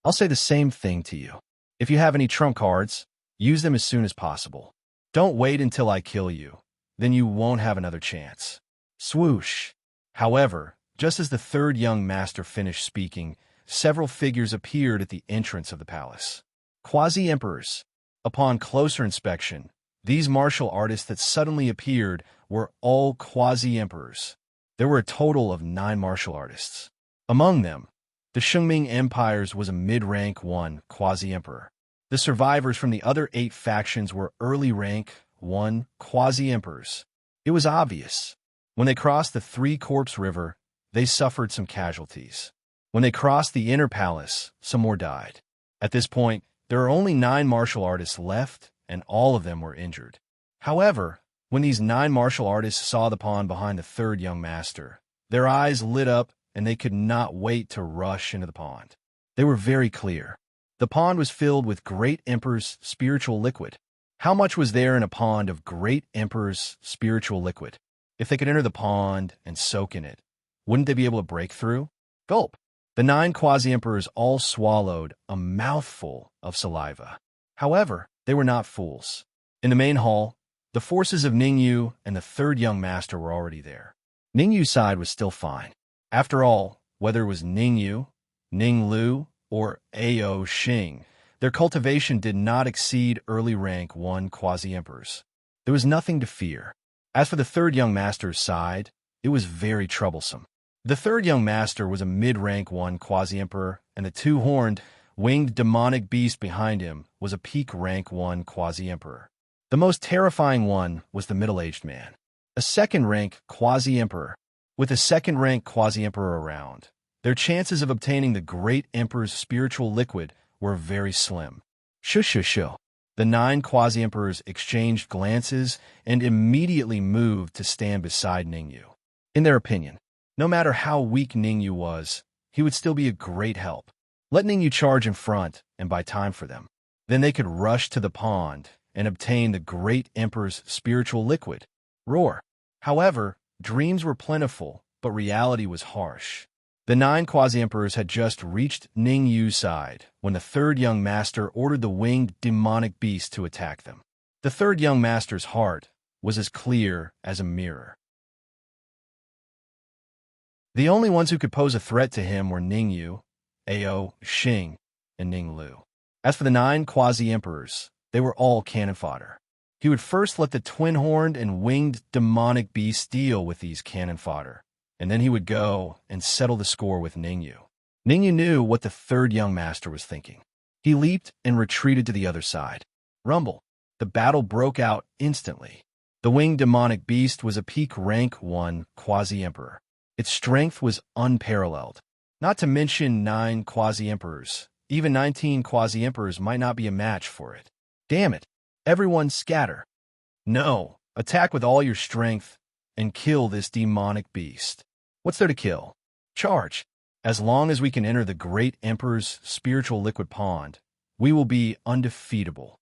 S1: I'll say the same thing to you. If you have any trump cards, use them as soon as possible. Don't wait until I kill you, then you won't have another chance. Swoosh. However, just as the third young master finished speaking, several figures appeared at the entrance of the palace. Quasi-emperors. Upon closer inspection, these martial artists that suddenly appeared were all quasi-emperors. There were a total of 9 martial artists. Among them, the Shungming Empires was a mid-rank 1 quasi-emperor. The survivors from the other 8 factions were early rank 1 quasi-emperors. It was obvious. When they crossed the Three Corpse River, they suffered some casualties. When they crossed the inner palace, some more died. At this point, there are only 9 martial artists left, and all of them were injured. However, when these 9 martial artists saw the pond behind the third young master, their eyes lit up and they could not wait to rush into the pond. They were very clear. The pond was filled with Great Emperor's spiritual liquid. How much was there in a pond of Great Emperor's spiritual liquid? If they could enter the pond and soak in it, wouldn't they be able to break through? Gulp! The 9 quasi-emperors all swallowed a mouthful of saliva. However, they were not fools. In the main hall, the forces of Ningyu and the third young master were already there. Ningyu's side was still fine. After all, whether it was Ningyu, Ninglu, or Ao Xing, Their cultivation did not exceed early rank 1 quasi-emperors. There was nothing to fear. As for the third young master's side, it was very troublesome. The third young master was a mid-rank 1 quasi-emperor, and the two-horned, winged demonic beast behind him was a peak rank 1 quasi-emperor. The most terrifying one was the middle-aged man, a second-rank quasi-emperor. With a second-rank quasi-emperor around, their chances of obtaining the great emperor's spiritual liquid were very slim. Shoo. The 9 quasi-emperors exchanged glances and immediately moved to stand beside Ningyu. In their opinion, no matter how weak Ningyu was, he would still be a great help. Let Ningyu charge in front and buy time for them. Then they could rush to the pond and obtain the great emperor's spiritual liquid. Roar. However, dreams were plentiful, but reality was harsh. The 9 quasi-emperors had just reached Ningyu's side when the third young master ordered the winged demonic beast to attack them. The third young master's heart was as clear as a mirror. The only ones who could pose a threat to him were Ningyu, Ao, Xing, and Ninglu. As for the 9 quasi-emperors, they were all cannon fodder. He would first let the twin-horned and winged demonic beast deal with these cannon fodder, and then he would go and settle the score with Ningyu. Ningyu knew what the third young master was thinking. He leaped and retreated to the other side. Rumble. The battle broke out instantly. The winged demonic beast was a peak rank 1 quasi-emperor. Its strength was unparalleled. Not to mention 9 quasi-emperors. Even 19 quasi-emperors might not be a match for it. Damn it. Everyone scatter. No. Attack with all your strength and kill this demonic beast. What's there to kill? Charge. As long as we can enter the great emperor's spiritual liquid pond, we will be undefeatable.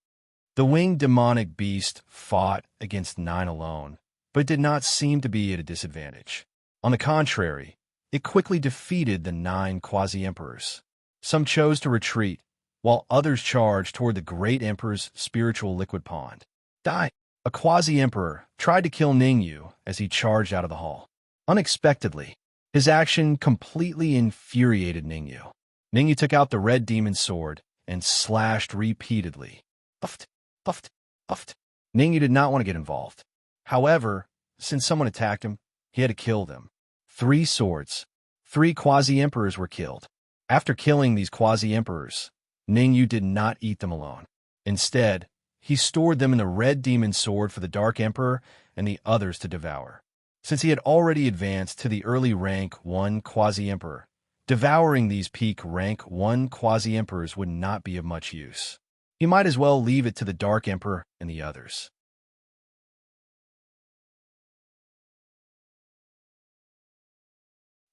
S1: The winged demonic beast fought against 9 alone, but did not seem to be at a disadvantage. On the contrary, it quickly defeated the 9 quasi-emperors. Some chose to retreat, while others charged toward the great emperor's spiritual liquid pond. Die! A quasi-emperor tried to kill Ningyu as he charged out of the hall. Unexpectedly, his action completely infuriated Ningyu. Ningyu took out the red demon sword and slashed repeatedly. Uffed, uffed, uffed. Ningyu did not want to get involved. However, since someone attacked him, he had to kill them. 3 swords. 3 quasi-emperors were killed. After killing these quasi-emperors, Ningyu did not eat them alone. Instead, he stored them in the red demon sword for the Dark Emperor and the others to devour. Since he had already advanced to the early rank 1 quasi-emperor, devouring these peak rank 1 quasi-emperors would not be of much use. He might as well leave it to the Dark Emperor and the others.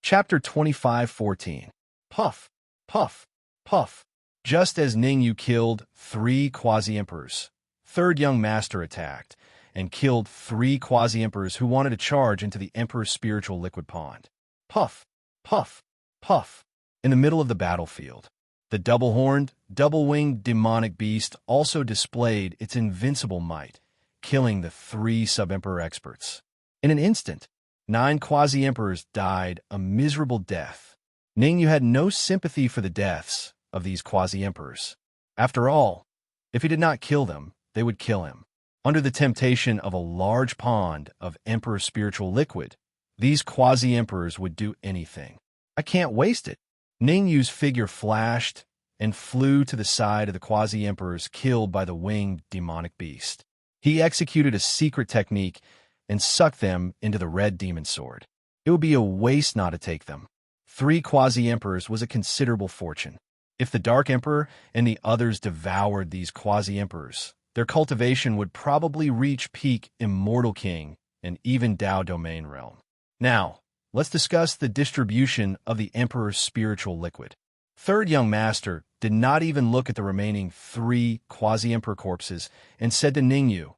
S1: Chapter 25:14. Puff, puff, puff. Just as Ningyu killed 3 quasi-emperors, third young master attacked and killed 3 quasi-emperors who wanted to charge into the emperor's spiritual liquid pond. Puff, puff, puff. In the middle of the battlefield, the double-horned, double-winged demonic beast also displayed its invincible might, killing the 3 sub-emperor experts. In an instant, 9 quasi-emperors died a miserable death. Ningyu had no sympathy for the deaths of these quasi-emperors. After all, if he did not kill them, they would kill him. Under the temptation of a large pond of emperor spiritual liquid, these quasi-emperors would do anything. I can't waste it. Ningyu's figure flashed and flew to the side of the quasi-emperors killed by the winged demonic beast. He executed a secret technique and sucked them into the red demon sword. It would be a waste not to take them. 3 quasi-emperors was a considerable fortune. If the Dark Emperor and the others devoured these quasi-emperors, their cultivation would probably reach peak Immortal King and even Dao Domain Realm. Now, let's discuss the distribution of the Emperor's spiritual liquid. Third young master did not even look at the remaining 3 quasi-emperor corpses and said to Ningyu,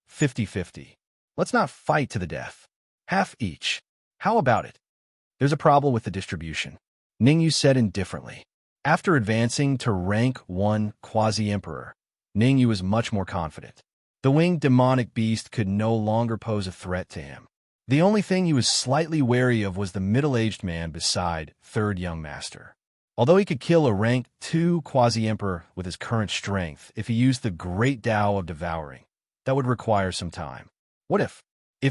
S1: 50-50. Let's not fight to the death. Half each. How about it? There's a problem with the distribution, Ningyu said indifferently. After advancing to rank 1 quasi-emperor, Ningyu was much more confident. The winged demonic beast could no longer pose a threat to him. The only thing he was slightly wary of was the middle-aged man beside third young master. Although he could kill a rank 2 quasi-emperor with his current strength if he used the Great Tao of Devouring, that would require some time. What if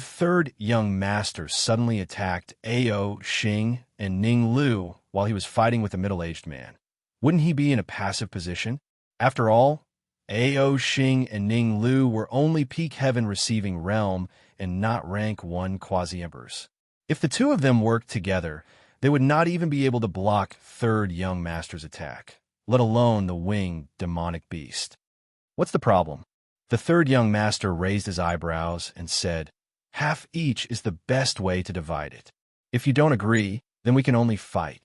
S1: third young master suddenly attacked Ao Xing and Ning Lu while he was fighting with a middle-aged man? Wouldn't he be in a passive position? After all, Ao Xing and Ning Lu were only peak heaven receiving realm and not rank 1 quasi-emperors. If the two of them worked together, they would not even be able to block third young master's attack, let alone the winged demonic beast. What's the problem? The third young master raised his eyebrows and said, half each is the best way to divide it. If you don't agree, then we can only fight.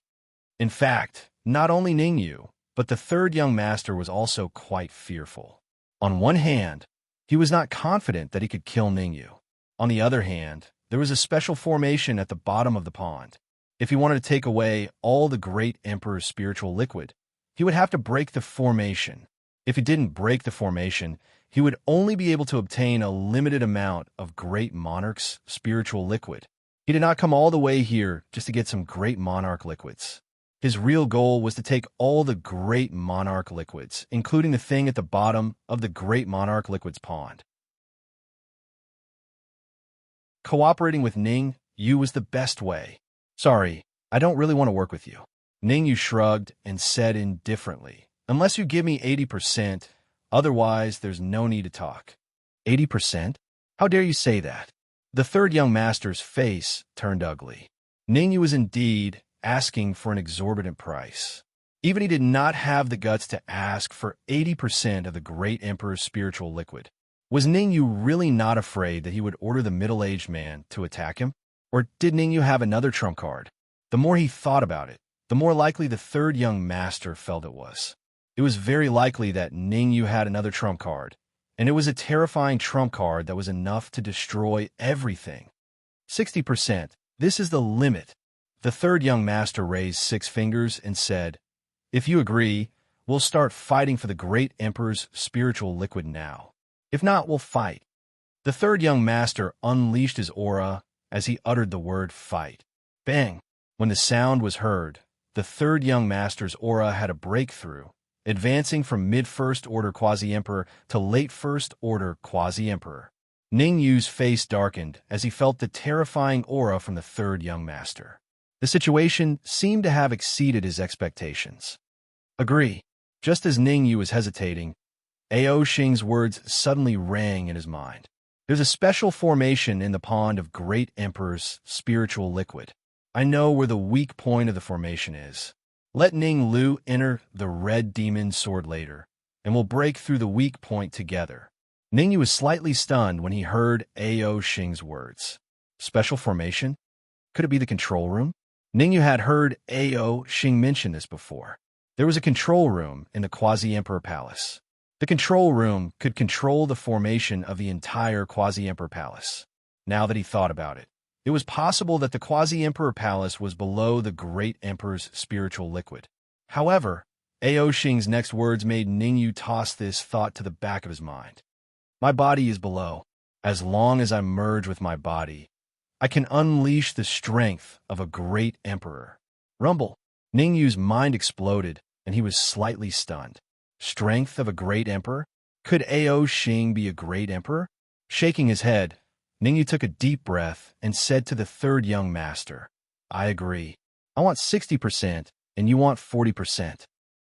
S1: In fact, not only Ningyu, but the third young master was also quite fearful. On one hand, he was not confident that he could kill Ningyu. On the other hand, there was a special formation at the bottom of the pond. If he wanted to take away all the great emperor's spiritual liquid, he would have to break the formation. If he didn't break the formation, he would only be able to obtain a limited amount of great monarch's spiritual liquid. He did not come all the way here just to get some great monarch liquids. His real goal was to take all the great monarch liquids, including the thing at the bottom of the great monarch liquids pond. Cooperating with Ning Yu was the best way. Sorry, I don't really want to work with you. Ning Yu shrugged and said indifferently, unless you give me 80%, otherwise there's no need to talk. 80%? How dare you say that? The third young master's face turned ugly. Ning Yu was indeed asking for an exorbitant price. Even he did not have the guts to ask for 80% of the great emperor's spiritual liquid. Was Ning Yu really not afraid that he would order the middle-aged man to attack him? Or did Ning Yu have another trump card? The more he thought about it, the more likely the third young master felt it was. It was very likely that Ning Yu had another trump card, and it was a terrifying trump card that was enough to destroy everything. 60%. This is the limit. The third young master raised 6 fingers and said, if you agree, we'll start fighting for the great emperor's spiritual liquid now. If not, we'll fight. The third young master unleashed his aura as he uttered the word fight. Bang! When the sound was heard, the third young master's aura had a breakthrough, advancing from mid-first order quasi-emperor to late first order quasi-emperor. Ning Yu's face darkened as he felt the terrifying aura from the third young master. The situation seemed to have exceeded his expectations. Agree. Just as Ning Yu was hesitating, Ao Xing's words suddenly rang in his mind. There's a special formation in the pond of Great Emperor's spiritual liquid. I know where the weak point of the formation is. Let Ning Lu enter the red demon sword later, and we'll break through the weak point together. Ning Yu was slightly stunned when he heard Ao Xing's words. Special formation? Could it be the control room? Ning Yu had heard Ao Xing mention this before. There was a control room in the Quasi-Emperor Palace. The control room could control the formation of the entire Quasi-Emperor Palace. Now that he thought about it, it was possible that the Quasi-Emperor Palace was below the Great Emperor's spiritual liquid. However, Ao Xing's next words made Ning Yu toss this thought to the back of his mind. My body is below. As long as I merge with my body, I can unleash the strength of a great emperor. Rumble. Ning Yu's mind exploded, and he was slightly stunned. Strength of a great emperor? Could Ao Xing be a great emperor? Shaking his head, Ning Yu took a deep breath and said to the third young master, I agree. I want 60%, and you want 40%.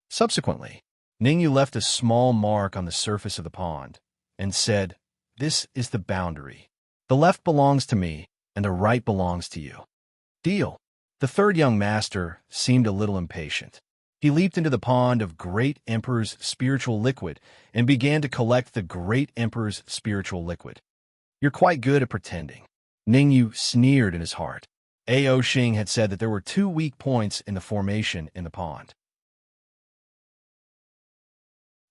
S1: Subsequently, Ning Yu left a small mark on the surface of the pond and said, This is the boundary. The left belongs to me, and the right belongs to you. Deal. The third young master seemed a little impatient. He leaped into the pond of Great Emperor's spiritual liquid and began to collect the Great Emperor's spiritual liquid. You're quite good at pretending. Ning Yu sneered in his heart. Ao Xing had said that there were 2 weak points in the formation in the pond.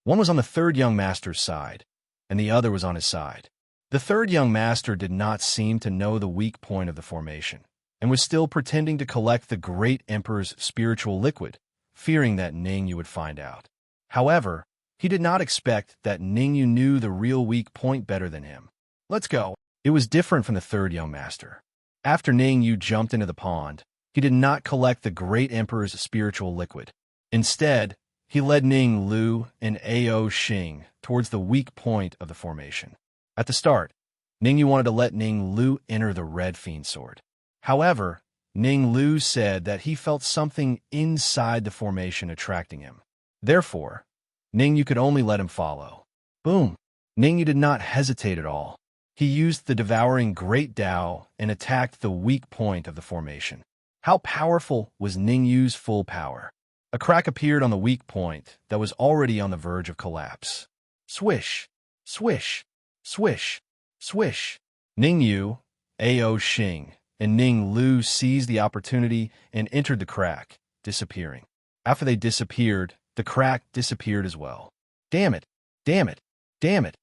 S1: One was on the third young master's side, and the other was on his side. The third young master did not seem to know the weak point of the formation, and was still pretending to collect the Great Emperor's spiritual liquid, fearing that Ning Yu would find out. However, he did not expect that Ning Yu knew the real weak point better than him. Let's go. It was different from the third young master. After Ning Yu jumped into the pond, he did not collect the Great Emperor's spiritual liquid. Instead, he led Ning Lu and Ao Xing towards the weak point of the formation. At the start, Ning Yu wanted to let Ning Lu enter the Red Fiend Sword. However, Ning Lu said that he felt something inside the formation attracting him. Therefore, Ning Yu could only let him follow. Boom! Ning Yu did not hesitate at all. He used the devouring Great Tao and attacked the weak point of the formation. How powerful was Ning Yu's full power? A crack appeared on the weak point that was already on the verge of collapse. Swish! Swish! Swish! Swish! Ning Yu, Ao Xing, and Ning Lu seized the opportunity and entered the crack, disappearing. After they disappeared, the crack disappeared as well. Damn it! Damn it! Damn it!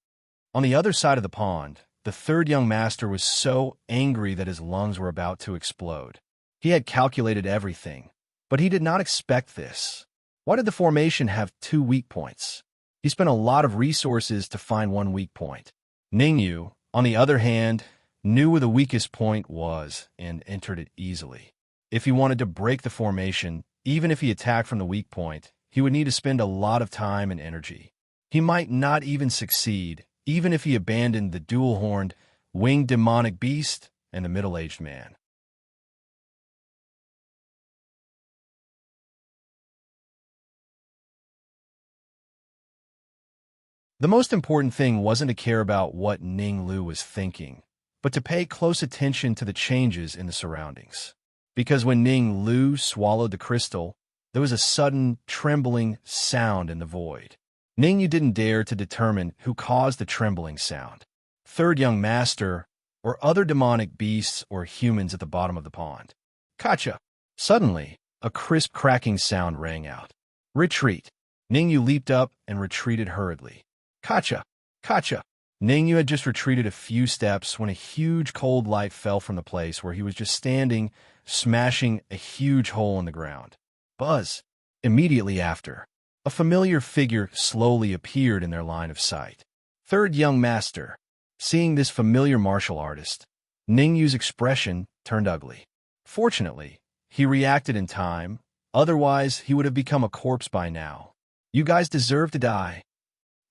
S1: On the other side of the pond, the third young master was so angry that his lungs were about to explode. He had calculated everything, but he did not expect this. Why did the formation have 2 weak points? He spent a lot of resources to find one weak point. Ning Yu, on the other hand, knew where the weakest point was and entered it easily. If he wanted to break the formation, even if he attacked from the weak point, he would need to spend a lot of time and energy. He might not even succeed, even if he abandoned the dual-horned, winged demonic beast and the middle-aged man. The most important thing wasn't to care about what Ning Lu was thinking, but to pay close attention to the changes in the surroundings. Because when Ning Lu swallowed the crystal, there was a sudden, trembling sound in the void. Ning Yu didn't dare to determine who caused the trembling sound. Third young master, or other demonic beasts or humans at the bottom of the pond. Kacha! Suddenly, a crisp cracking sound rang out. Retreat! Ning Yu leaped up and retreated hurriedly. Kacha! Kacha! Ning Yu had just retreated a few steps when a huge cold light fell from the place where he was just standing, smashing a huge hole in the ground. Buzz! Immediately after, a familiar figure slowly appeared in their line of sight. Third young master. Seeing this familiar martial artist, Ning Yu's expression turned ugly. Fortunately, he reacted in time, otherwise he would have become a corpse by now. You guys deserve to die.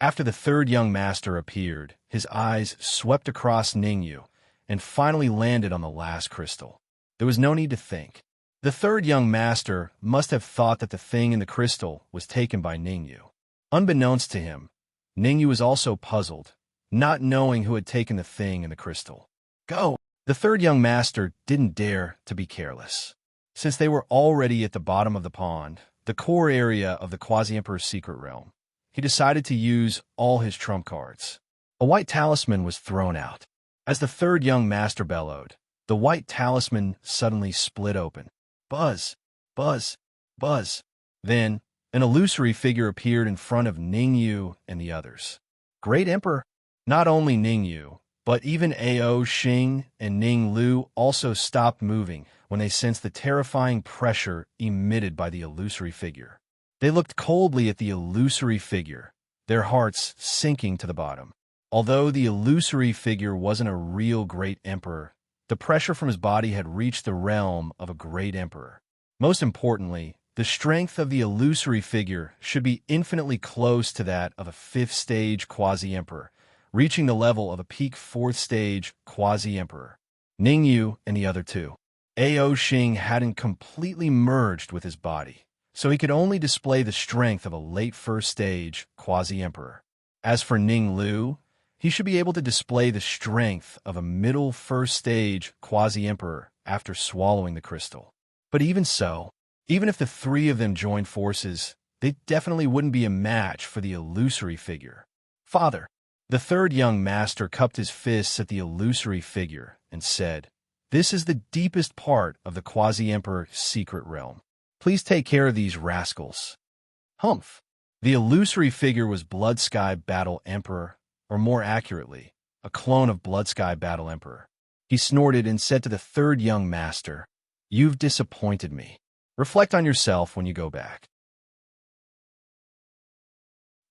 S1: After the third young master appeared, his eyes swept across Ning Yu and finally landed on the last crystal. There was no need to think. The third young master must have thought that the thing in the crystal was taken by Ning Yu. Unbeknownst to him, Ning Yu was also puzzled, not knowing who had taken the thing in the crystal. Go! The third young master didn't dare to be careless. Since they were already at the bottom of the pond, the core area of the Quasi-Emperor's secret realm, he decided to use all his trump cards. A white talisman was thrown out. As the third young master bellowed, the white talisman suddenly split open. Buzz! Buzz! Buzz! Then, an illusory figure appeared in front of Ning Yu and the others. Great Emperor! Not only Ning Yu, but even Ao Xing and Ning Lu also stopped moving when they sensed the terrifying pressure emitted by the illusory figure. They looked coldly at the illusory figure, their hearts sinking to the bottom. Although the illusory figure wasn't a real great emperor, the pressure from his body had reached the realm of a great emperor. Most importantly, the strength of the illusory figure should be infinitely close to that of a 5th stage quasi-emperor, reaching the level of a peak 4th stage quasi-emperor. Ning Yu and the other two. Ao Xing hadn't completely merged with his body, so he could only display the strength of a late 1st stage quasi-emperor. As for Ning Lu, he should be able to display the strength of a middle 1st stage quasi-emperor after swallowing the crystal. But even so, even if the 3 of them joined forces, they definitely wouldn't be a match for the illusory figure. Father! The third young master cupped his fists at the illusory figure and said, "This is the deepest part of the quasi-emperor's secret realm. Please take care of these rascals." Humph! The illusory figure was Blood Sky Battle Emperor, or more accurately, a clone of Blood Sky Battle Emperor. He snorted and said to the third young master, "You've disappointed me. Reflect on yourself when you go back."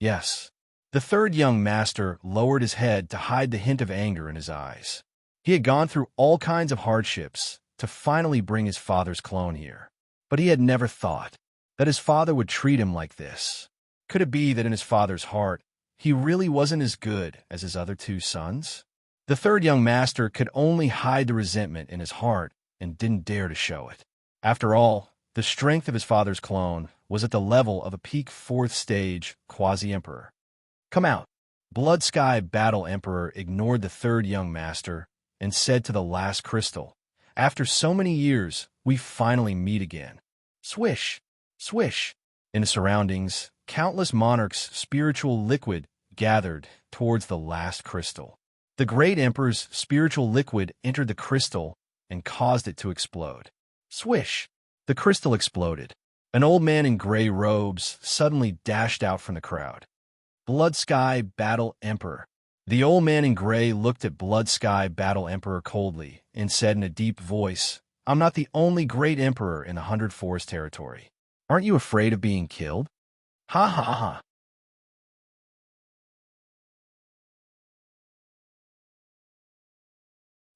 S1: Yes. The third young master lowered his head to hide the hint of anger in his eyes. He had gone through all kinds of hardships to finally bring his father's clone here. But he had never thought that his father would treat him like this? Could it be that in his father's heart, he really wasn't as good as his other two sons? The third young master could only hide the resentment in his heart and didn't dare to show it. After all, the strength of his father's clone was at the level of a peak fourth stage quasi-emperor. Come out. Blood Sky Battle Emperor ignored the third young master and said to the last crystal, "After so many years, we finally meet again." Swish, swish. In the surroundings, countless monarchs' spiritual liquid gathered towards the last crystal. The great emperor's spiritual liquid entered the crystal and caused it to explode. Swish! The crystal exploded. An old man in gray robes suddenly dashed out from the crowd. Blood Sky Battle Emperor. The old man in gray looked at Blood Sky Battle Emperor coldly and said in a deep voice, "I'm not the only great emperor in the 100 Forest territory. Aren't you afraid of being killed?" Ha ha ha.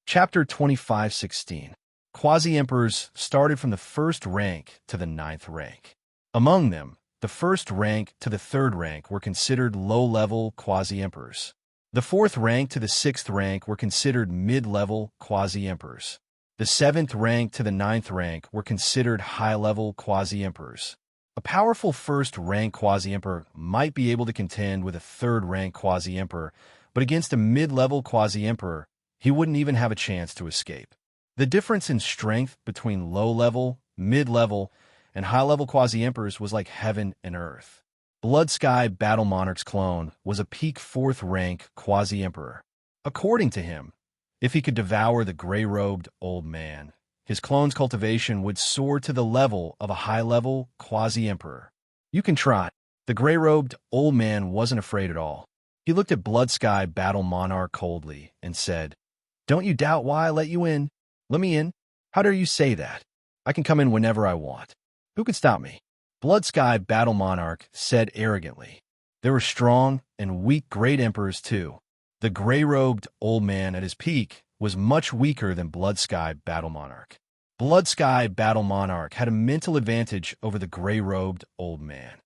S1: Chapter 25:16. Quasi-emperors started from the first rank to the 9th rank. Among them, the first rank to the 3rd rank were considered low-level quasi-emperors. The 4th rank to the 6th rank were considered mid-level quasi-emperors. The 7th rank to the 9th rank were considered high-level quasi-emperors. A powerful 1st rank quasi-emperor might be able to contend with a 3rd rank quasi-emperor, but against a mid-level quasi-emperor, he wouldn't even have a chance to escape. The difference in strength between low-level, mid-level, and high-level quasi-emperors was like heaven and earth. Blood Sky Battle Monarch's clone was a peak 4th rank quasi-emperor. According to him, if he could devour the gray-robed old man, his clone's cultivation would soar to the level of a high-level quasi-emperor. You can try. The gray-robed old man wasn't afraid at all. He looked at Blood Sky Battle Monarch coldly and said, "Don't you doubt why I let you in? Let me in. How dare you say that? I can come in whenever I want. Who can stop me?" Blood Sky Battle Monarch said arrogantly. There were strong and weak great emperors too. The gray-robed old man at his peak was much weaker than Blood Sky Battle Monarch. Blood Sky Battle Monarch had a mental advantage over the gray-robed old man.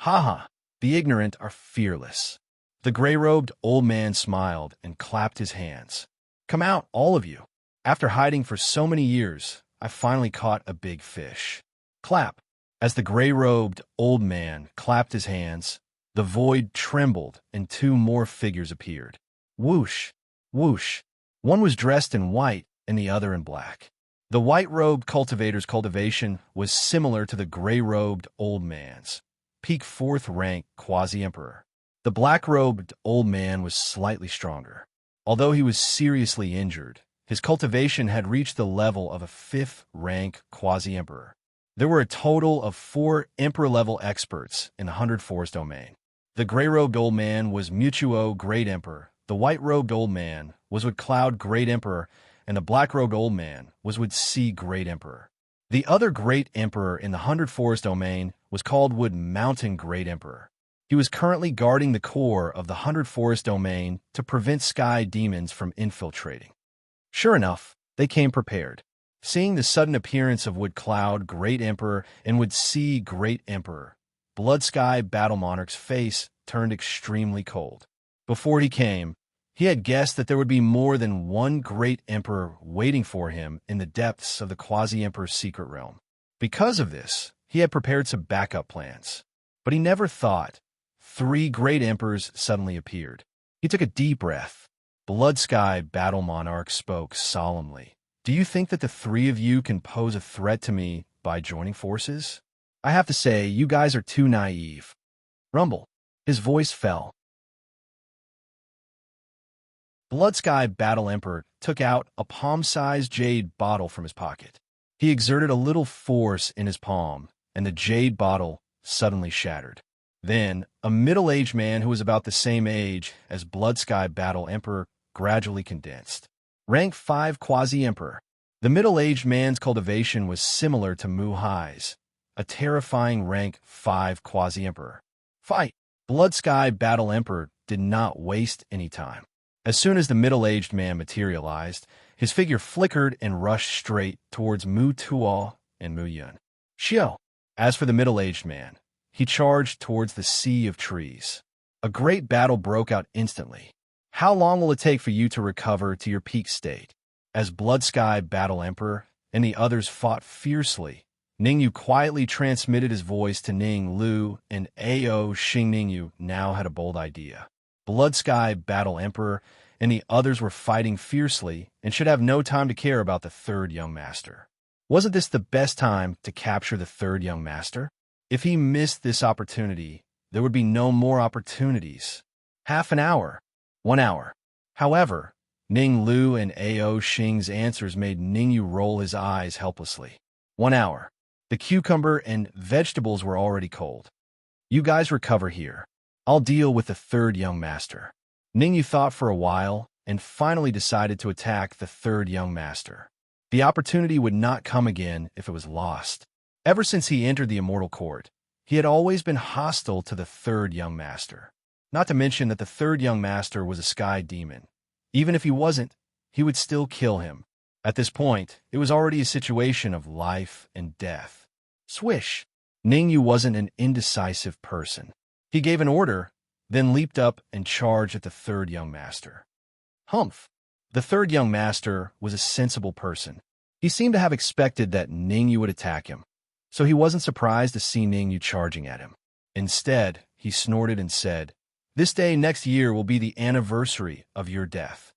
S1: Ha! The ignorant are fearless. The gray-robed old man smiled and clapped his hands. "Come out, all of you. After hiding for so many years, I finally caught a big fish." Clap. As the gray-robed old man clapped his hands, the void trembled and 2 more figures appeared. Whoosh, whoosh. One was dressed in white and the other in black. The white-robed cultivator's cultivation was similar to the gray-robed old man's, peak 4th rank quasi-emperor. The black-robed old man was slightly stronger. Although he was seriously injured, his cultivation had reached the level of a 5th rank quasi-emperor. There were a total of 4 emperor-level experts in the 100 Forest domain. The gray-robed old man was Mutuo Great Emperor, the white-robed old man was with Cloud Great Emperor, and the black-robed old man was with Sea Great Emperor. The other Great Emperor in the 100 Forest domain was called Wood Mountain Great Emperor. He was currently guarding the core of the 100 Forest domain to prevent sky demons from infiltrating. Sure enough, they came prepared. Seeing the sudden appearance of Wood Cloud Great Emperor and Wood Sea Great Emperor, Blood Sky Battle Monarch's face turned extremely cold. Before he came, he had guessed that there would be more than one great emperor waiting for him in the depths of the quasi-emperor's secret realm. Because of this, he had prepared some backup plans. But he never thought 3 great emperors suddenly appeared. He took a deep breath. Blood Sky Battle Monarch spoke solemnly. "Do you think that the 3 of you can pose a threat to me by joining forces? I have to say, you guys are too naive." Rumble. His voice fell. Blood Sky Battle Emperor took out a palm-sized jade bottle from his pocket. He exerted a little force in his palm, and the jade bottle suddenly shattered. Then, a middle-aged man who was about the same age as Blood Sky Battle Emperor gradually condensed. Rank 5 Quasi-Emperor. The middle-aged man's cultivation was similar to Mu Hai's, a terrifying rank 5 Quasi-Emperor. Fight! Blood Sky Battle Emperor did not waste any time. As soon as the middle-aged man materialized, his figure flickered and rushed straight towards Mu Tuo and Mu Yun. "Xiao!" As for the middle-aged man, he charged towards the sea of trees. A great battle broke out instantly. How long will it take for you to recover to your peak state? As Blood Sky Battle Emperor and the others fought fiercely, Ningyu quietly transmitted his voice to Ning Lu, and Ao Xing. Ningyu now had a bold idea. Blood Sky Battle Emperor and the others were fighting fiercely and should have no time to care about the third young master. Wasn't this the best time to capture the third young master? If he missed this opportunity, there would be no more opportunities. Half an hour. 1 hour. However, Ning Lu and Ao Xing's answers made Ningyu roll his eyes helplessly. 1 hour. The cucumber and vegetables were already cold. You guys recover here. I'll deal with the third young master. Ningyu thought for a while and finally decided to attack the third young master. The opportunity would not come again if it was lost. Ever since he entered the immortal court, he had always been hostile to the third young master. Not to mention that the third young master was a sky demon. Even if he wasn't, he would still kill him. At this point, it was already a situation of life and death. Swish! Ningyu wasn't an indecisive person. He gave an order, then leaped up and charged at the third young master. Humph! The third young master was a sensible person. He seemed to have expected that Ningyu would attack him, so he wasn't surprised to see Ningyu charging at him. Instead, he snorted and said, "This day next year will be the anniversary of your death."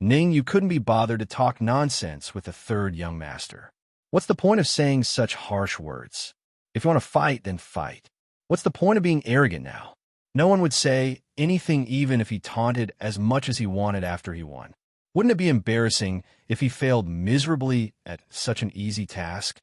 S1: Ningyu couldn't be bothered to talk nonsense with the third young master. What's the point of saying such harsh words? If you want to fight, then fight. What's the point of being arrogant now? No one would say anything even if he taunted as much as he wanted after he won. Wouldn't it be embarrassing if he failed miserably at such an easy task?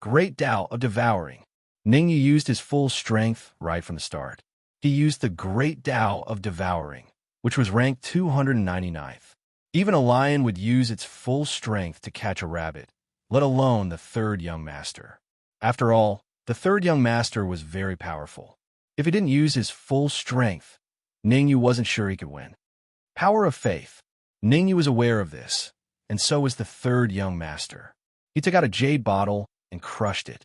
S1: Great Tao of Devouring. Ningyu used his full strength right from the start. He used the Great Tao of Devouring, which was ranked 299th. Even a lion would use its full strength to catch a rabbit, let alone the third young master. After all, the third young master was very powerful. If he didn't use his full strength, Ningyu wasn't sure he could win. Power of Faith. Ningyu was aware of this, and so was the third young master. He took out a jade bottle and crushed it.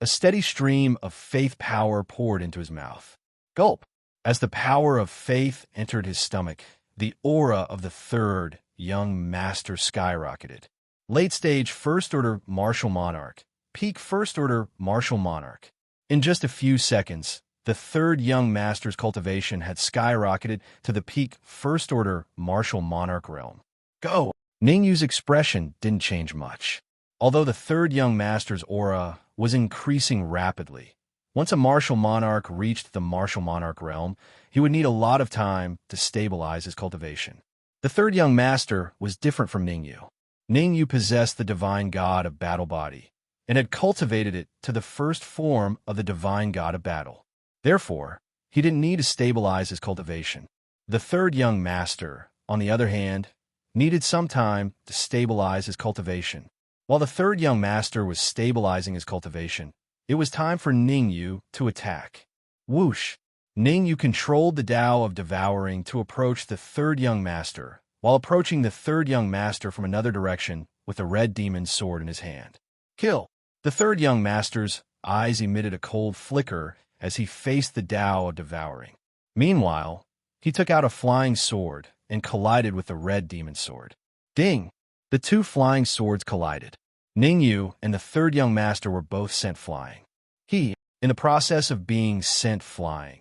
S1: A steady stream of faith power poured into his mouth. Gulp! As the power of faith entered his stomach, the aura of the third young master skyrocketed. Late-stage First-Order Martial Monarch. Peak First-Order Martial Monarch. In just a few seconds, the third young master's cultivation had skyrocketed to the peak First-Order Martial Monarch realm. Go! Ningyu's expression didn't change much. Although the third young master's aura was increasing rapidly, once a martial monarch reached the martial monarch realm, he would need a lot of time to stabilize his cultivation. The third young master was different from Ningyu. Ningyu possessed the divine god of battle body and had cultivated it to the first form of the divine god of battle. Therefore, he didn't need to stabilize his cultivation. The third young master, on the other hand, needed some time to stabilize his cultivation. While the third young master was stabilizing his cultivation, it was time for Ningyu to attack. Whoosh! Ningyu controlled the Tao of Devouring to approach the third young master, while approaching the third young master from another direction with a red demon's sword in his hand. Kill! The third young master's eyes emitted a cold flicker as he faced the Tao of Devouring. Meanwhile, he took out a flying sword and collided with the red demon's sword. Ding! The two flying swords collided. Ningyu and the third young master were both sent flying. In the process of being sent flying,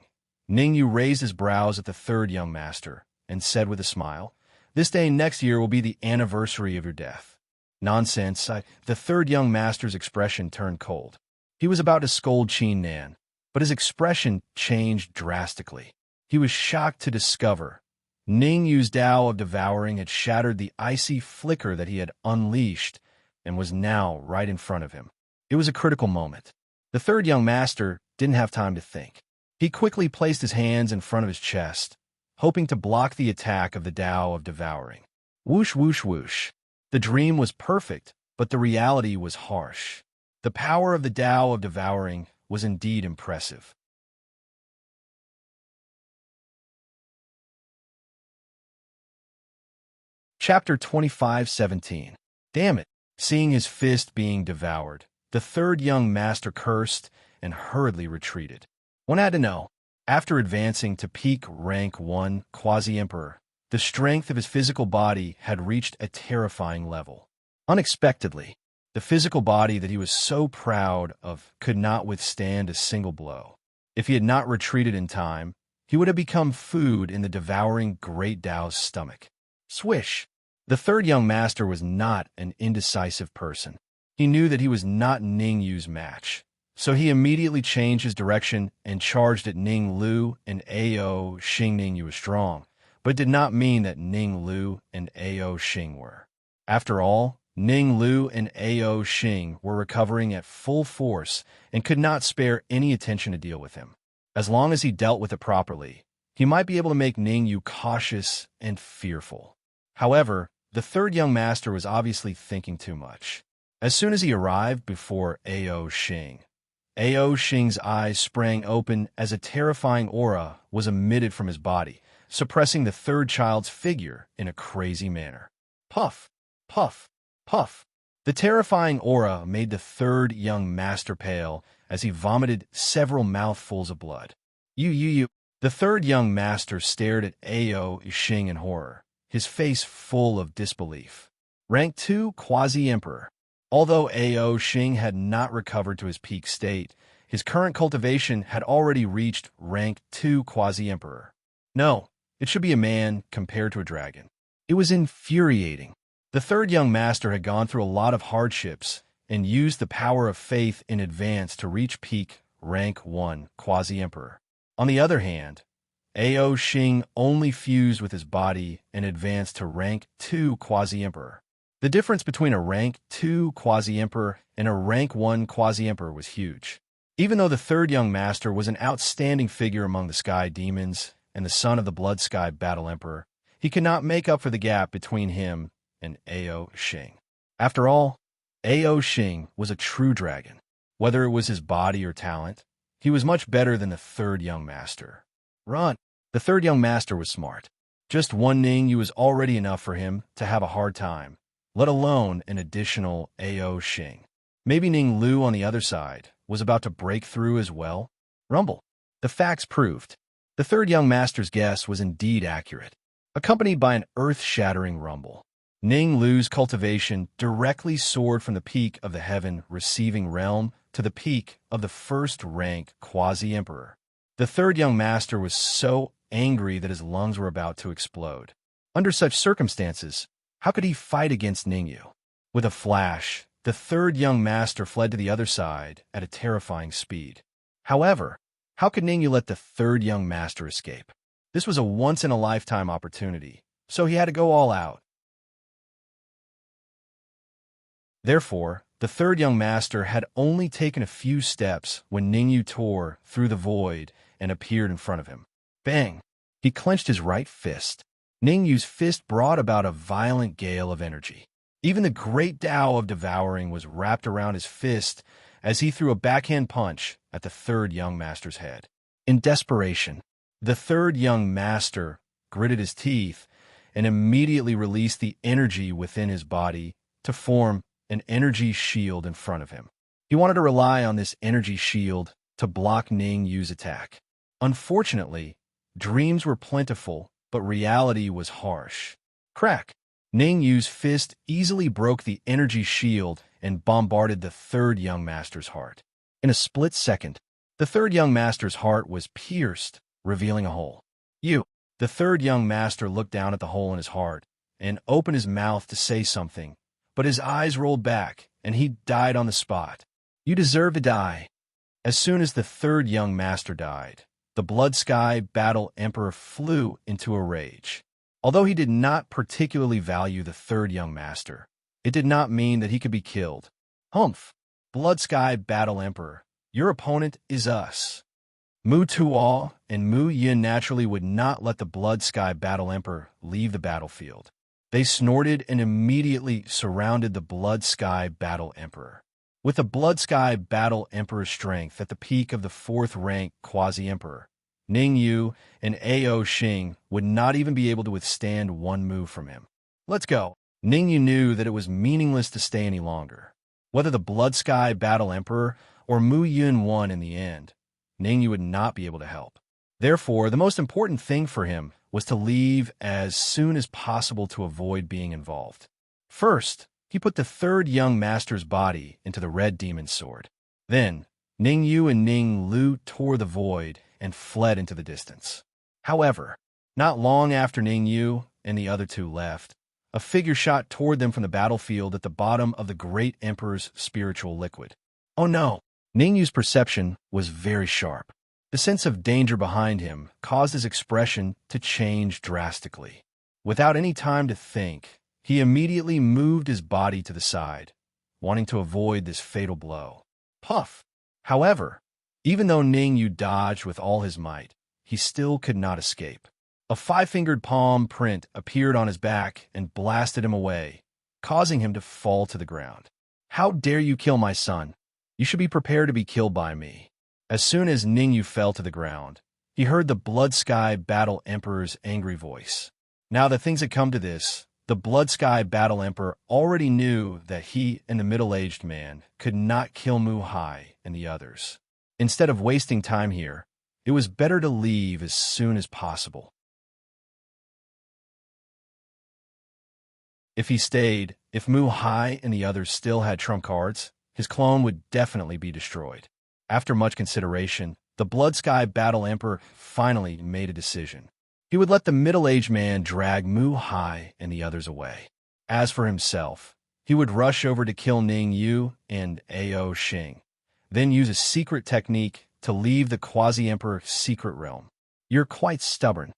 S1: Ningyu raised his brows at the third young master and said with a smile, "This day next year will be the anniversary of your death." Nonsense. The third young master's expression turned cold. He was about to scold Qin Nan, but his expression changed drastically. He was shocked to discover Ningyu's Tao of Devouring had shattered the icy flicker that he had unleashed and was now right in front of him. It was a critical moment. The third young master didn't have time to think. He quickly placed his hands in front of his chest, hoping to block the attack of the Tao of Devouring. Whoosh, whoosh, whoosh. The dream was perfect, but the reality was harsh. The power of the Tao of Devouring was indeed impressive. Chapter 25:17. Damn it. Seeing his fist being devoured, the third young master cursed and hurriedly retreated. One had to know, after advancing to peak rank 1 quasi-emperor, the strength of his physical body had reached a terrifying level. Unexpectedly, the physical body that he was so proud of could not withstand a single blow. If he had not retreated in time, he would have become food in the devouring Great Tao's stomach. Swish! The third young master was not an indecisive person. He knew that he was not Ning Yu's match, so he immediately changed his direction and charged at Ning Lu and Ao Xing. Ning Yu was strong, but it did not mean that Ning Lu and Ao Xing were. After all, Ning Lu and Ao Xing were recovering at full force and could not spare any attention to deal with him. As long as he dealt with it properly, he might be able to make Ning Yu cautious and fearful. However, the third young master was obviously thinking too much. As soon as he arrived before Ao Xing's eyes sprang open as a terrifying aura was emitted from his body, suppressing the third child's figure in a crazy manner. Puff, puff, puff. The terrifying aura made the third young master pale as he vomited several mouthfuls of blood. You. The third young master stared at Ao Xing in horror, his face full of disbelief. Rank 2 quasi-emperor. Although Ao Xing had not recovered to his peak state, his current cultivation had already reached rank 2 quasi-emperor. No, it should be a man compared to a dragon. It was infuriating. The third young master had gone through a lot of hardships and used the power of faith in advance to reach peak rank 1 quasi-emperor. On the other hand, Ao Xing only fused with his body and advanced to rank 2 quasi-emperor. The difference between a rank 2 quasi-emperor and a rank 1 quasi-emperor was huge. Even though the third young master was an outstanding figure among the sky demons and the son of the blood sky battle emperor, he could not make up for the gap between him and Ao Xing. After all, Ao Xing was a true dragon. Whether it was his body or talent, he was much better than the third young master. Run! The third young master was smart. Just one Ning Yu was already enough for him to have a hard time, let alone an additional Ao Xing. Maybe Ning Lu on the other side was about to break through as well. Rumble. The facts proved. The third young master's guess was indeed accurate, accompanied by an earth-shattering rumble. Ning Lu's cultivation directly soared from the peak of the heaven-receiving realm to the peak of the first-rank quasi-emperor. The third young master was so angry that his lungs were about to explode. Under such circumstances, how could he fight against Ning Yu? With a flash, the third young master fled to the other side at a terrifying speed. However, how could Ning Yu let the third young master escape? This was a once-in-a-lifetime opportunity, so he had to go all out. Therefore, the third young master had only taken a few steps when Ning Yu tore through the void and appeared in front of him. Bang! He clenched his right fist. Ning Yu's fist brought about a violent gale of energy. Even the great Tao of devouring was wrapped around his fist as he threw a backhand punch at the third young master's head. In desperation, the third young master gritted his teeth and immediately released the energy within his body to form an energy shield in front of him. He wanted to rely on this energy shield to block Ning Yu's attack. Unfortunately, dreams were plentiful, but reality was harsh. Crack! Ning Yu's fist easily broke the energy shield and bombarded the third young master's heart. In a split second, the third young master's heart was pierced, revealing a hole. The third young master looked down at the hole in his heart and opened his mouth to say something, but his eyes rolled back, and he died on the spot. You deserve to die. As soon as the third young master died, the Blood Sky Battle Emperor flew into a rage. Although he did not particularly value the third young master, it did not mean that he could be killed. Humph! Blood Sky Battle Emperor, your opponent is us. Mu Tuo and Mu Yin naturally would not let the Blood Sky Battle Emperor leave the battlefield. They snorted and immediately surrounded the Blood Sky Battle Emperor. With the Blood Sky Battle Emperor's strength at the peak of the fourth-rank quasi-emperor, Ning Yu and Ao Xing would not even be able to withstand one move from him. Let's go. Ningyu knew that it was meaningless to stay any longer. Whether the Blood Sky Battle Emperor or Mu Yun won in the end, Ningyu would not be able to help. Therefore, the most important thing for him was to leave as soon as possible to avoid being involved. First, he put the third young master's body into the red demon's sword. Then, Ningyu and Ning Lu tore the void and fled into the distance. However, not long after Ningyu and the other two left, a figure shot toward them from the battlefield at the bottom of the Great Emperor's spiritual liquid. Oh no! Ningyu's perception was very sharp. The sense of danger behind him caused his expression to change drastically. Without any time to think, he immediately moved his body to the side, wanting to avoid this fatal blow. Puff! However, even though Ningyu dodged with all his might, he still could not escape. A five-fingered palm print appeared on his back and blasted him away, causing him to fall to the ground. How dare you kill my son? You should be prepared to be killed by me. As soon as Ningyu fell to the ground, he heard the Blood Sky Battle Emperor's angry voice. Now that things had come to this, the Blood Sky Battle Emperor already knew that he and the middle-aged man could not kill Mu Hai and the others. Instead of wasting time here, it was better to leave as soon as possible. If he stayed, if Mu Hai and the others still had trump cards, his clone would definitely be destroyed. After much consideration, the Blood Sky Battle Emperor finally made a decision. He would let the middle-aged man drag Mu Hai and the others away. As for himself, he would rush over to kill Ningyu and Ao Xing, then use a secret technique to leave the Quasi-Emperor's secret realm. You're quite stubborn.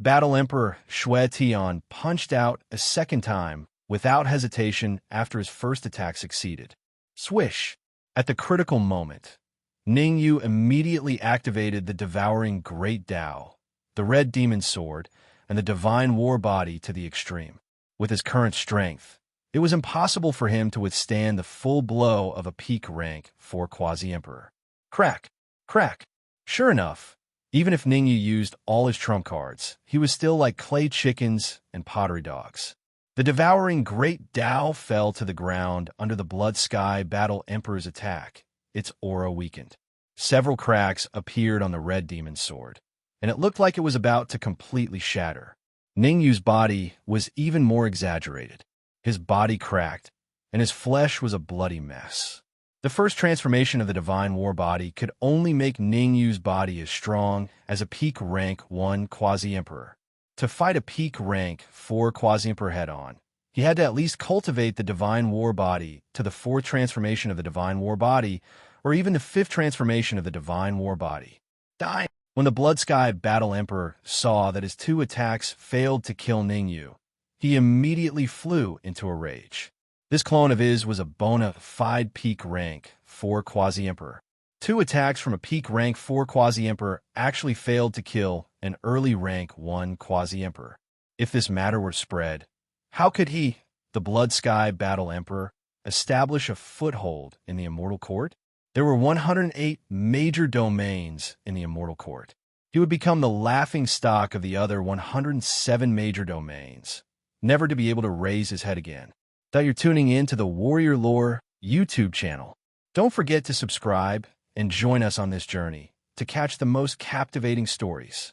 S1: Battle Emperor Xue Tian punched out a second time without hesitation after his first attack succeeded. Swish! At the critical moment, Ningyu immediately activated the devouring Great Tao, the Red Demon Sword, and the Divine War Body to the extreme. With his current strength, it was impossible for him to withstand the full blow of a peak rank 4 Quasi-Emperor. Crack! Crack! Sure enough, even if Ningyu used all his trump cards, he was still like clay chickens and pottery dogs. The devouring Great Tao fell to the ground under the Blood Sky Battle Emperor's attack, its aura weakened. Several cracks appeared on the Red Demon Sword, and it looked like it was about to completely shatter. Ningyu's body was even more exaggerated. His body cracked, and his flesh was a bloody mess. The first transformation of the Divine War Body could only make Ningyu's body as strong as a peak rank 1 Quasi-Emperor. To fight a peak rank 4 Quasi-Emperor head-on, he had to at least cultivate the Divine War Body to the 4th transformation of the Divine War Body, or even the 5th transformation of the Divine War Body. Die! When the Blood Sky Battle Emperor saw that his 2 attacks failed to kill Ningyu, he immediately flew into a rage. This clone of his was a bona fide peak rank 4 Quasi-Emperor. 2 attacks from a peak rank 4 Quasi-Emperor actually failed to kill an early rank 1 Quasi-Emperor. If this matter were spread, how could he, the Blood Sky Battle Emperor, establish a foothold in the Immortal Court? There were 108 major domains in the Immortal Court. He would become the laughing stock of the other 107 major domains, never to be able to raise his head again. That you're tuning in to the Warrior Lore YouTube channel. Don't forget to subscribe and join us on this journey to catch the most captivating stories.